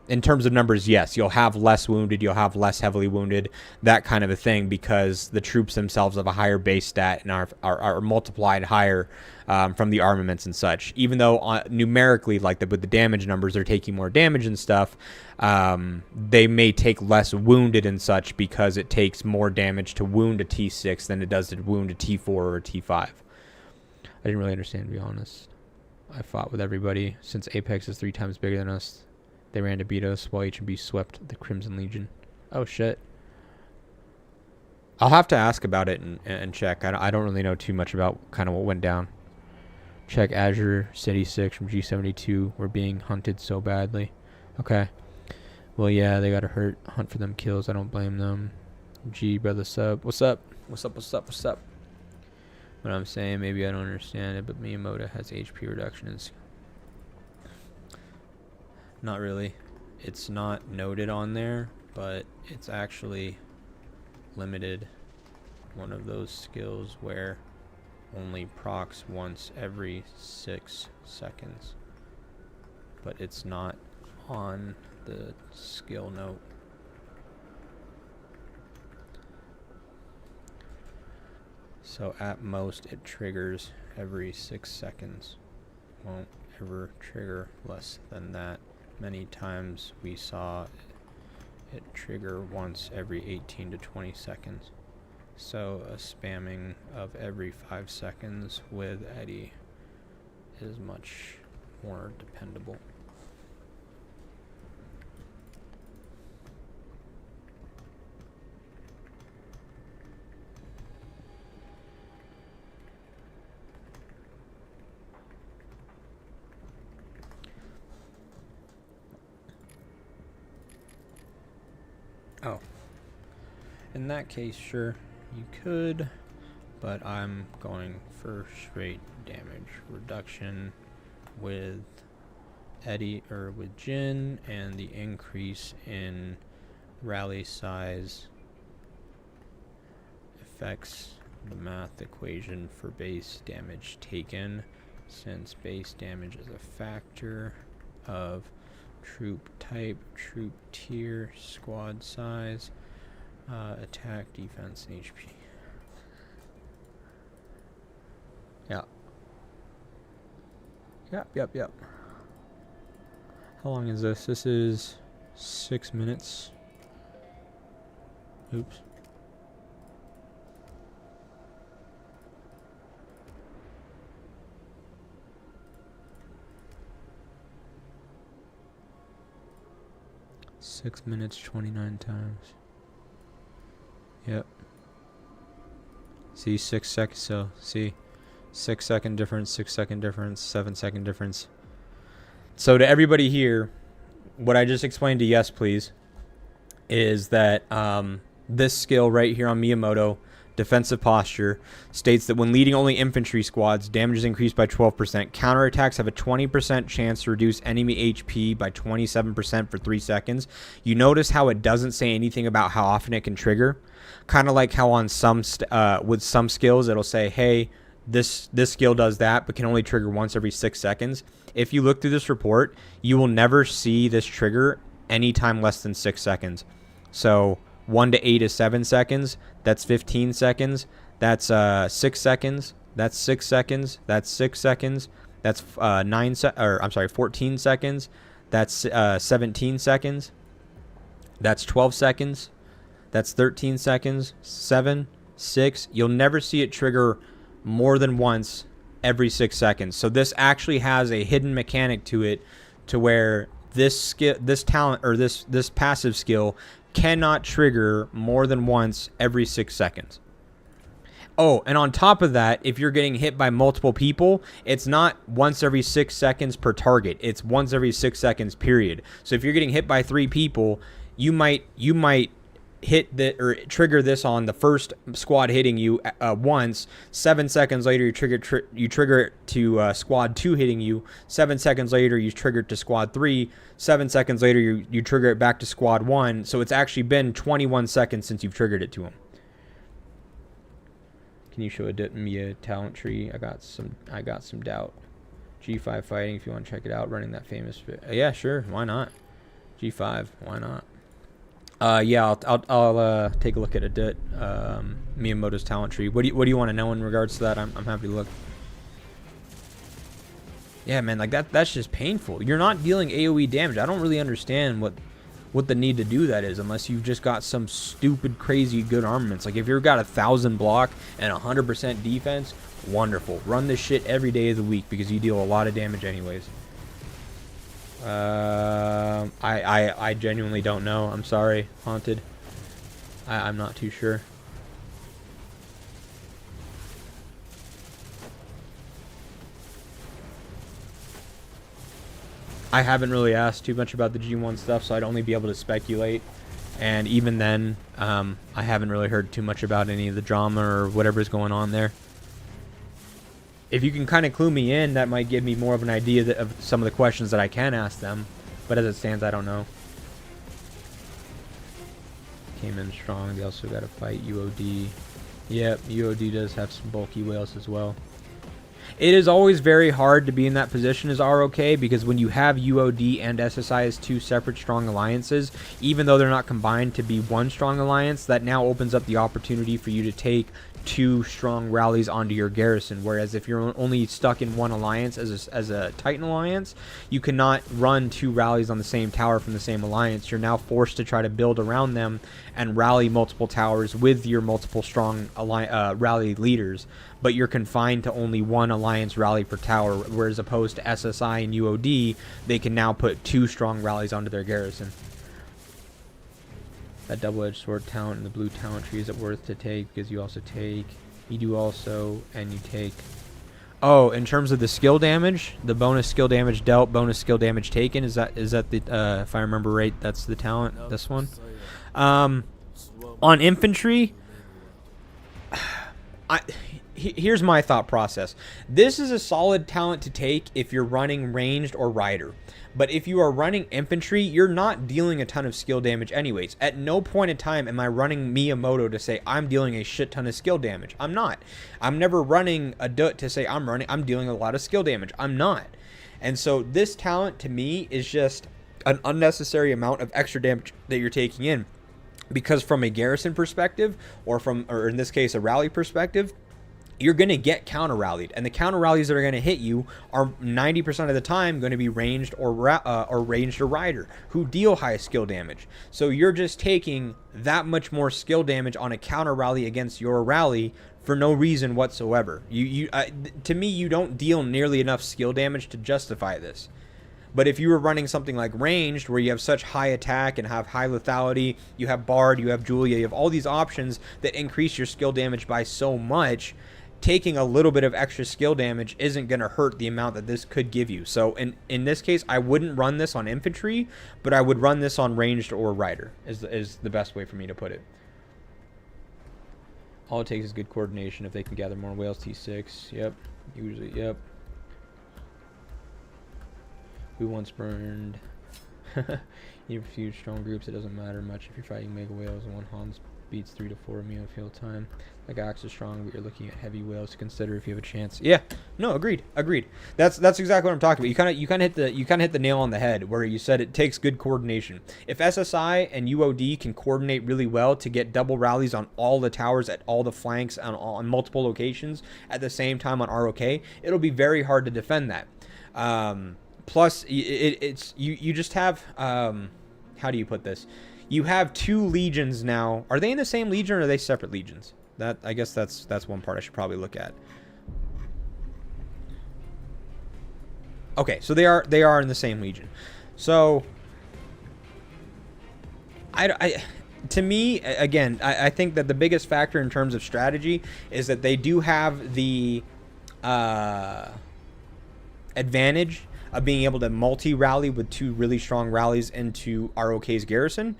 In terms of numbers, yes. You'll have less wounded. You'll have less heavily wounded. That kind of a thing, because the troops themselves have a higher base stat and are multiplied higher from the armaments and such. Even though numerically, like with the damage numbers, they're taking more damage and stuff, they may take less wounded and such because it takes more damage to wound a T6 than it does to wound a T4 or a T5. I didn't really understand, to be honest. I fought with everybody. Since Apex is 3 times bigger than us, they ran to beat us while H&B swept the Crimson Legion. Oh shit. I'll have to ask about it and check. I don't really know too much about kind of what went down. Check Azure City 6 from G72. We're being hunted so badly. Okay. Well, yeah, they gotta hunt for them kills. I don't blame them. G brother sub. What's up? What's up? What's up? What's up? What I'm saying, maybe I don't understand it, but Miyamoto has HP reductions. Not really. It's not noted on there, but it's actually limited. One of those skills where only procs once every 6 seconds, but it's not on the skill note. So at most it triggers every 6 seconds. Won't ever trigger less than that. Many times we saw it trigger once every 18 to 20 seconds. So a spamming of every 5 seconds with Eddie is much more dependable. Oh, in that case, sure, you could, but I'm going for straight damage reduction with Eddie or with Jin, and the increase in rally size affects the math equation for base damage taken, since base damage is a factor of troop type, troop tier, squad size, attack, defense, and HP. Yep. How long is this? This is 6 minutes. Oops. Six minutes, 29 times. Yep. See, 6 seconds. So, see, 6 second difference, 6 second difference, 7 second difference. So, to everybody here, what I just explained to Yes Please is that this skill right here on Miyamoto, defensive posture, states that when leading only infantry squads, damage is increased by 12%. Counterattacks have a 20% chance to reduce enemy HP by 27% for 3 seconds. You notice how it doesn't say anything about how often it can trigger? Kind of like how on some with some skills it'll say, hey, this skill does that, but can only trigger once every 6 seconds. If you look through this report, you will never see this trigger anytime less than 6 seconds. So 1 to 8 is 7 seconds. That's 15 seconds. That's 6 seconds. That's 6 seconds. That's 6 seconds. That's 14 seconds. That's 17 seconds. That's 12 seconds. That's 13 seconds. 7, 6. You'll never see it trigger more than once every 6 seconds. So this actually has a hidden mechanic to it, to where this skill, this talent, or this passive skill cannot trigger more than once every 6 seconds. Oh, and on top of that, if you're getting hit by multiple people, it's not once every 6 seconds per target. It's once every 6 seconds, period. So if you're getting hit by 3 people, you might hit the or trigger this on the first squad hitting you once. 7 seconds later, you trigger it to squad 2 hitting you. 7 seconds later, you trigger it to squad 3. 7 seconds later, you trigger it back to squad 1. So it's actually been 21 seconds since you've triggered it to him. Can you show me a talent tree? I got some doubt. G5 fighting, if you want to check it out, running that famous yeah, sure, why not? G5, why not? Yeah, I'll take a look at it. Miyamoto's talent tree. What do you want to know in regards to that? I'm happy to look. Yeah, man, like that's just painful. You're not dealing AoE damage. I don't really understand what the need to do that is, unless you've just got some stupid, crazy good armaments. Like if you've got 1,000 block and 100% defense, wonderful. Run this shit every day of the week because you deal a lot of damage anyways. I genuinely don't know. I'm sorry, Haunted. I'm not too sure. I haven't really asked too much about the G1 stuff, so I'd only be able to speculate. And even then, I haven't really heard too much about any of the drama or whatever's going on there. If you can kind of clue me in, that might give me more of an idea of some of the questions that I can ask them. But as it stands, I don't know. Came in strong. They also got to fight UOD. Yep, UOD does have some bulky whales as well. It is always very hard to be in that position as ROK, because when you have UOD and SSI as two separate strong alliances, even though they're not combined to be one strong alliance, that now opens up the opportunity for you to take two strong rallies onto your garrison. Whereas if you're only stuck in one alliance as a Titan alliance, you cannot run two rallies on the same tower from the same alliance. You're now forced to try to build around them and rally multiple towers with your multiple strong rally leaders, but you're confined to only one alliance rally per tower, whereas opposed to SSI and UOD, they can now put two strong rallies onto their garrison. That double-edged sword talent and the blue talent tree, is it worth to take? Because you also take, you do also, and you take. Oh, in terms of the skill damage, the bonus skill damage dealt, bonus skill damage taken, is that the if I remember right, that's the talent, this one. On infantry, here's my thought process. This is a solid talent to take if you're running ranged or rider. But if you are running infantry, you're not dealing a ton of skill damage anyways. At no point in time am I running Miyamoto to say I'm dealing a shit ton of skill damage. I'm not. I'm never running a DUT to say I'm dealing a lot of skill damage. I'm not. And so this talent to me is just an unnecessary amount of extra damage that you're taking in. Because from a garrison perspective, or in this case a rally perspective, you're going to get counter rallied, and the counter rallies that are going to hit you are 90% of the time going to be ranged or rider, who deal high skill damage. So you're just taking that much more skill damage on a counter rally against your rally for no reason whatsoever. To me, you don't deal nearly enough skill damage to justify this. But if you were running something like ranged, where you have such high attack and have high lethality, you have Bard, you have Julia, you have all these options that increase your skill damage by so much, taking a little bit of extra skill damage isn't going to hurt the amount that this could give you. So in this case, I wouldn't run this on infantry, but I would run this on ranged or rider, is the best way for me to put it. All it takes is good coordination. If they can gather more whales, T6. Yep. Usually, yep. Who once burned? You refuse strong groups. It doesn't matter much if you're fighting mega whales, and one Hans beats 3 to 4 Mio field time. Like Axe is strong, but you're looking at heavy whales to consider if you have a chance. Yeah, no, agreed. That's exactly what I'm talking about. You kind of hit the nail on the head, where you said it takes good coordination. If SSI and UOD can coordinate really well to get double rallies on all the towers at all the flanks on multiple locations at the same time on ROK, it'll be very hard to defend that. Plus, you just have how do you put this? You have two legions now. Are they in the same legion, or are they separate legions? That, I guess that's one part I should probably look at. Okay, so they are in the same legion. So to me, again, I think that the biggest factor in terms of strategy is that they do have the advantage of being able to multi-rally with two really strong rallies into ROK's garrison.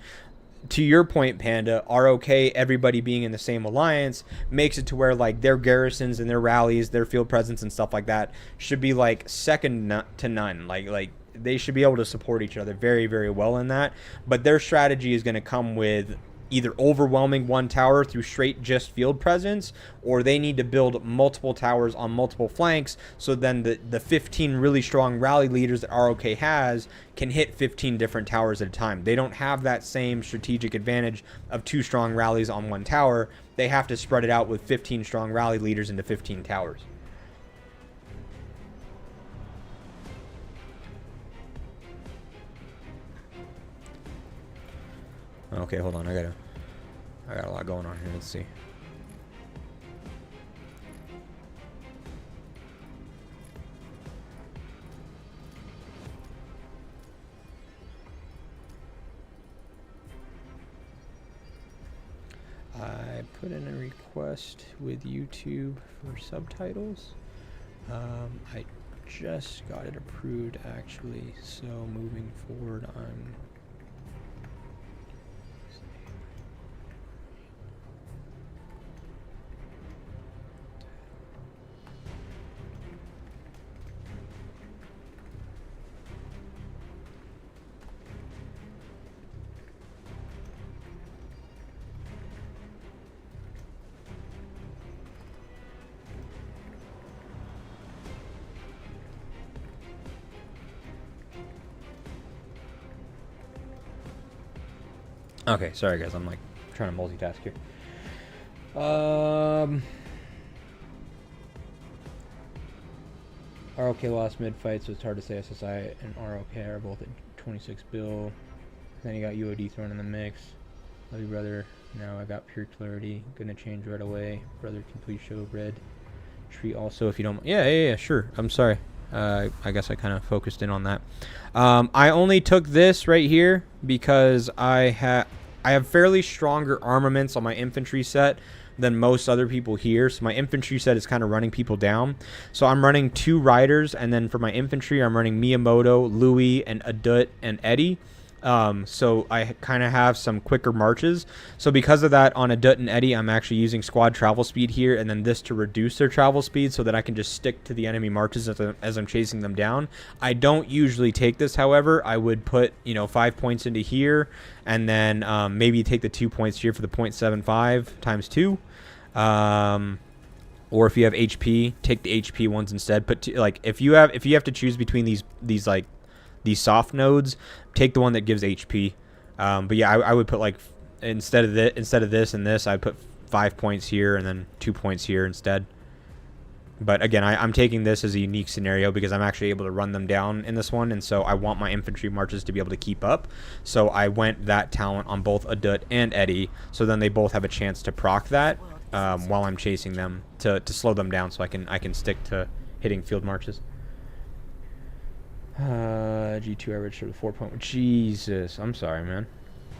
To your point, Panda, ROK, everybody being in the same alliance, makes it to where like their garrisons and their rallies, their field presence and stuff like that should be like second to none. Like they should be able to support each other very, very well in that. But their strategy is going to come with either overwhelming one tower through straight just field presence, or they need to build multiple towers on multiple flanks, so then the 15 really strong rally leaders that ROK has can hit 15 different towers at a time. They don't have that same strategic advantage of 2 strong rallies on one tower. They have to spread it out with 15 strong rally leaders into 15 towers. Okay, hold on. I got a lot going on here. Let's see. put in a request with YouTube for subtitles. I just got it approved actually, so moving forward I'm okay, sorry guys, I'm like trying to multitask here. ROK lost mid-fight, so it's hard to say SSI and ROK are both at 26 bill. Then you got UOD thrown in the mix. Love you, brother. Now I got pure clarity. Gonna change right away. Brother, can please show red. Tree also, if you don't... Yeah, sure. I'm sorry. I guess I kind of focused in on that. I only took this right here because I have fairly stronger armaments on my infantry set than most other people here. So my infantry set is kind of running people down. So I'm running 2 riders, and then for my infantry, I'm running Miyamoto, Louis, and Adut and Eddie. So I kind of have some quicker marches. So because of that, on Adut and Eddie, I'm actually using squad travel speed here, and then this to reduce their travel speed so that I can just stick to the enemy marches as I'm chasing them down. I don't usually take this, however. I would put, 5 points into here, and then maybe take the 2 points here for the 0.75 times 2. Or if you have HP, take the HP ones instead. But if you have to choose between these soft nodes, take the one that gives HP. But yeah, I would put instead of this and this, I'd put 5 points here and then 2 points here instead. But again, I'm taking this as a unique scenario because I'm actually able to run them down in this one, and so I want my infantry marches to be able to keep up. So I went that talent on both Adut and Eddie, so then they both have a chance to proc that while I'm chasing them to slow them down, so I can stick to hitting field marches. G2 average for the 4 point. Jesus, I'm sorry, man.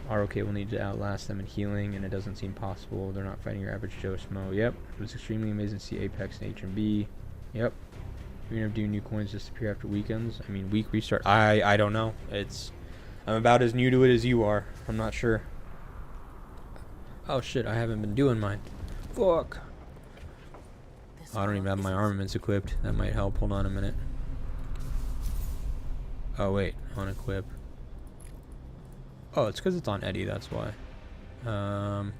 ROK will need to outlast them in healing, and it doesn't seem possible. They're not fighting your average Joe Smo. Yep. It was extremely amazing to see Apex and HMB. Yep. You're gonna do new coins disappear after weekends. I mean, week restart. I don't know. I'm about as new to it as you are. I'm not sure. Oh shit, I haven't been doing mine. Fuck. Oh, I don't even have my armaments equipped. That might help. Hold on a minute. Oh wait, on equip. Oh, it's because it's on Eddie, that's why. I'm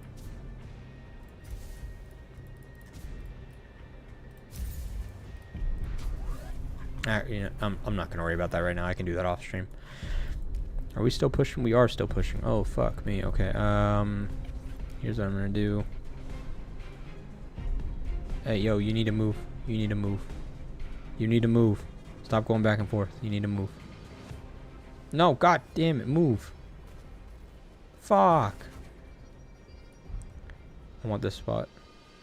not gonna worry about that right now. I can do that off stream. Are we still pushing? We are still pushing. Oh fuck me. Okay. Here's what I'm gonna do. Hey yo, you need to move. You need to move. You need to move. Stop going back and forth. You need to move. No, god damn it, move. Fuck. I want this spot.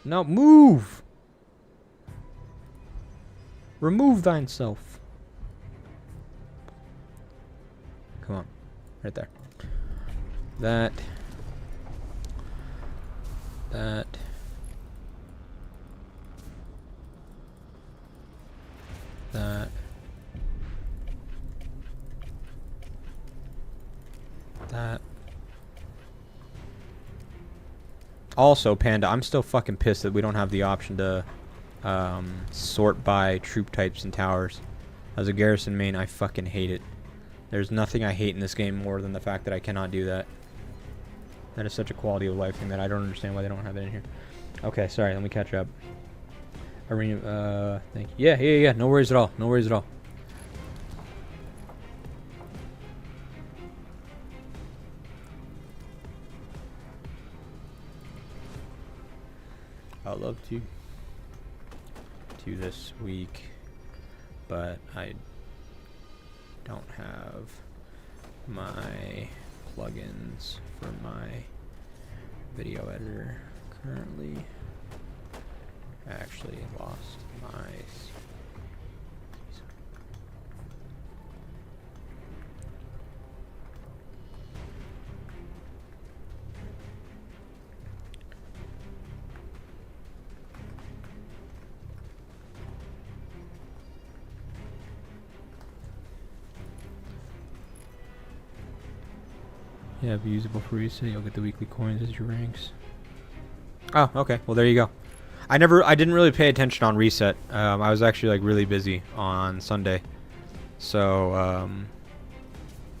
No, move! Remove thyself. Come on. Right there. That. That. That. That. Also, Panda, I'm still fucking pissed that we don't have the option to sort by troop types and towers. As a Garrison main, I fucking hate it. There's nothing I hate in this game more than the fact that I cannot do that. That is such a quality of life thing that I don't understand why they don't have it in here. Okay, sorry, let me catch up. Arena, thank you. Yeah, no worries at all. No worries at all. I'd love to do this week, but I don't have my plugins for my video editor currently. I actually lost my Yeah, be usable for reset. You'll get the weekly coins as your ranks. Oh, okay. Well, there you go. I didn't really pay attention on reset. I was actually like really busy on Sunday, so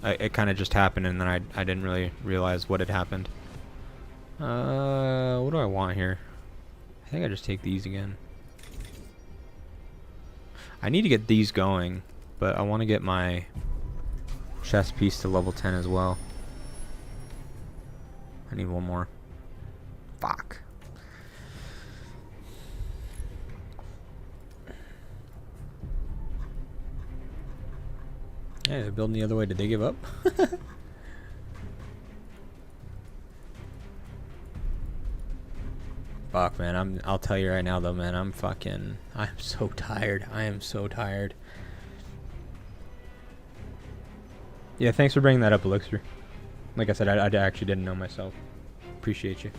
it kind of just happened, and then I didn't really realize what had happened. What do I want here? I think I just take these again. I need to get these going, but I want to get my chest piece to level 10 as well. I need one more. Fuck. Yeah, they're building the other way. Did they give up? Fuck, man. I'll tell you right now, though, man. I'm so tired. I am so tired. Yeah, thanks for bringing that up, Elixir. Like I said, I actually didn't know myself. Appreciate you.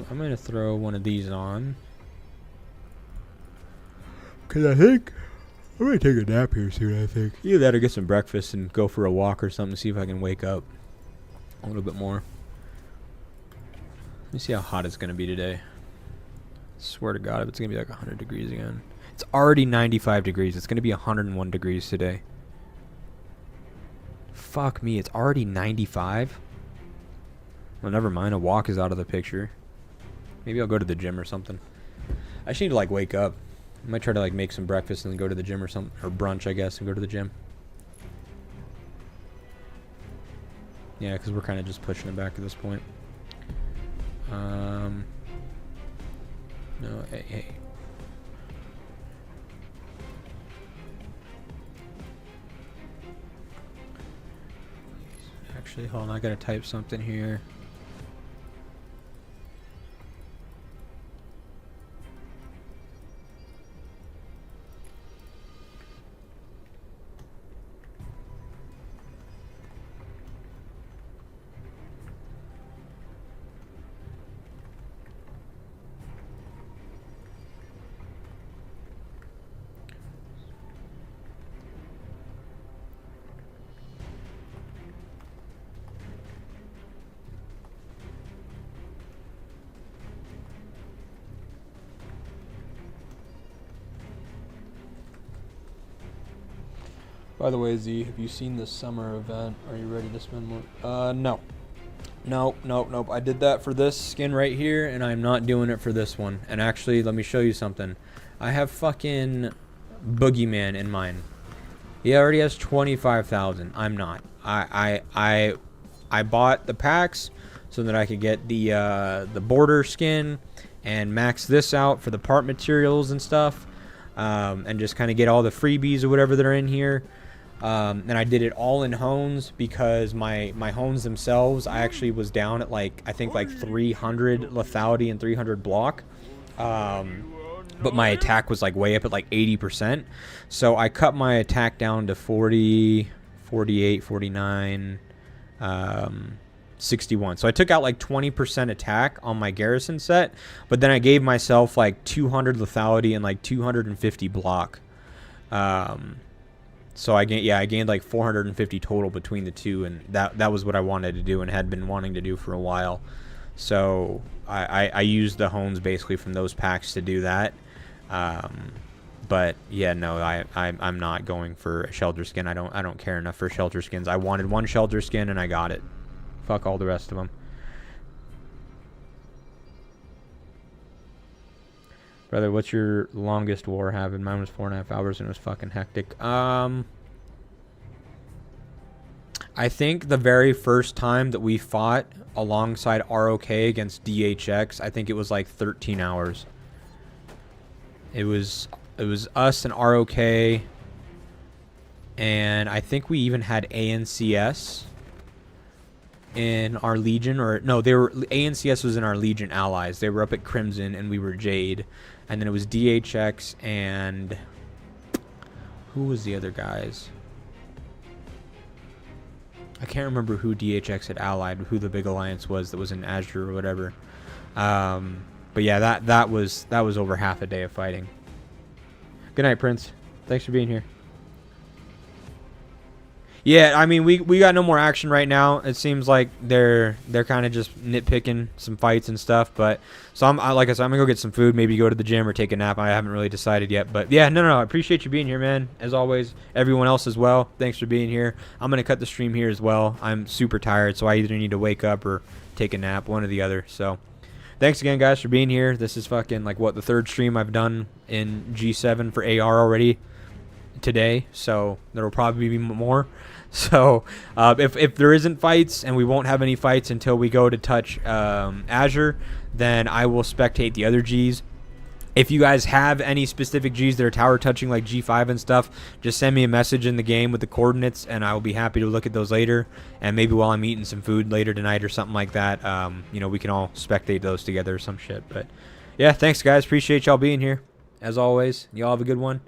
I'm gonna throw one of these on. Cause I think I'm gonna take a nap here soon. I think either that or get some breakfast and go for a walk or something. See if I can wake up a little bit more. Let me see how hot it's gonna be today. Swear to God, if it's gonna be like 100 degrees again. It's already 95 degrees. It's gonna be 101 degrees today. Fuck me, it's already 95. Well, never mind. A walk is out of the picture. Maybe I'll go to the gym or something. I just need to like wake up. I might try to like make some breakfast and then go to the gym or something, or brunch, I guess, and go to the gym. Yeah, because we're kind of just pushing it back at this point. No, hey. Actually, hold on. I gotta type something here. By the way, Z, have you seen this summer event? Are you ready to spend more? No. Nope. I did that for this skin right here, and I'm not doing it for this one. And actually, let me show you something. I have fucking Boogeyman in mine. He already has 25,000. I'm not. I bought the packs so that I could get the border skin and max this out for the part materials and stuff, and just kind of get all the freebies or whatever that are in here. And I did it all in hones because my hones themselves, I actually was down at like, I think like 300 lethality and 300 block. But my attack was like way up at like 80%. So I cut my attack down to 40, 48, 49, 61. So I took out like 20% attack on my Garrison set, but then I gave myself like 200 lethality and like 250 block. So I gained like 450 total between the two, and that was what I wanted to do and had been wanting to do for a while. So I used the hones basically from those packs to do that. But yeah, no, I'm not going for a shelter skin. I don't care enough for shelter skins. I wanted one shelter skin and I got it. Fuck all the rest of them. Brother, what's your longest war having? Mine was 4.5 hours and it was fucking hectic. I think the very first time that we fought alongside ROK against DHX, I think it was like 13 hours. It was us and ROK, and I think we even had ANCS in our Legion, or no, ANCS was in our Legion allies. They were up at Crimson and we were Jade. And then it was DHX and who was the other guys? I can't remember who DHX had allied, who the big alliance was that was in Azure or whatever. But yeah, that was over half a day of fighting. Good night, Prince. Thanks for being here. Yeah, I mean, we got no more action right now. It seems like they're kind of just nitpicking some fights and stuff. But so like I said, I'm gonna go get some food, maybe go to the gym or take a nap. I haven't really decided yet. But yeah, no, I appreciate you being here, man. As always, everyone else as well. Thanks for being here. I'm gonna cut the stream here as well. I'm super tired, so I either need to wake up or take a nap, one or the other. So thanks again, guys, for being here. This is fucking like what, the third stream I've done in G7 for AR already today. So there will probably be more. So if there isn't fights, and we won't have any fights until we go to touch Azure, then I will spectate the other Gs. If you guys have any specific Gs that are tower touching like G5 and stuff, just send me a message in the game with the coordinates, and I will be happy to look at those later. And maybe while I'm eating some food later tonight or something like that, you know, we can all spectate those together or some shit. But yeah, thanks guys, appreciate y'all being here as always. Y'all have a good one.